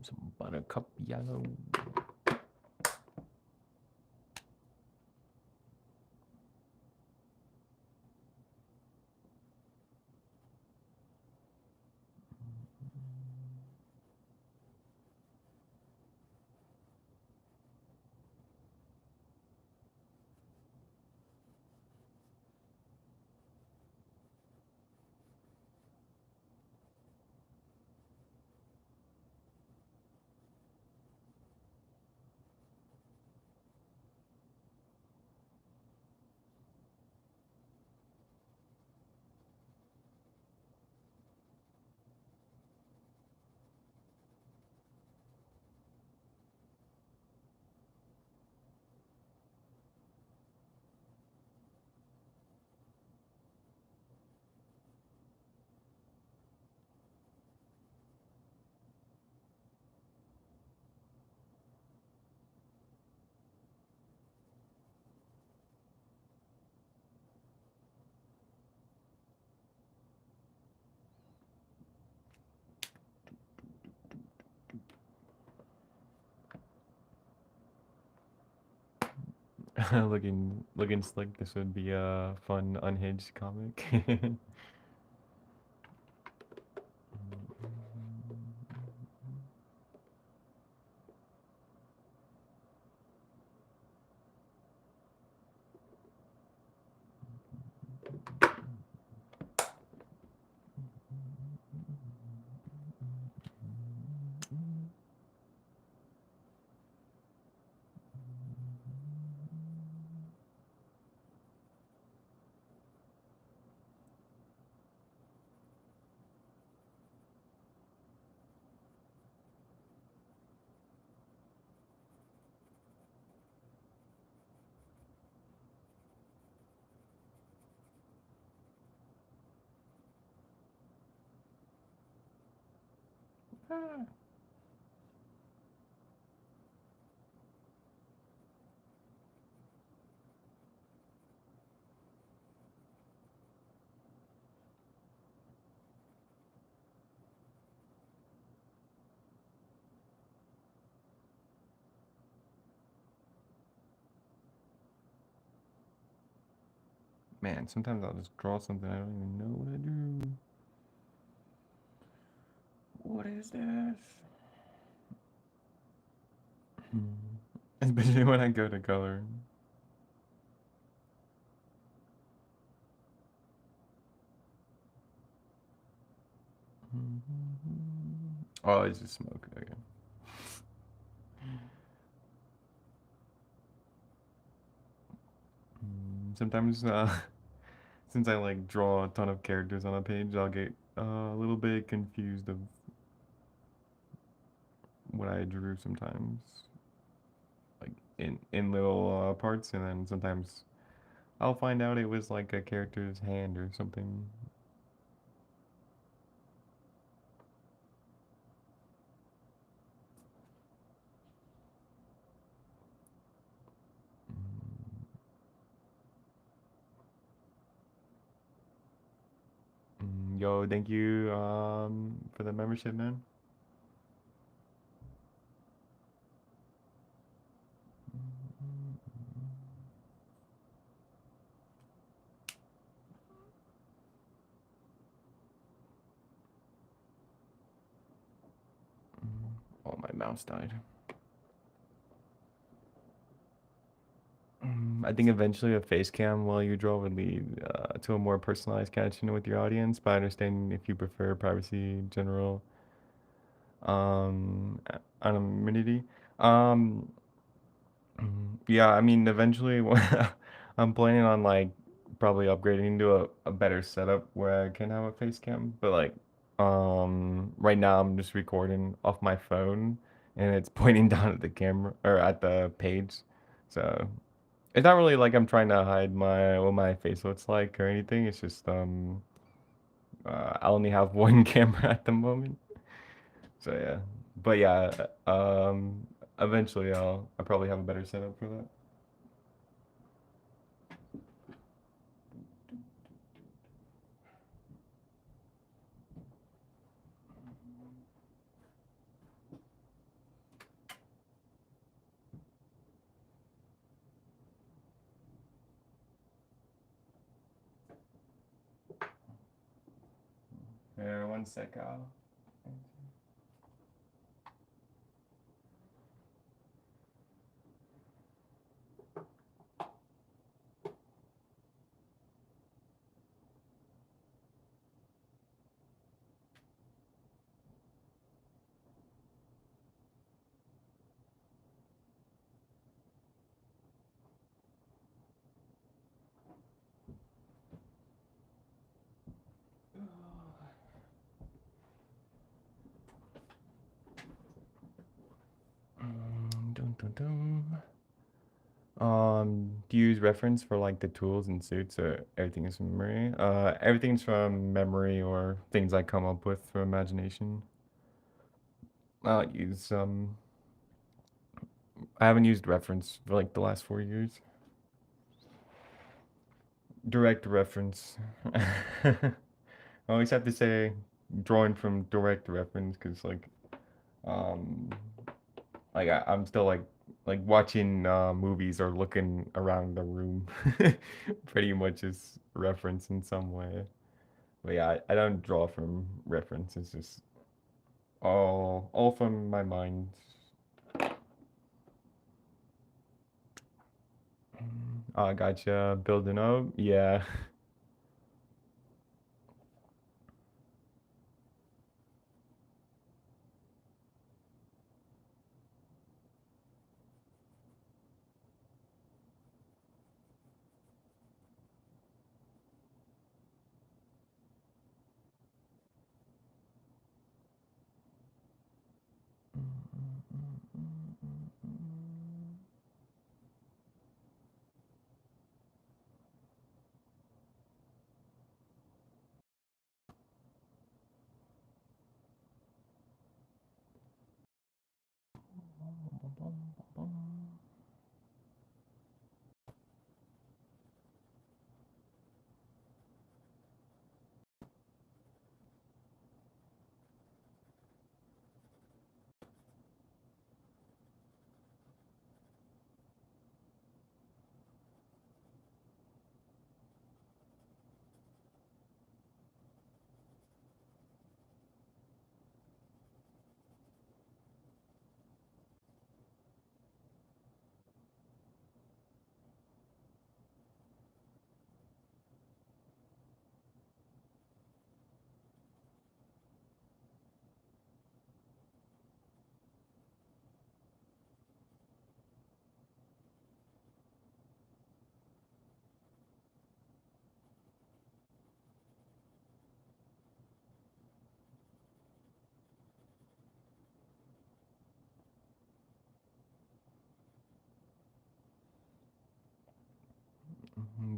Some buttercup yellow. looking slick. This would be a fun unhinged comic. Man, sometimes I'll just draw something I don't even know what to do. What is this? Especially when I go to color. Oh, it's just smoke. Okay. Sometimes, since I like draw a ton of characters on a page, I'll get a little bit confused of what I drew sometimes, like in little parts, and then sometimes I'll find out it was like a character's hand or something. Yo, thank you for the membership, man. Oh, my mouse died. I think eventually a face cam while you draw would lead to a more personalized connection with your audience, but I understand if you prefer privacy, general anonymity. Um, yeah, I mean, eventually I'm planning on like probably upgrading to a better setup where I can have a face cam, but like right now I'm just recording off my phone and it's pointing down at the camera or at the page. So it's not really like I'm trying to hide my what my face looks like or anything. It's just I only have one camera at the moment. So yeah. But yeah, eventually I'll probably have a better setup for that. Here, one sec, Al. Dun, dun, dun. Do you use reference for like the tools and suits or everything is from memory? Everything's from memory or things I come up with from imagination. I use I haven't used reference for like the last 4 years. Direct reference. I always have to say drawing from direct reference because um I'm still like watching movies or looking around the room pretty much is reference in some way. But yeah, I don't draw from reference. It's just all from my mind. I gotcha. Building up. Yeah.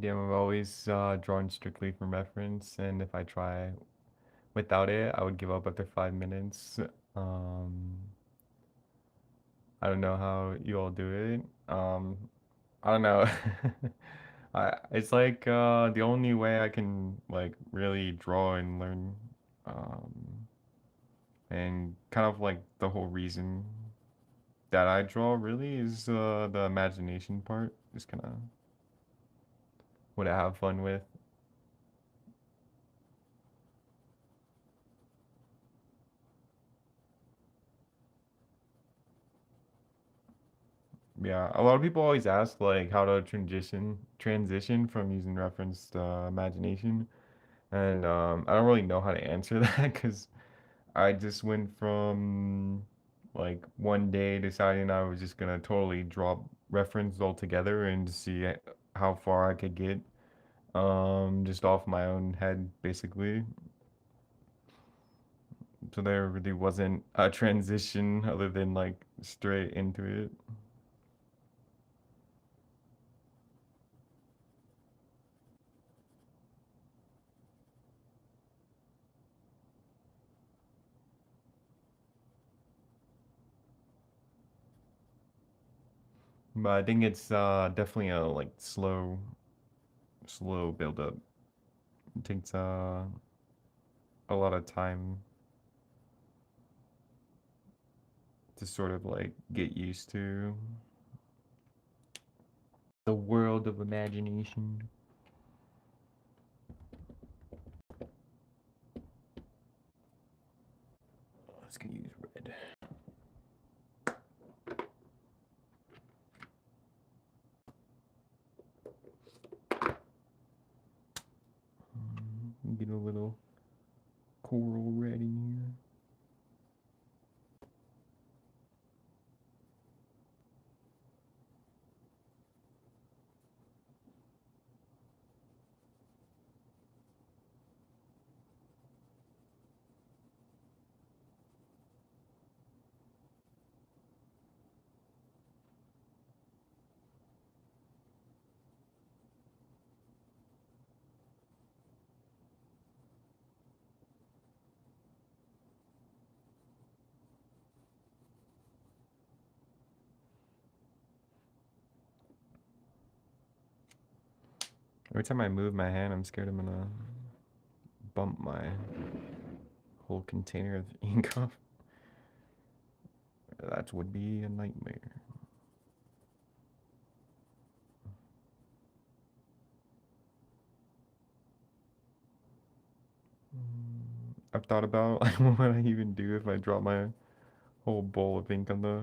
Yeah, I've always drawn strictly from reference, and if I try without it, I would give up after 5 minutes. Um, I don't know how you all do it. I don't know. It's like the only way I can like really draw and learn, um, and kind of like the whole reason that I draw really is the imagination part. Just kind of what I have fun with. Yeah, a lot of people always ask like how to transition from using reference to imagination, and I don't really know how to answer that because I just went from like one day deciding I was just gonna totally drop reference altogether and to see how far I could get, just off my own head basically. So there really wasn't a transition other than like straight into it. But I think it's definitely a like slow build up. It takes a lot of time to sort of like get used to the world of imagination. Let's gonna use red. Get a little coral red in here. Every time I move my hand, I'm scared I'm gonna bump my whole container of ink off. That would be a nightmare. I've thought about like what would I even do if I drop my whole bowl of ink on the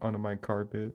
onto my carpet.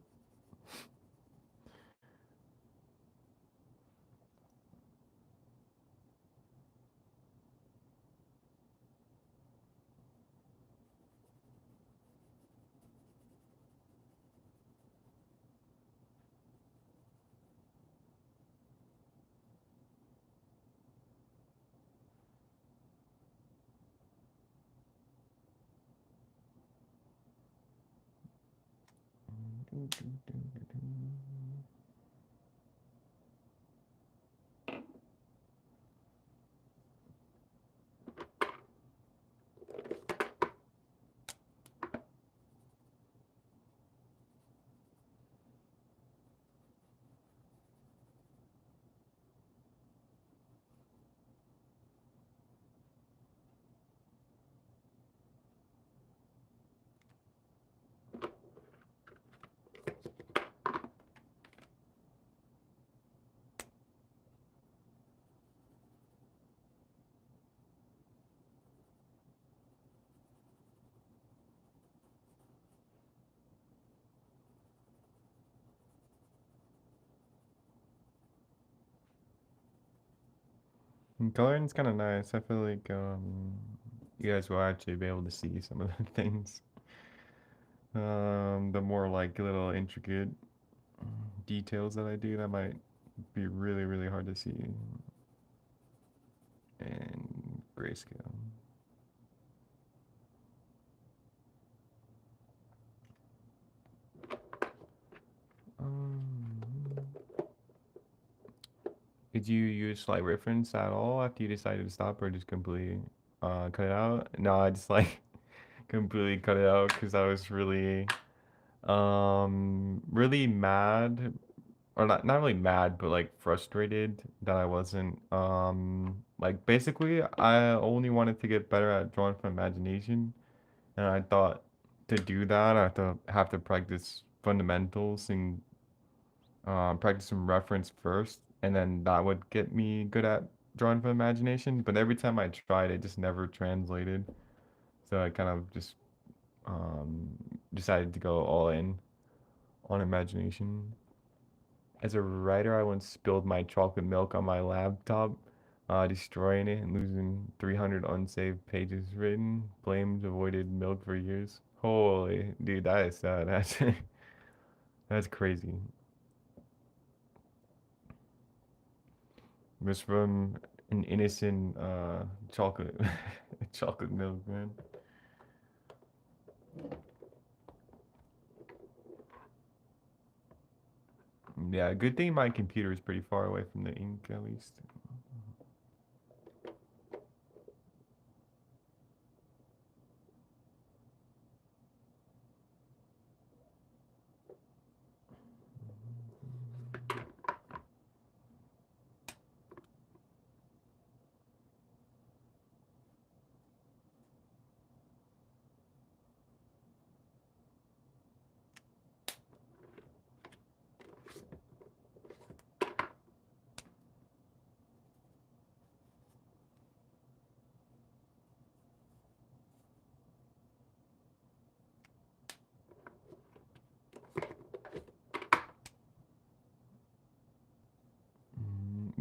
And coloring's kind of nice. I feel like you guys will actually be able to see some of the things. The more like little intricate details that I do that might be really hard to see in grayscale. Um, Did you use like reference at all after you decided to stop, or just completely cut it out? No, I just like completely cut it out because I was really mad, or not really mad, but like frustrated that I wasn't like basically I only wanted to get better at drawing from imagination, and I thought to do that I have to practice fundamentals and practice some reference first, and then that would get me good at drawing from imagination. But every time I tried, it just never translated. So I kind of just um, decided to go all in on imagination. As a writer, I once spilled my chocolate milk on my laptop, destroying it and losing 300 unsaved pages written. Blamed avoided milk for years. Holy dude, that is sad. That's crazy. Was from an innocent chocolate chocolate milk, man. Yeah, good thing my computer is pretty far away from the ink at least.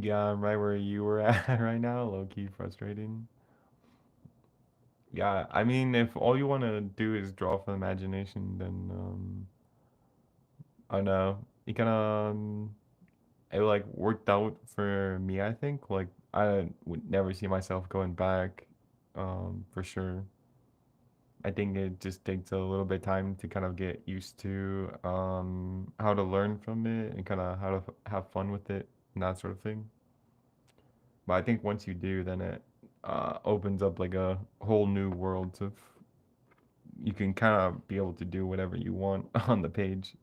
Yeah, I'm right where you were at right now, low key frustrating. Yeah, I mean, if all you want to do is draw from imagination, then I don't know. You kind of it like worked out for me. I think like I would never see myself going back, for sure. I think it just takes a little bit of time to kind of get used to how to learn from it and kind of how to have fun with it and that sort of thing. But I think once you do, then it opens up like a whole new world of you can kind of be able to do whatever you want on the page.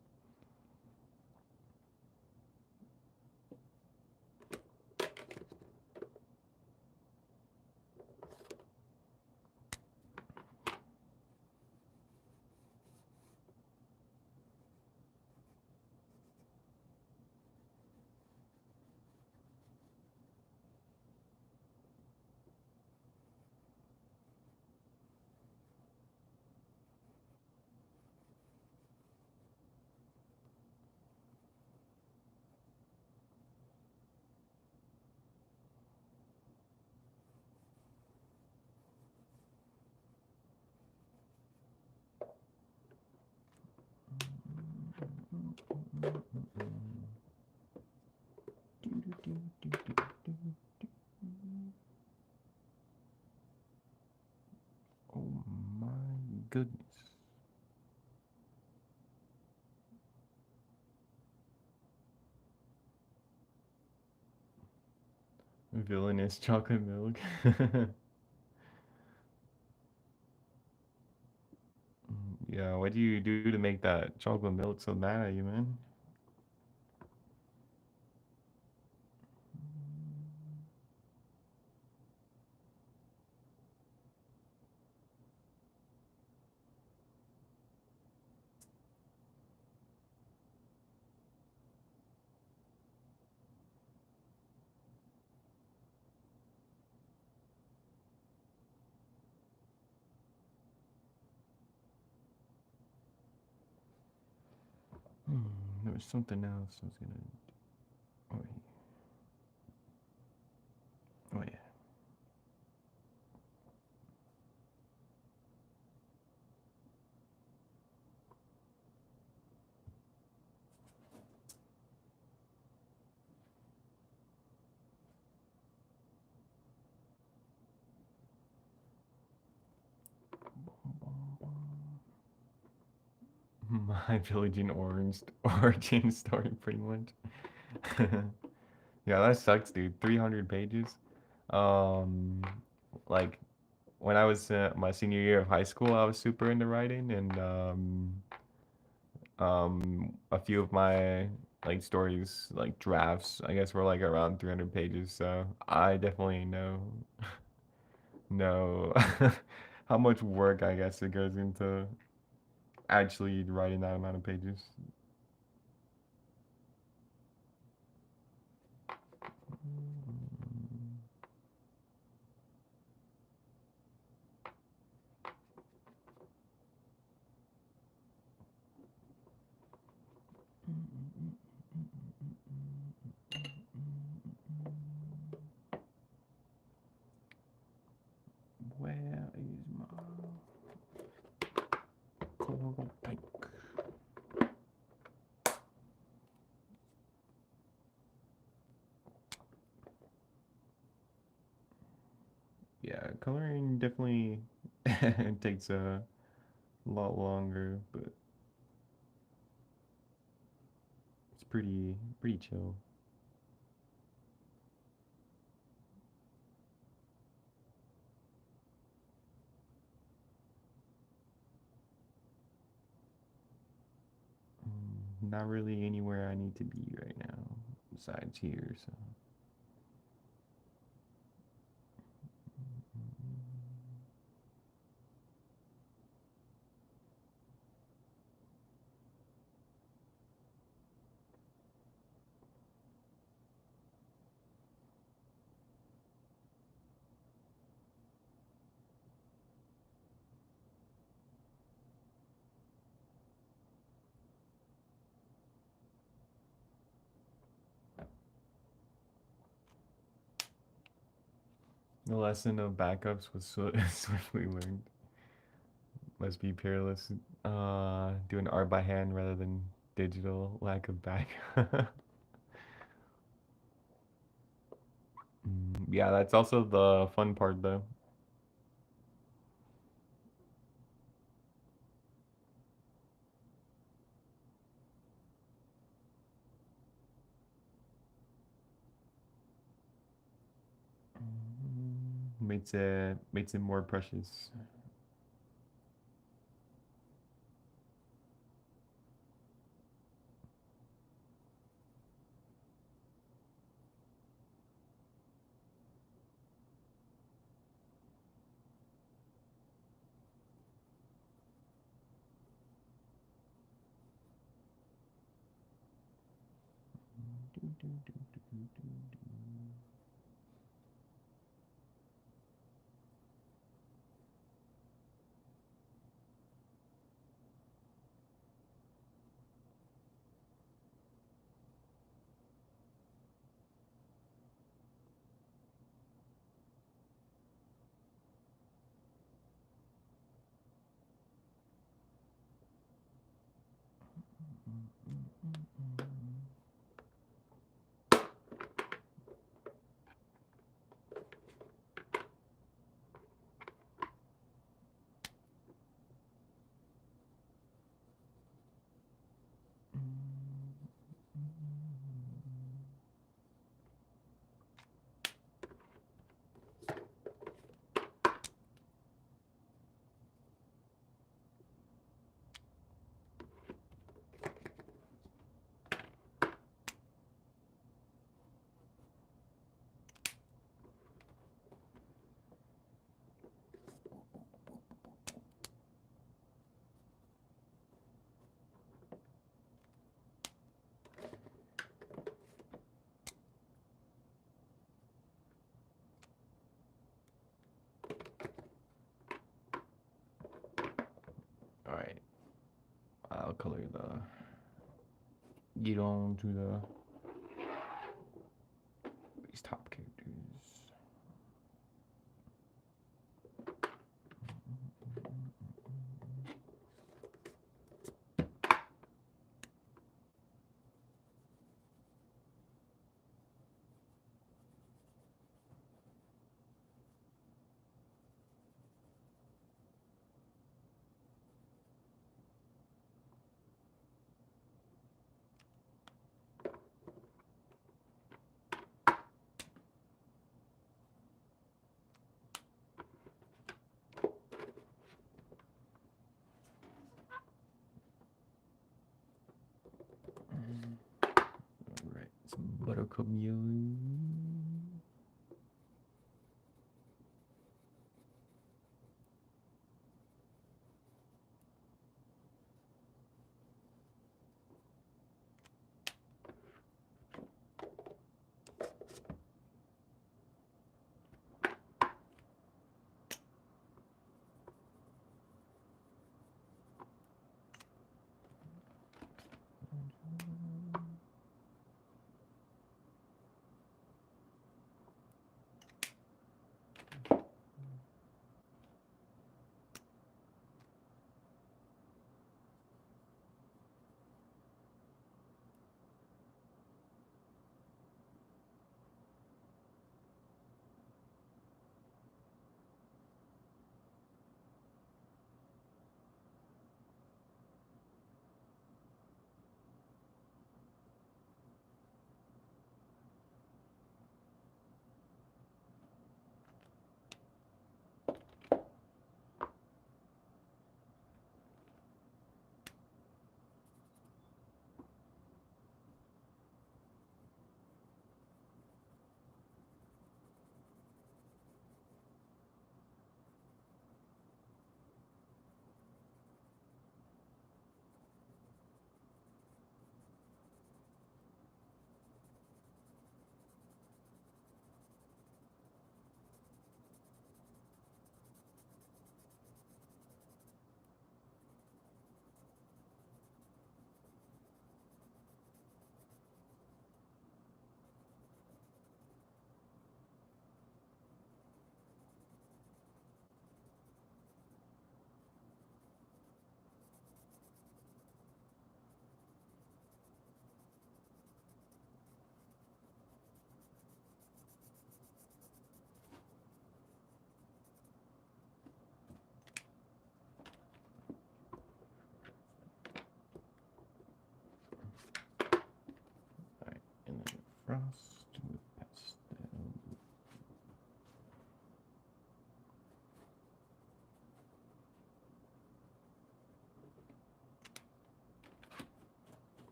Oh my goodness. Villainous chocolate milk. Yeah, what do you do to make that chocolate milk so mad at you, man? Hmm, there was something else I was gonna. Oh, oh yeah. My village in orange origin story, pretty much. Yeah, that sucks, dude. 300 pages. Um, like when I was my senior year of high school, I was super into writing, and a few of my like stories, like drafts, I guess, were like around 300 pages. So I definitely know how much work I guess it goes into actually writing that amount of pages. Where is my coral tank? Yeah, coloring definitely takes a lot longer, but it's pretty chill. Not really anywhere I need to be right now, besides here. So the lesson of backups was swiftly learned. Must be peerless. Doing art by hand rather than digital. Lack of back. Yeah, that's also the fun part though. Makes it more precious. All right, I'll color the get on to these top characters. Buttercup yellow. Alright, and then frost with pastel.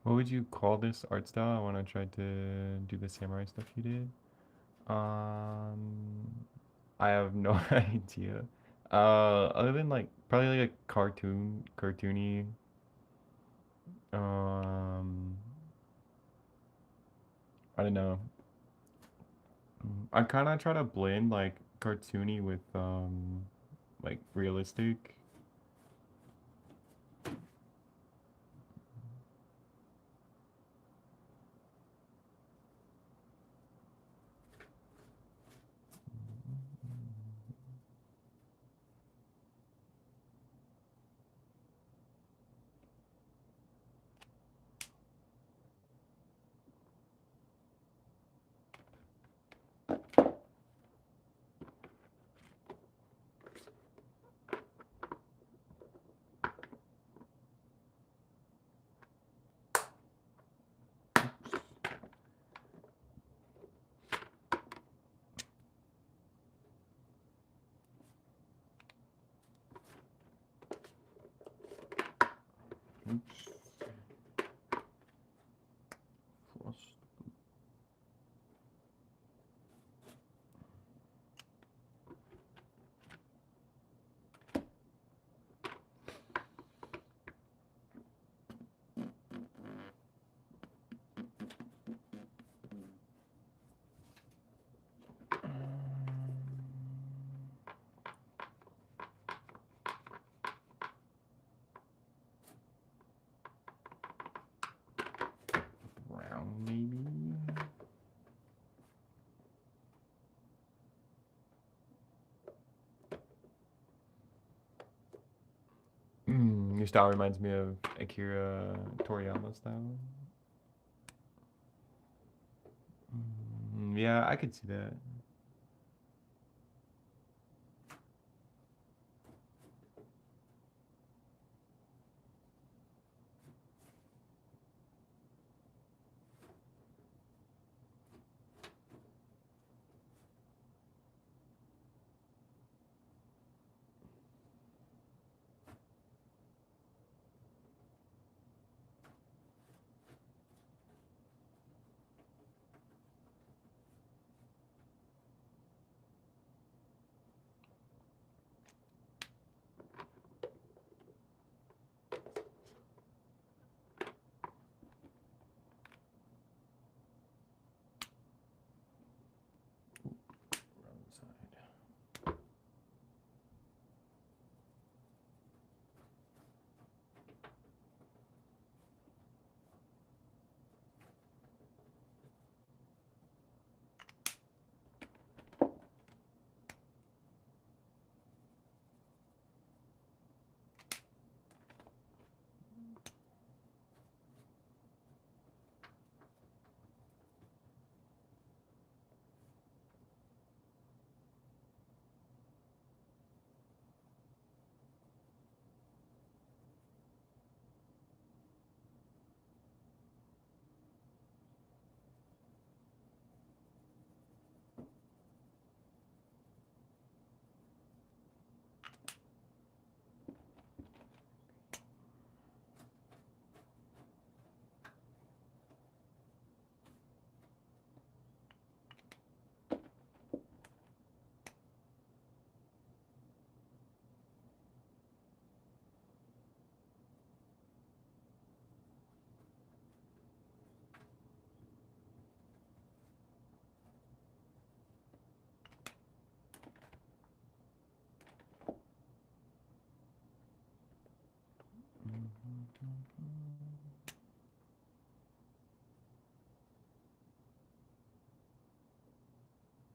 What would you call this art style? I want to try to do the samurai stuff you did. Um, I have no idea. Other than like probably like a cartoony. Um, I don't know. I kind of try to blend like cartoony with like realistic. Your style reminds me of Akira Toriyama style. Yeah, I could see that. Wrong side.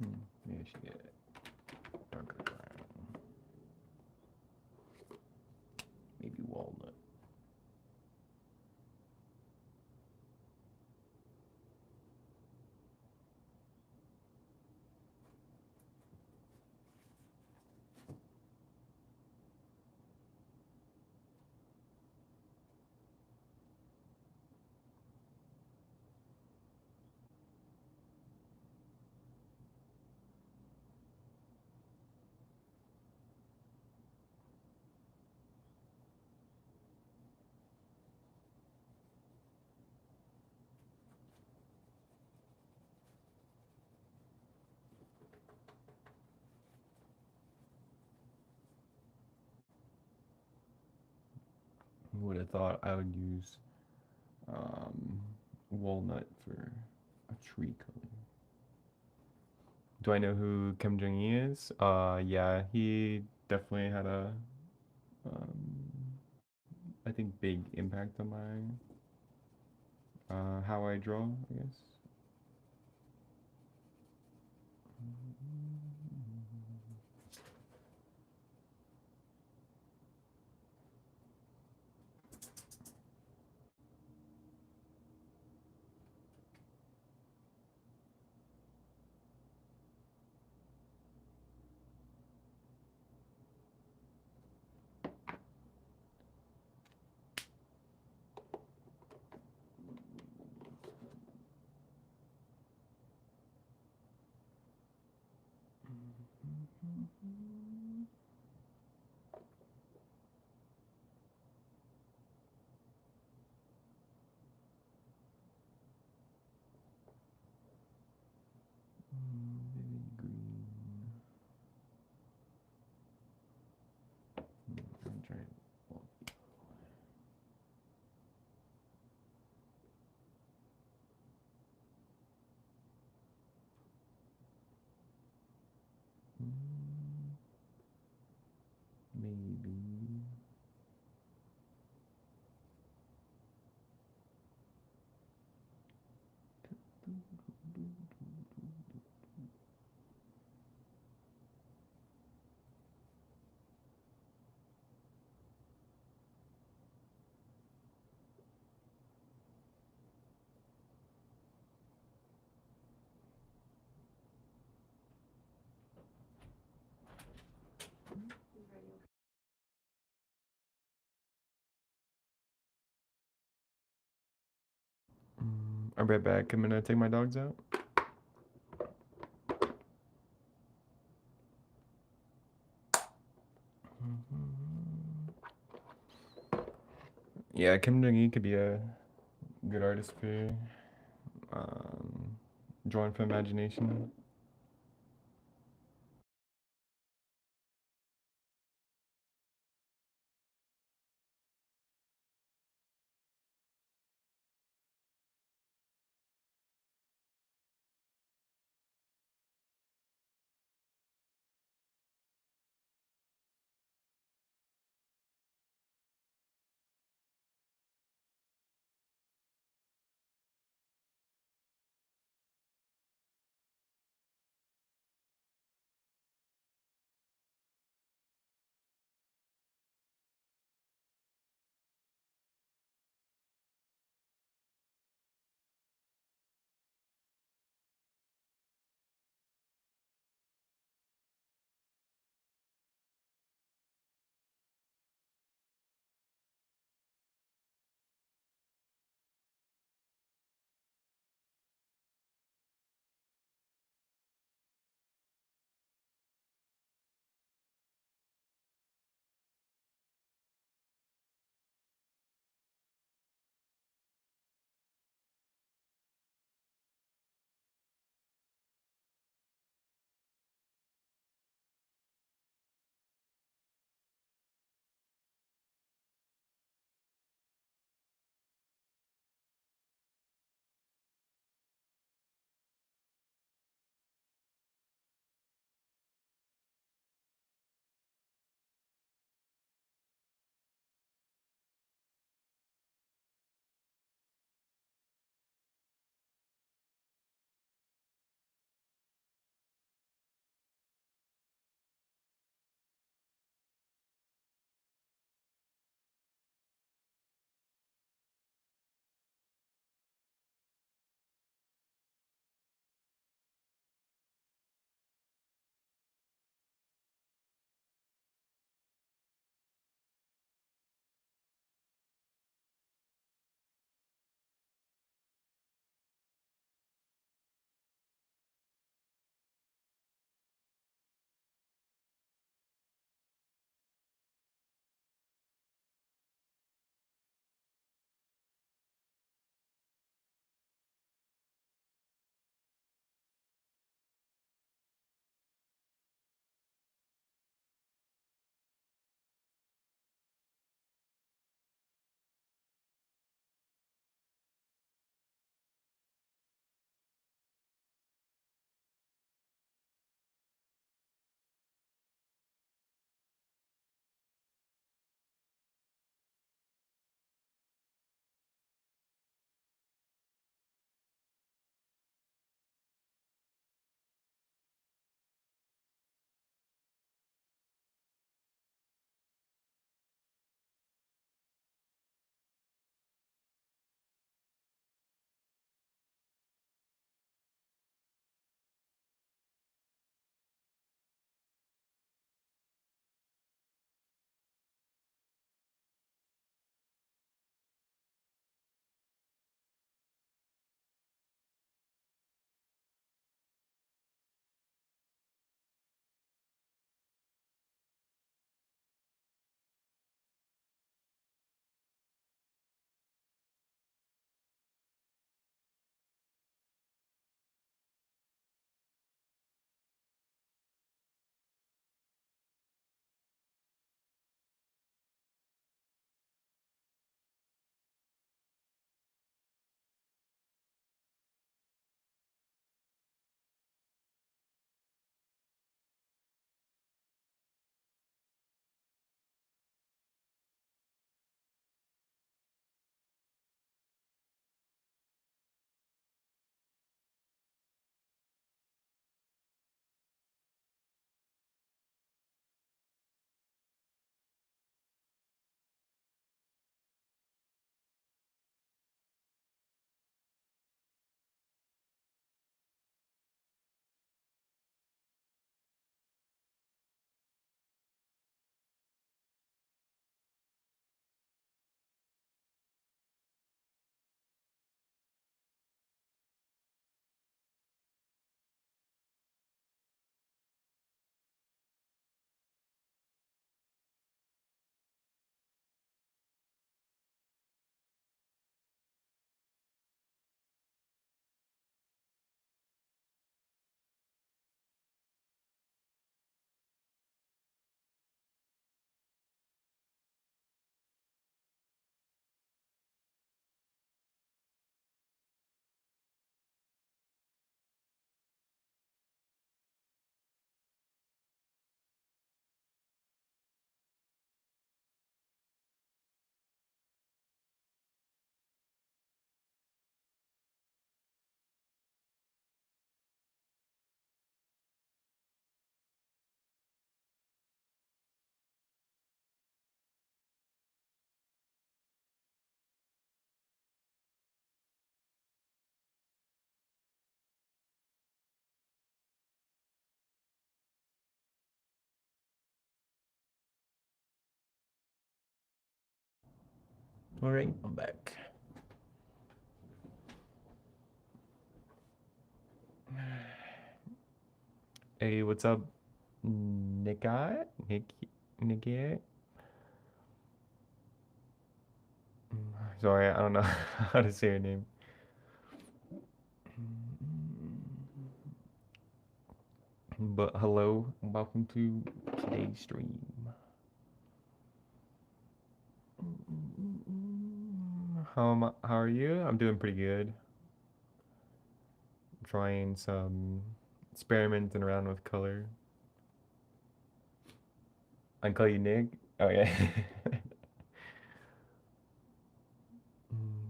Maybe I should get darker brown. Maybe walnut. Who would have thought I would use um, walnut for a tree color? Do I know who Kim Jong Un is? Yeah, he definitely had a, I think, big impact on my how I draw, I guess. Vivid green. I'm trying. Maybe. I'll be right back. I'm gonna take my dogs out. Yeah, Kim Jong Un could be a good artist for um, drawing from imagination. All right, I'm back. Hey, what's up, Nikai? Nikai? Sorry, I don't know how to say your name. But hello, welcome to today's stream. How are you? I'm doing pretty good. Trying some experimenting around with color. I can call you Nick. Oh yeah.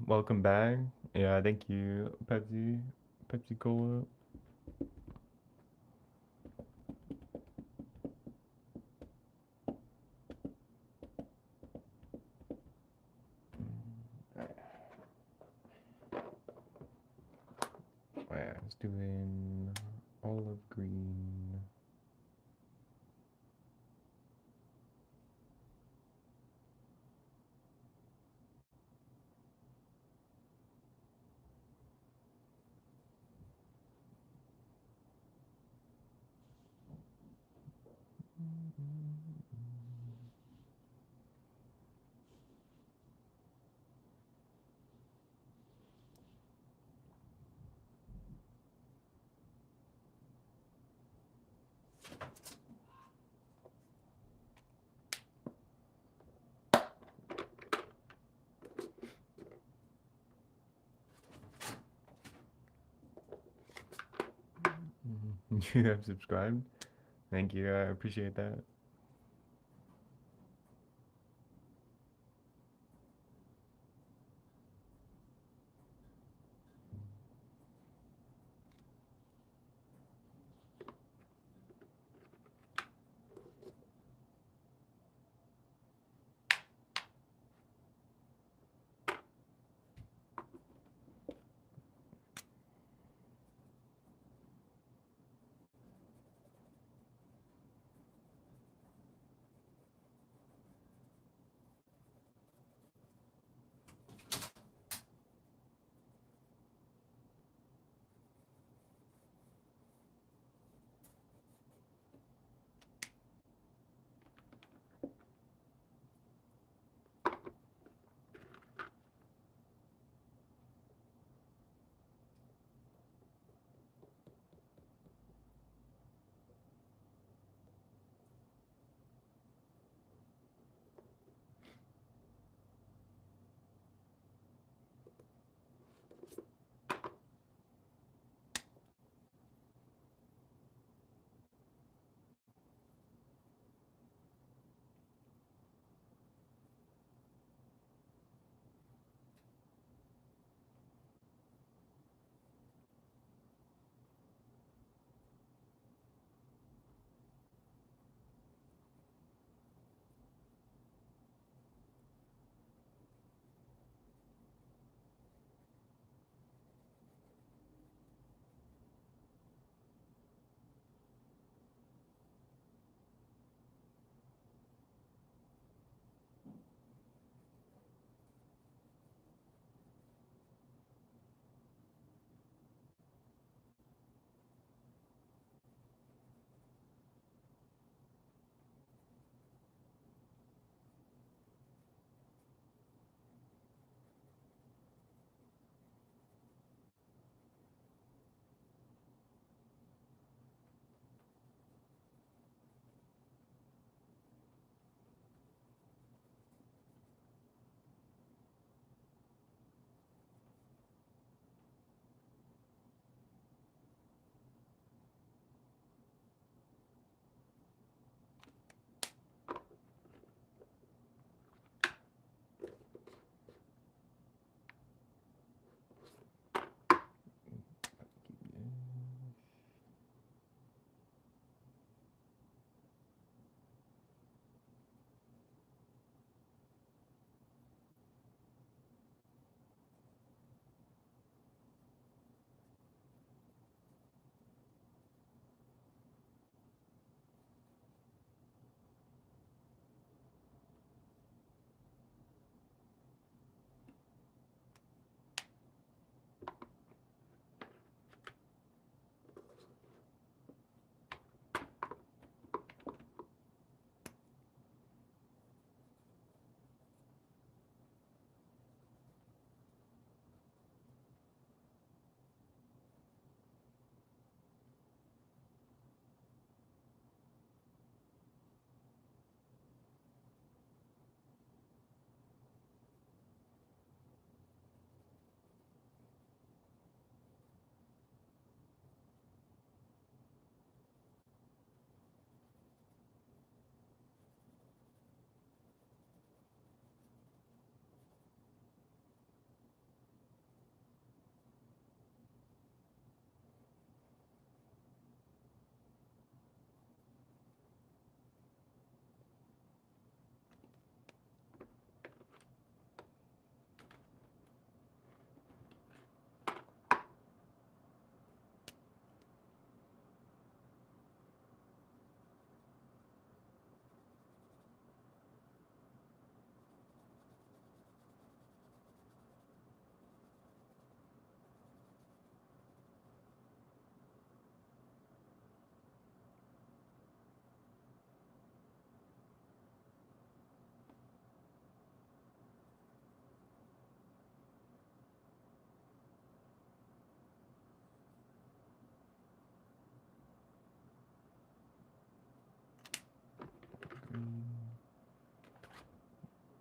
Welcome back. Yeah, thank you, Pepsi Cola. Oh, yeah, I was doing olive green. You have subscribed. Thank you. I appreciate that.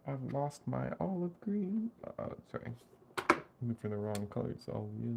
I've lost my olive green. Sorry. Looking for the wrong color. It's all yellow.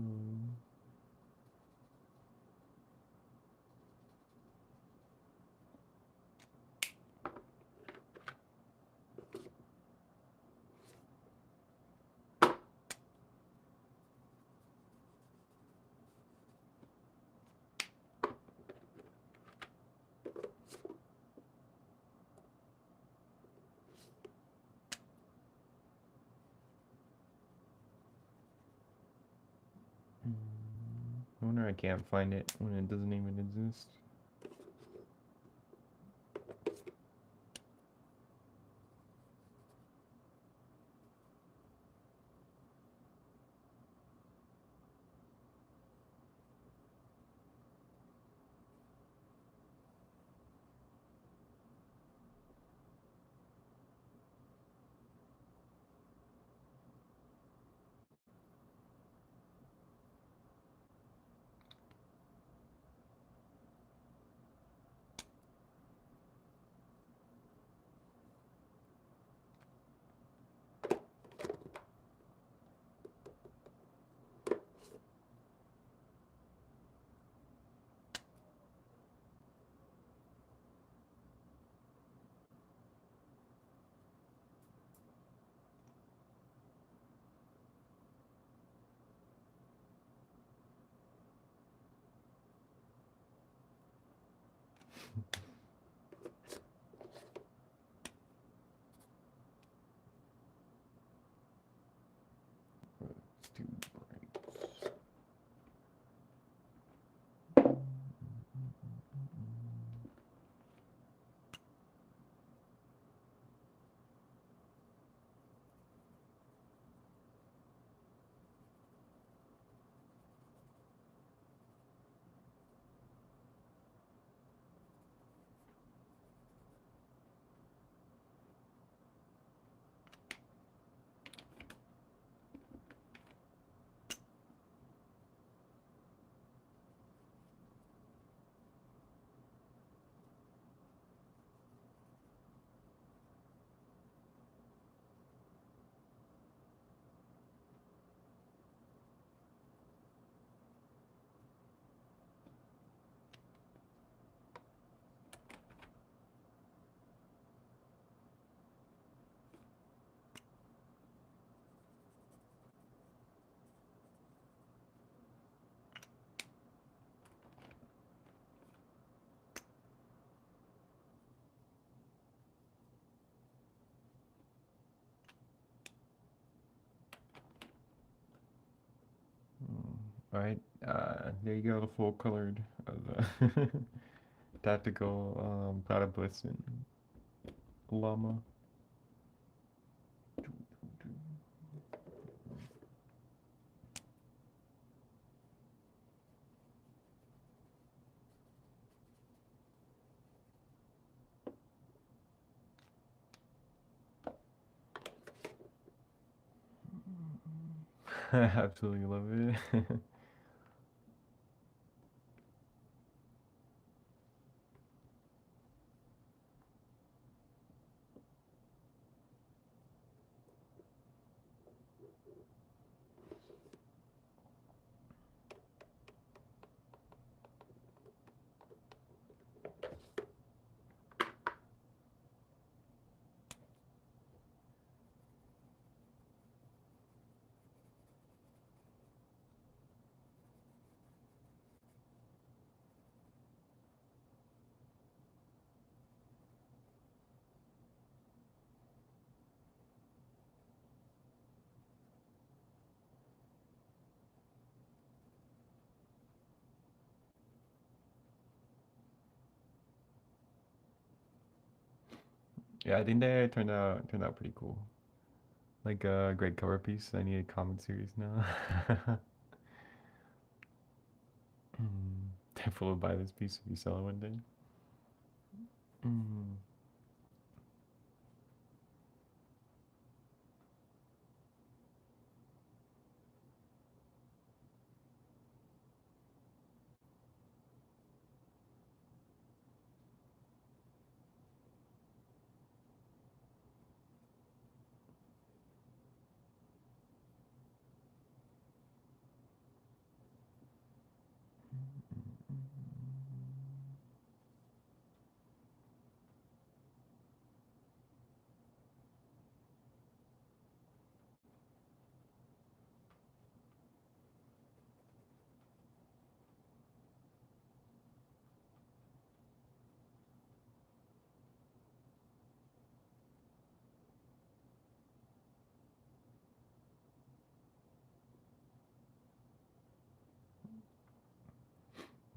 No wonder I can't find it when it doesn't even exist. It's too bright. Alright, there you go, the full colored of the tactical platypus and llama. I absolutely love it. Yeah, I think they turned out pretty cool. Like a great cover piece. I need a comic series now. Definitely will buy this piece if you sell it one day. Mm.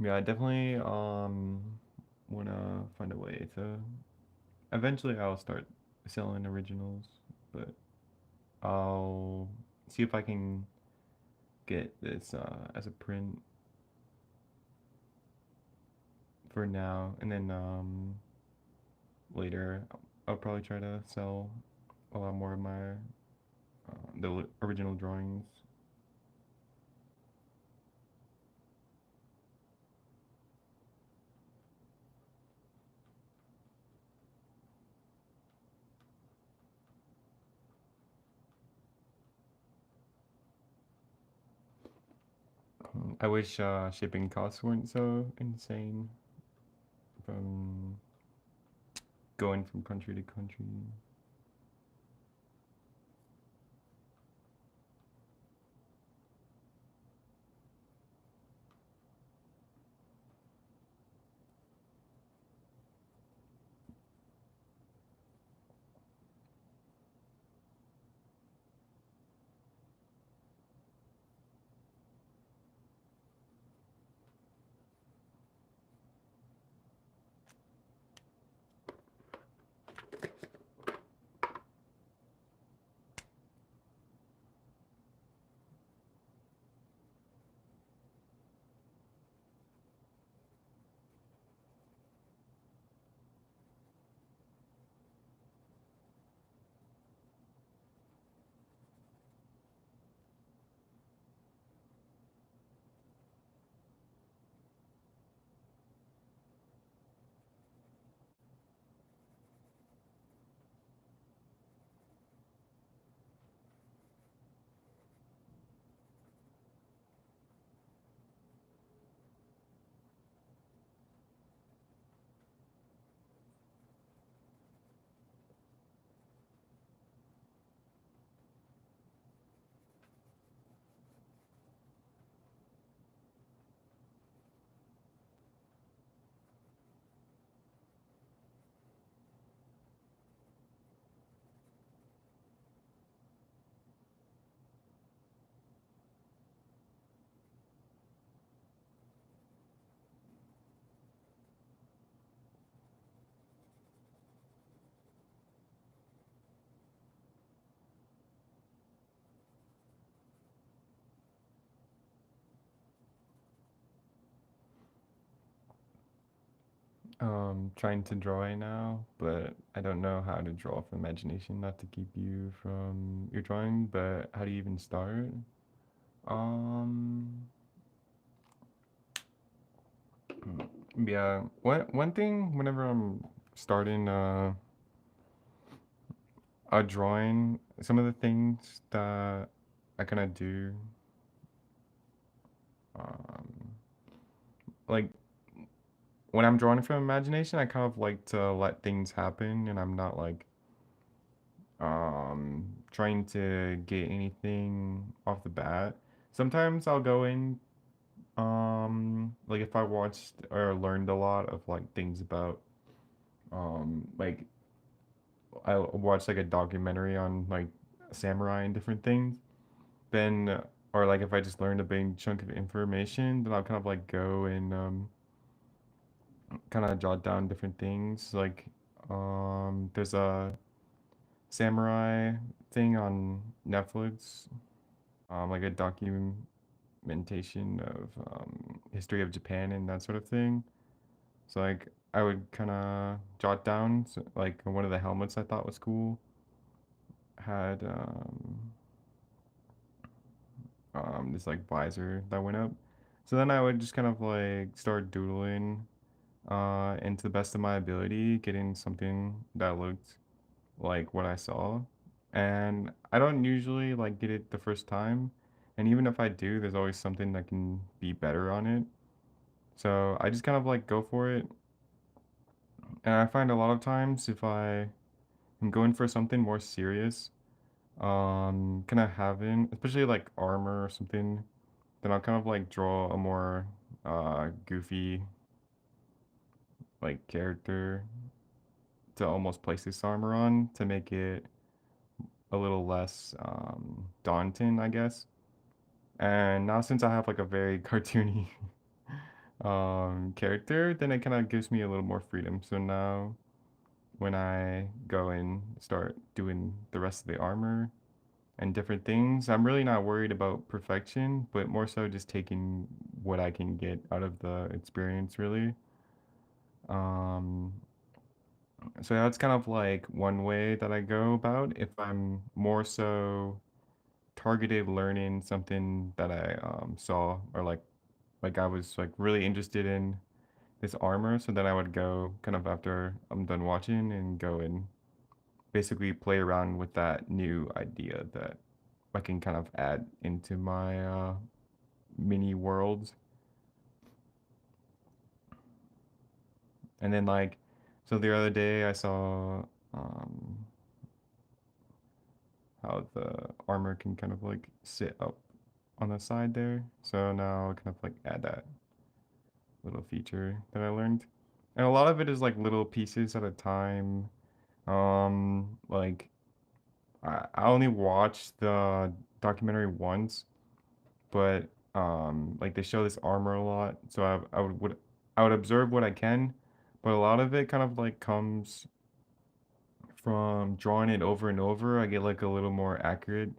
Yeah, I definitely wanna find a way to eventually I'll start selling originals, but I'll see if I can get this as a print for now, and then later I'll probably try to sell a lot more of my the original drawings. I wish shipping costs weren't so insane from going from country to country. Trying to draw right now, but I don't know how to draw from imagination, not to keep you from your drawing, but how do you even start? Um, yeah, one thing whenever I'm starting a drawing, some of the things that I kind of do, um, like when I'm drawing from imagination, I kind of like to let things happen, and I'm not like trying to get anything off the bat. Sometimes I'll go in like if I watched or learned a lot of like things about like I watched like a documentary on like samurai and different things, then or like if I just learned a big chunk of information, then I'll kind of like go and kind of jot down different things. Like there's a samurai thing on Netflix, like a documentation of history of Japan and that sort of thing. So like I would kind of jot down like one of the helmets I thought was cool had this like visor that went up. So then I would just kind of like start doodling and to the best of my ability, getting something that looked like what I saw. And I don't usually like get it the first time. And even if I do, there's always something that can be better on it. So I just kind of like go for it. And I find a lot of times if I am going for something more serious, kind of having, especially like armor or something, then I'll kind of like draw a more goofy like character to almost place this armor on to make it a little less daunting, I guess. And now since I have like a very cartoony character, then it kind of gives me a little more freedom. So now when I go and start doing the rest of the armor and different things, I'm really not worried about perfection, but more so just taking what I can get out of the experience, really. Um, so that's kind of like one way that I go about if I'm more so targeted learning something that I saw or like I was like really interested in this armor, so then I would go kind of after I'm done watching and go and basically play around with that new idea that I can kind of add into my mini worlds. And then like, so the other day I saw um, how the armor can kind of like sit up on the side there. So now I kind of like add that little feature that I learned. And a lot of it is like little pieces at a time. Like I only watched the documentary once, but like they show this armor a lot, so I would observe what I can, but a lot of it kind of like comes from drawing it over and over. I get like a little more accurate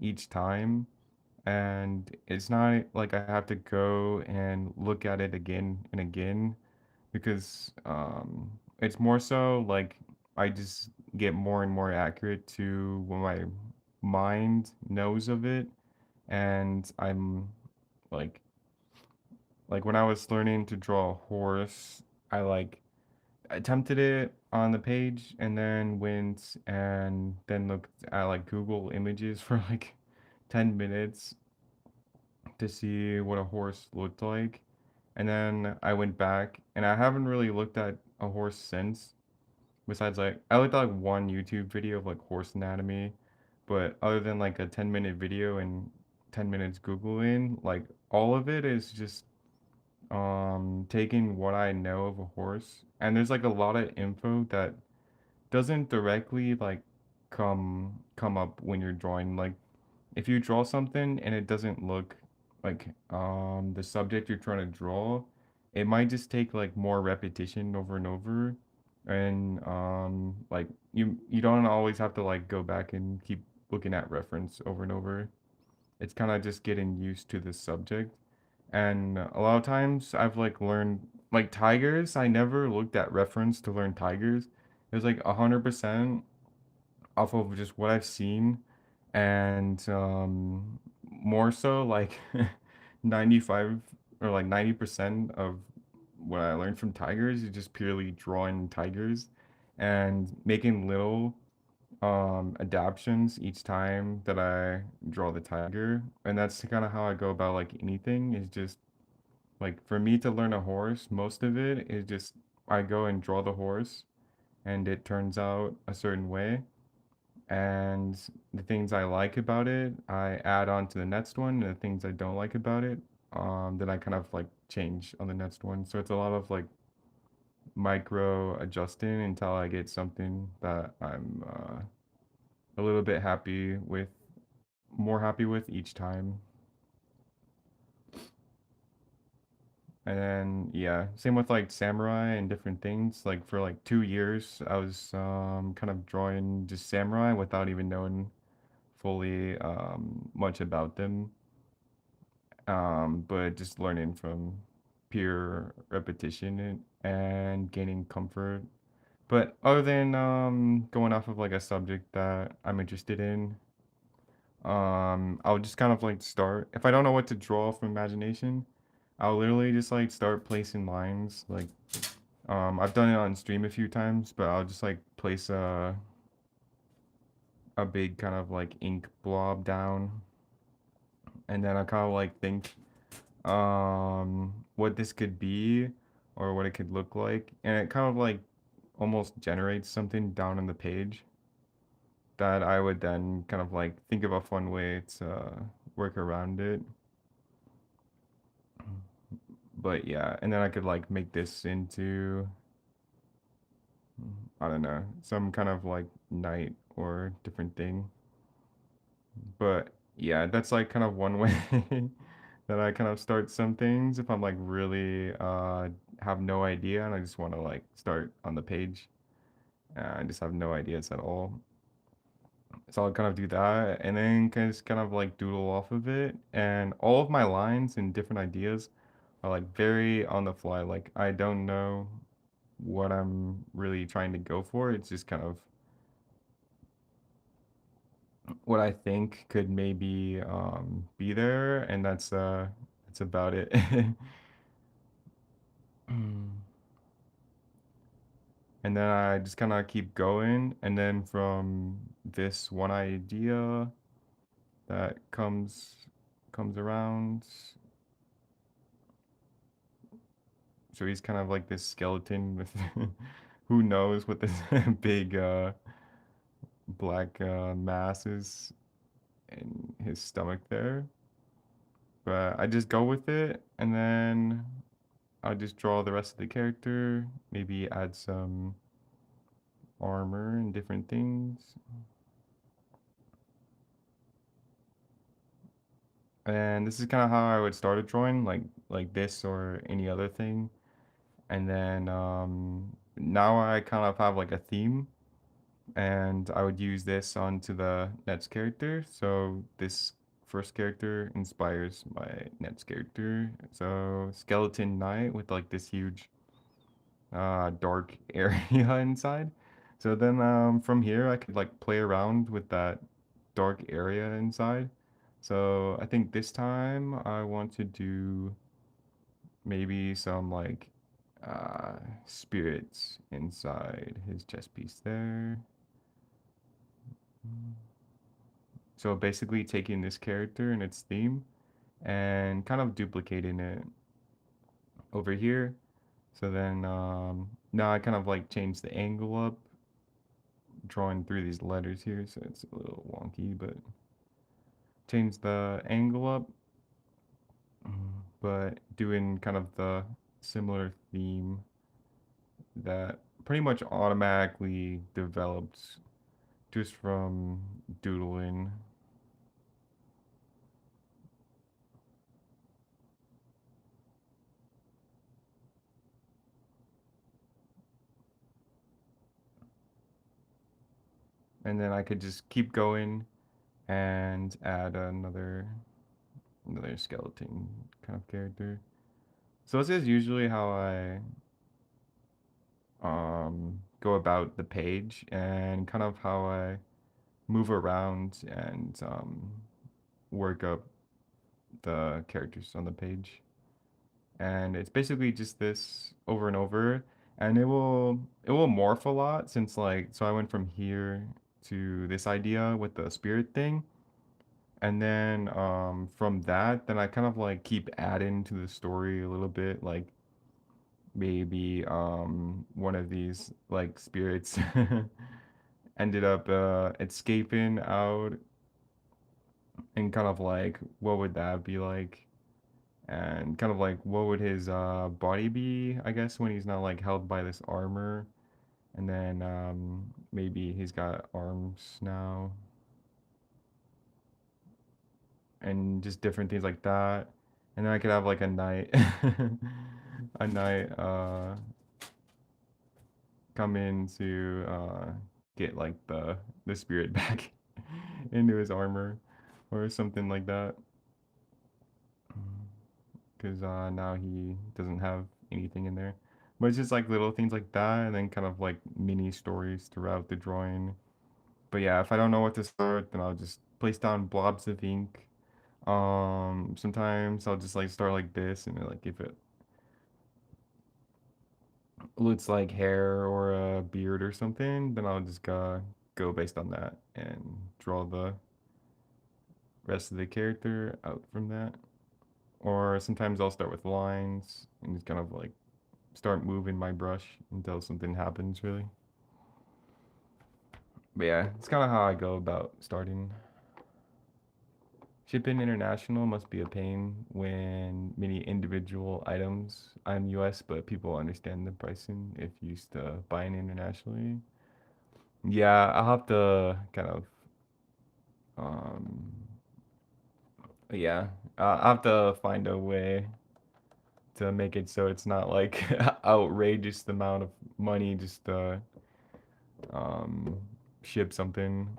each time, and it's not like I have to go and look at it again and again because it's more so like I just get more and more accurate to what my mind knows of it, and I'm like when I was learning to draw a horse, I like attempted it on the page and then went and then looked at like Google images for like 10 minutes to see what a horse looked like. And then I went back and I haven't really looked at a horse since. Besides like I looked at like one YouTube video of like horse anatomy, but other than like a 10-minute video and 10 minutes Googling, like all of it is just taking what I know of a horse. And there's like a lot of info that doesn't directly like come up when you're drawing. Like if you draw something and it doesn't look like the subject you're trying to draw, it might just take like more repetition over and over. And like you don't always have to like go back and keep looking at reference over and over. It's kind of just getting used to the subject. And a lot of times I've like learned like tigers, I never looked at reference to learn tigers. It was like 100% off of just what I've seen, and more so like 95 or like 90% of what I learned from tigers is just purely drawing tigers and making little adaptions each time that I draw the tiger. And that's kind of how I go about like anything is just like for me to learn a horse, most of it is just I go and draw the horse and it turns out a certain way. And the things I like about it, I add on to the next one. And the things I don't like about it, then I kind of like change on the next one. So it's a lot of like micro adjusting until I get something that I'm a little bit happy with, more happy with each time. And then yeah, same with like samurai and different things. Like for like 2 years, I was kind of drawing just samurai without even knowing fully much about them. But just learning from pure repetition and gaining comfort. But other than going off of like a subject that I'm interested in, I'll just kind of like start. If I don't know what to draw from imagination, I'll literally just like start placing lines. Like I've done it on stream a few times, but I'll just like place a big kind of like ink blob down, and then I kind of like think what this could be or what it could look like, and it kind of like almost generates something down on the page that I would then kind of like think of a fun way to work around it. But yeah, and then I could like make this into I don't know, some kind of like night or different thing. But yeah, that's like kind of one way that I kind of start some things if I'm like really have no idea and I just want to like start on the page. I just have no ideas at all. So I'll kind of do that and then just kind of like doodle off of it. And all of my lines and different ideas are like very on the fly. Like I don't know what I'm really trying to go for. It's just kind of what I think could maybe be there, and that's about it. And then I just kind of keep going, and then from this one idea that comes around, so he's kind of like this skeleton with who knows what this big black mass is in his stomach there. But I just go with it, and then I just draw the rest of the character, maybe add some armor and different things. And this is kind of how I would start a drawing, like this or any other thing. And then now I kind of have like a theme, and I would use this onto the next character. So this first character inspires my next character. So skeleton knight with like this huge dark area inside. So then from here I could like play around with that dark area inside. So I think this time I want to do maybe some like uh, spirits inside his chest piece there. So basically taking this character and its theme and kind of duplicating it over here. So then now I kind of like change the angle up, drawing through these letters here, so it's a little wonky, but change the angle up, but doing kind of the similar theme that pretty much automatically developed just from doodling. And then I could just keep going and add another skeleton kind of character. So this is usually how I go about the page and kind of how I move around and work up the characters on the page. And it's basically just this over and over, and it will morph a lot since like so I went from here to this idea with the spirit thing, and then from that then I kind of like keep adding to the story a little bit, like maybe one of these like spirits ended up escaping out, and kind of like what would that be like, and kind of like what would his body be, I guess, when he's not like held by this armor, and then maybe he's got arms now and just different things like that. And then I could have like a knight a knight come in to get like the spirit back into his armor or something like that, because now he doesn't have anything in there. But it's just like little things like that, and then kind of like mini stories throughout the drawing. But yeah, if I don't know what to start, then I'll just place down blobs of ink. Sometimes I'll just like start like this, and then, like if it looks like hair or a beard or something, then I'll just go based on that and draw the rest of the character out from that. Or sometimes I'll start with lines and just kind of like start moving my brush until something happens, really. But yeah, it's kind of how I go about starting. Shipping international must be a pain when many individual items. I'm US, but people understand the pricing if used to buying internationally. Yeah, I'll have to kind of, um, yeah. I have to find a way to make it so it's not like outrageous amount of money just to um ship something.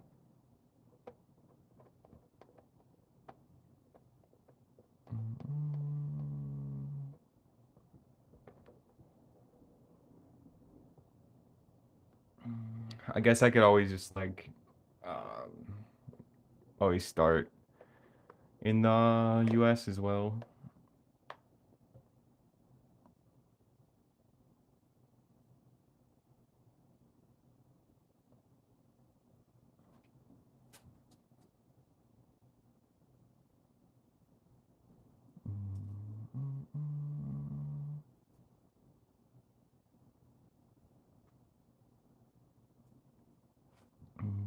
I guess I could always just like um always start in the US as well.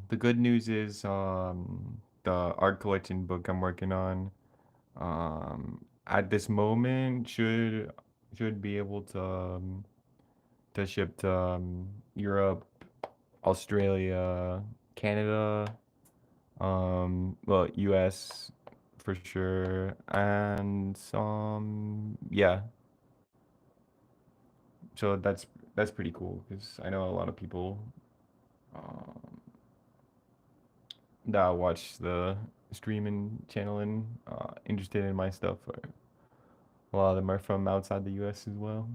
The good news is the art collection book I'm working on at this moment should be able to ship to Europe, Australia, Canada, well, US for sure, and yeah, so that's pretty cool because I know a lot of people um, that watch the streaming channel and interested in my stuff. A lot of them are from outside the US as well.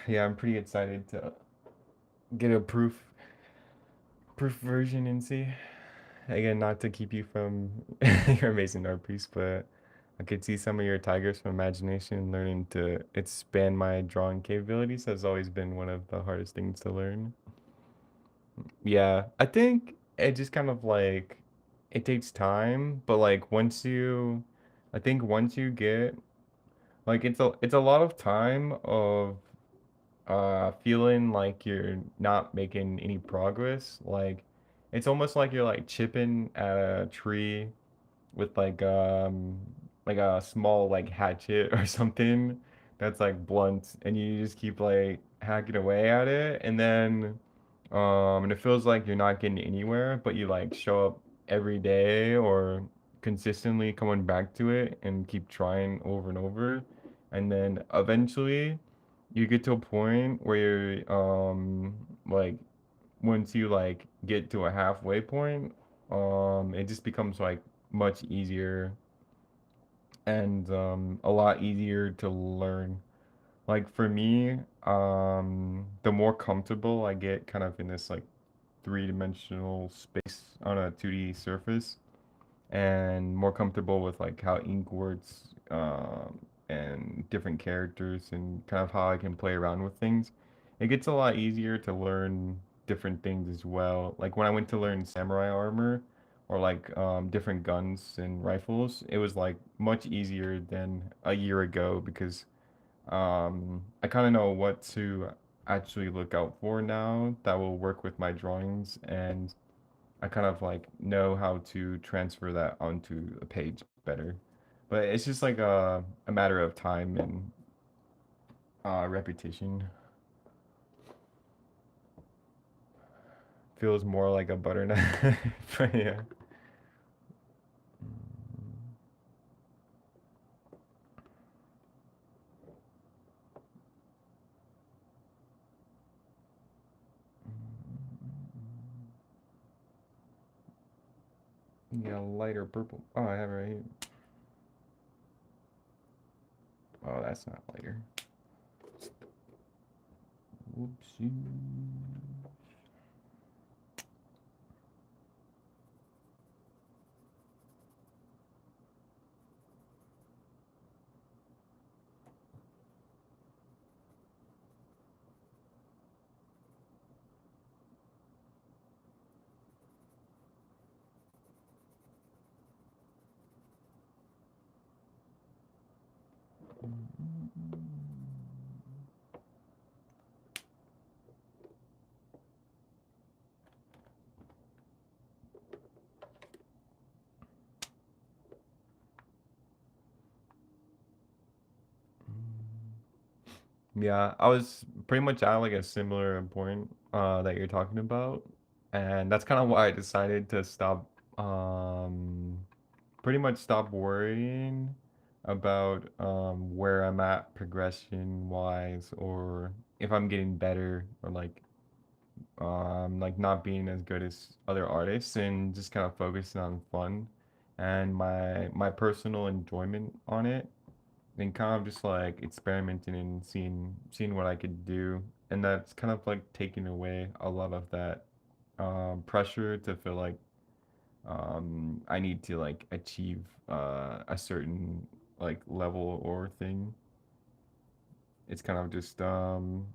Yeah, I'm pretty excited to get a proof version and see. Again, not to keep you from your amazing art piece, but I could see some of your tigers from imagination. Learning to expand my drawing capabilities has always been one of the hardest things to learn. Yeah, I think it just kind of like it takes time, but like I think once you get like it's a lot of time of feeling like you're not making any progress. Like it's almost like you're like chipping at a tree with like a small like hatchet or something that's like blunt, and you just keep like hacking away at it, and then and it feels like you're not getting anywhere, but you like show up every day or consistently coming back to it and keep trying over and over, and then eventually you get to a point where you're like once you like get to a halfway point, it just becomes like much easier and a lot easier to learn. Like for me, the more comfortable I get kind of in this like three-dimensional space on a 2D surface, and more comfortable with like how ink works, and different characters and kind of how I can play around with things. It gets a lot easier to learn different things as well. Like when I went to learn samurai armor or like different guns and rifles, it was like much easier than a year ago because I kind of know what to actually look out for now that will work with my drawings, and I kind of like know how to transfer that onto a page better. But it's just like a matter of time and repetition. Feels more like a butter knife, but yeah. Yeah, lighter purple. Oh, I have it right here. Oh, that's not lighter. Whoopsie. Yeah, I was pretty much at like a similar point that you're talking about, and that's kind of why I decided to stop, pretty much stop worrying about where I'm at progression wise, or if I'm getting better, or like not being as good as other artists, and just kind of focusing on fun and my personal enjoyment on it, and kind of just like experimenting and seeing what I could do. And that's kind of like taking away a lot of that pressure to feel like I need to like achieve a certain like level or thing. It's kind of just um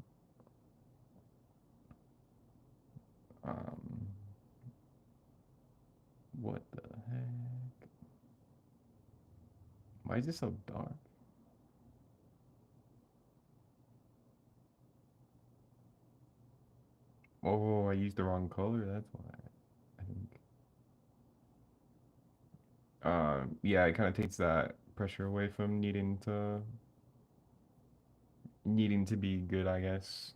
what the heck? Why is this so dark? Oh, I used the wrong color. That's why. I think. Yeah, it kind of takes that pressure away from needing to be good, I guess.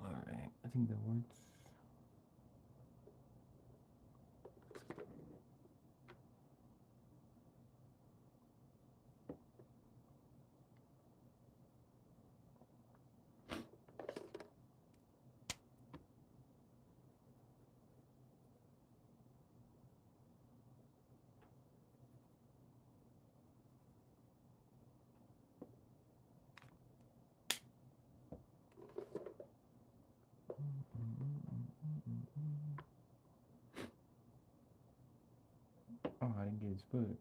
All right, I think that works. Oh, I didn't get his foot.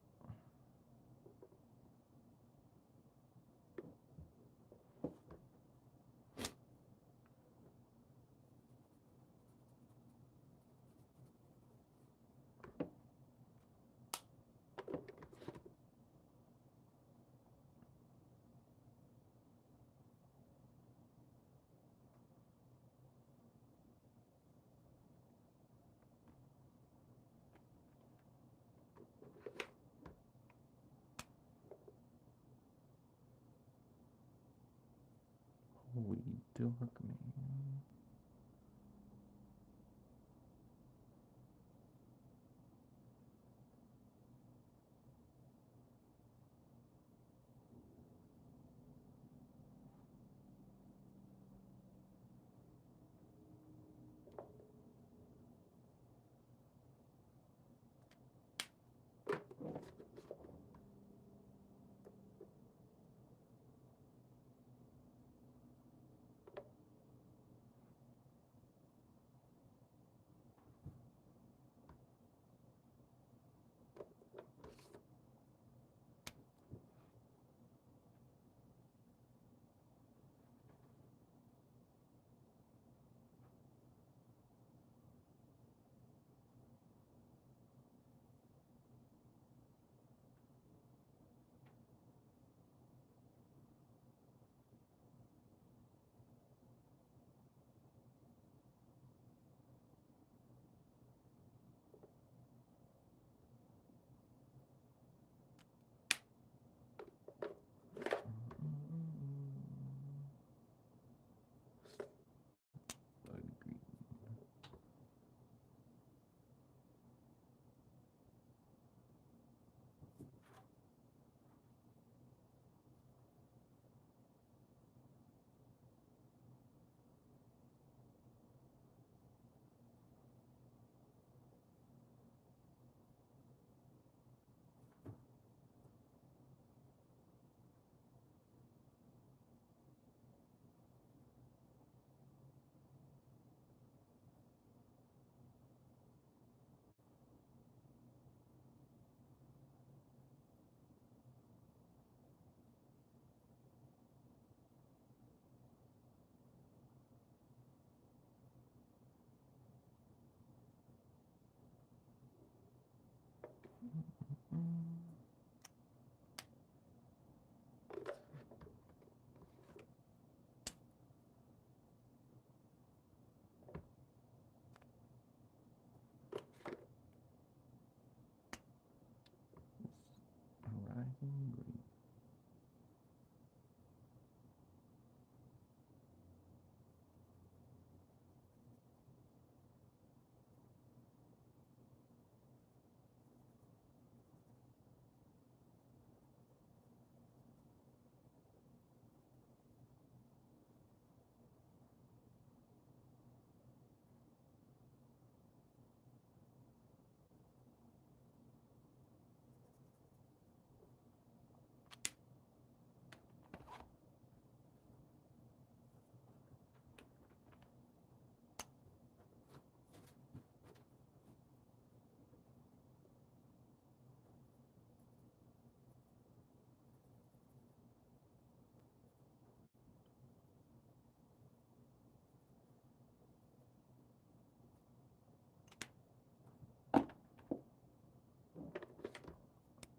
Holy dork, man. Horizon green.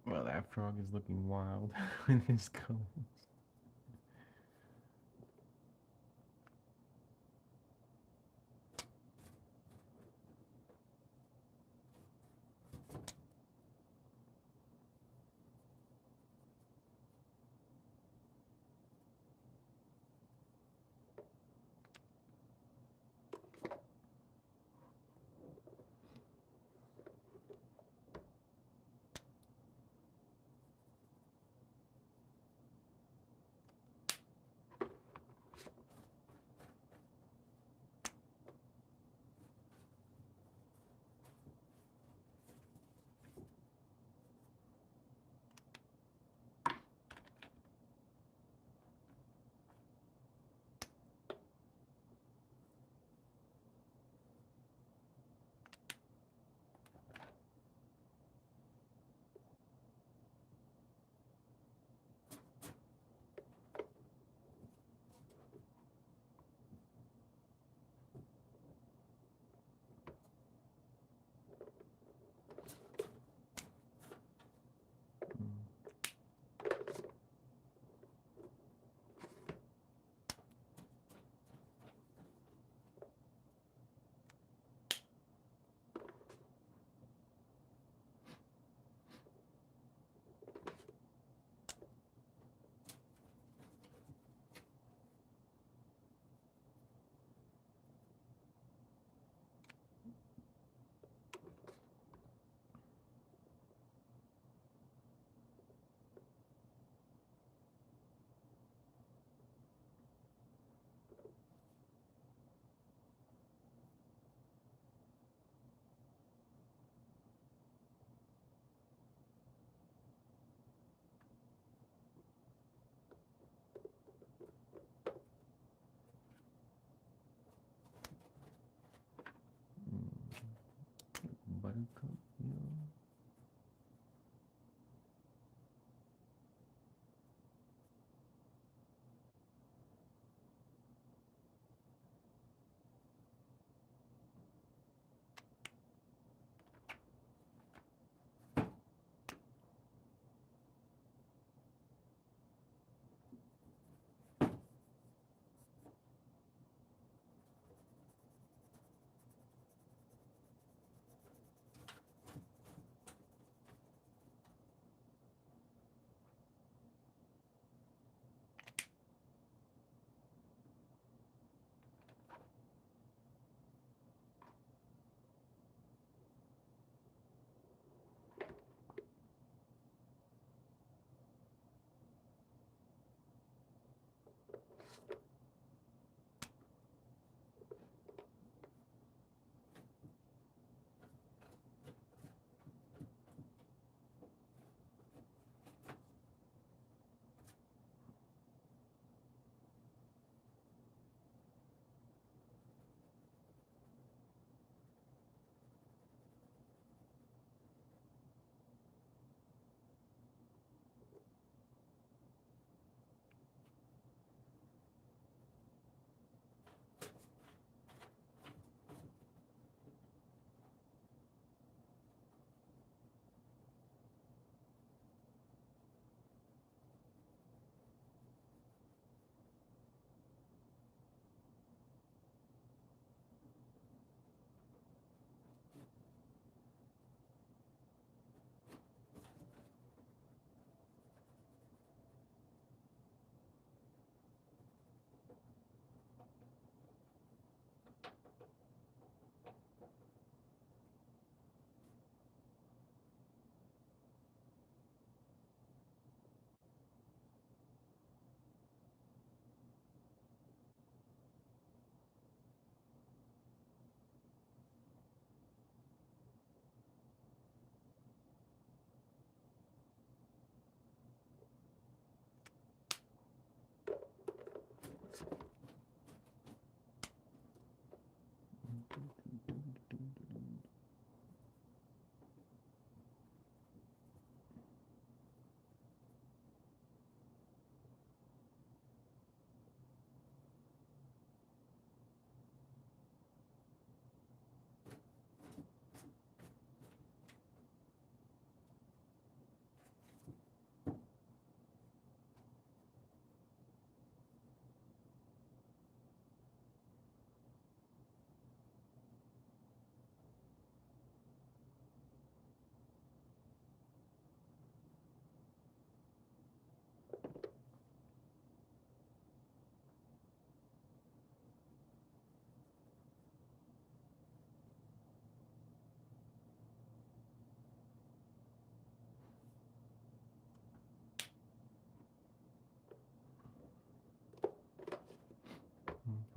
Well, that frog is looking wild with his colors.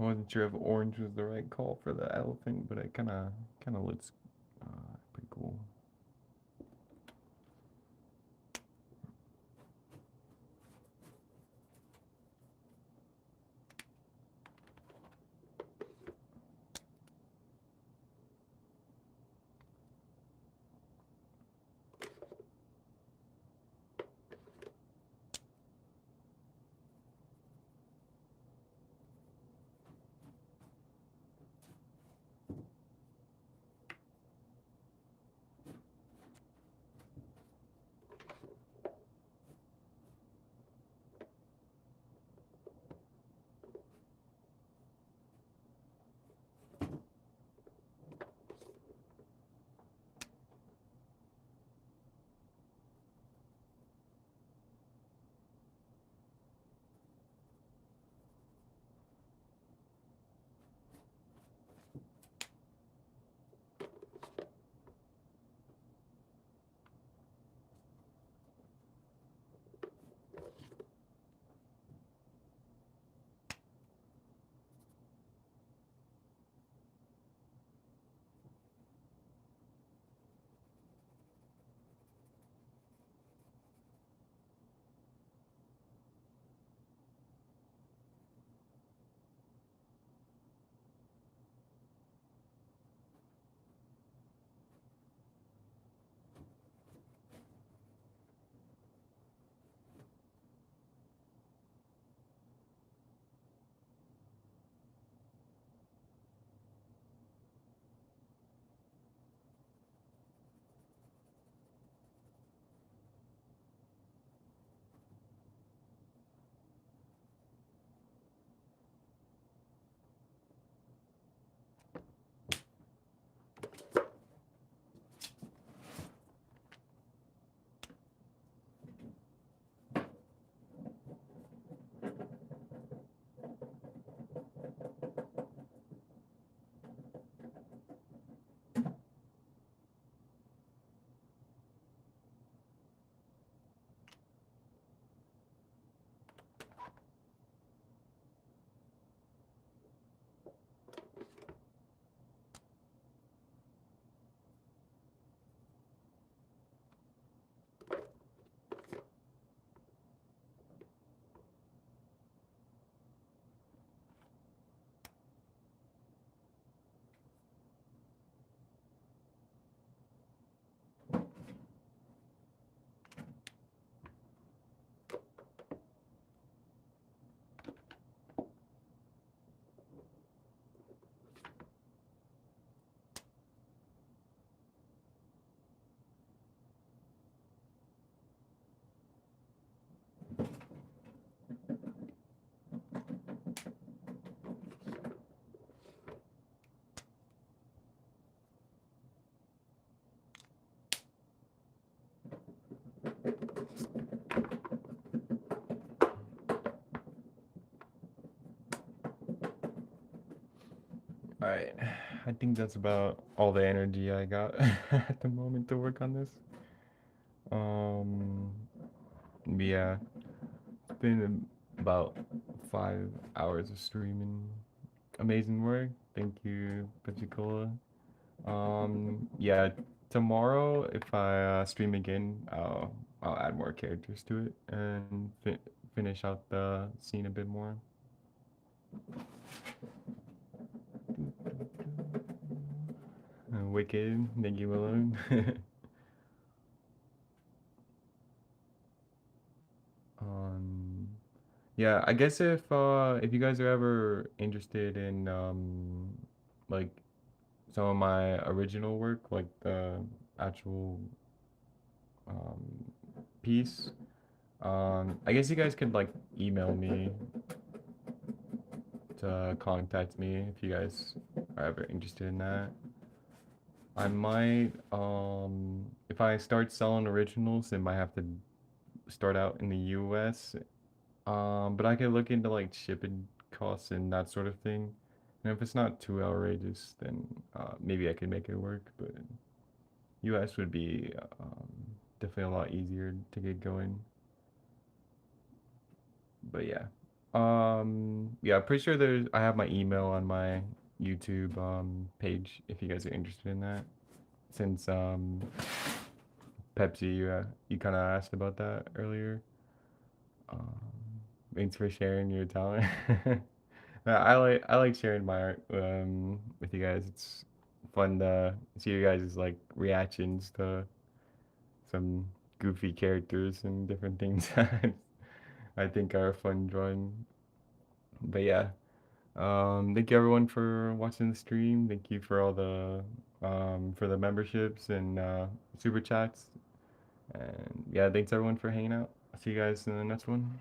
I wasn't sure if orange was the right call for the elephant, but it kind of looks pretty cool. All right, I think that's about all the energy I got at the moment to work on this. Um, yeah, it's been about 5 hours of streaming. Amazing work. Thank you, Pensacola. Yeah, tomorrow if I stream again, I'll add more characters to it and finish out the scene a bit more. Wicked, Niggy Malone. um, yeah, I guess if you guys are ever interested in like some of my original work, like the actual um piece, I guess you guys could like email me to contact me if you guys are ever interested in that. I might, if I start selling originals, it might have to start out in the US. But I could look into like shipping costs and that sort of thing. And if it's not too outrageous, then maybe I could make it work. But US would be definitely a lot easier to get going. But yeah. Yeah, I'm pretty sure I have my email on my YouTube page if you guys are interested in that. Since Pepsi, you kind of asked about that earlier. Um, Thanks for sharing your talent. I like sharing my art with you guys. It's fun to see you guys' like reactions to some goofy characters and different things. I think are fun drawing. But yeah, thank you everyone for watching the stream. Thank you for all the for the memberships and super chats. And yeah, thanks everyone for hanging out. I'll see you guys in the next one.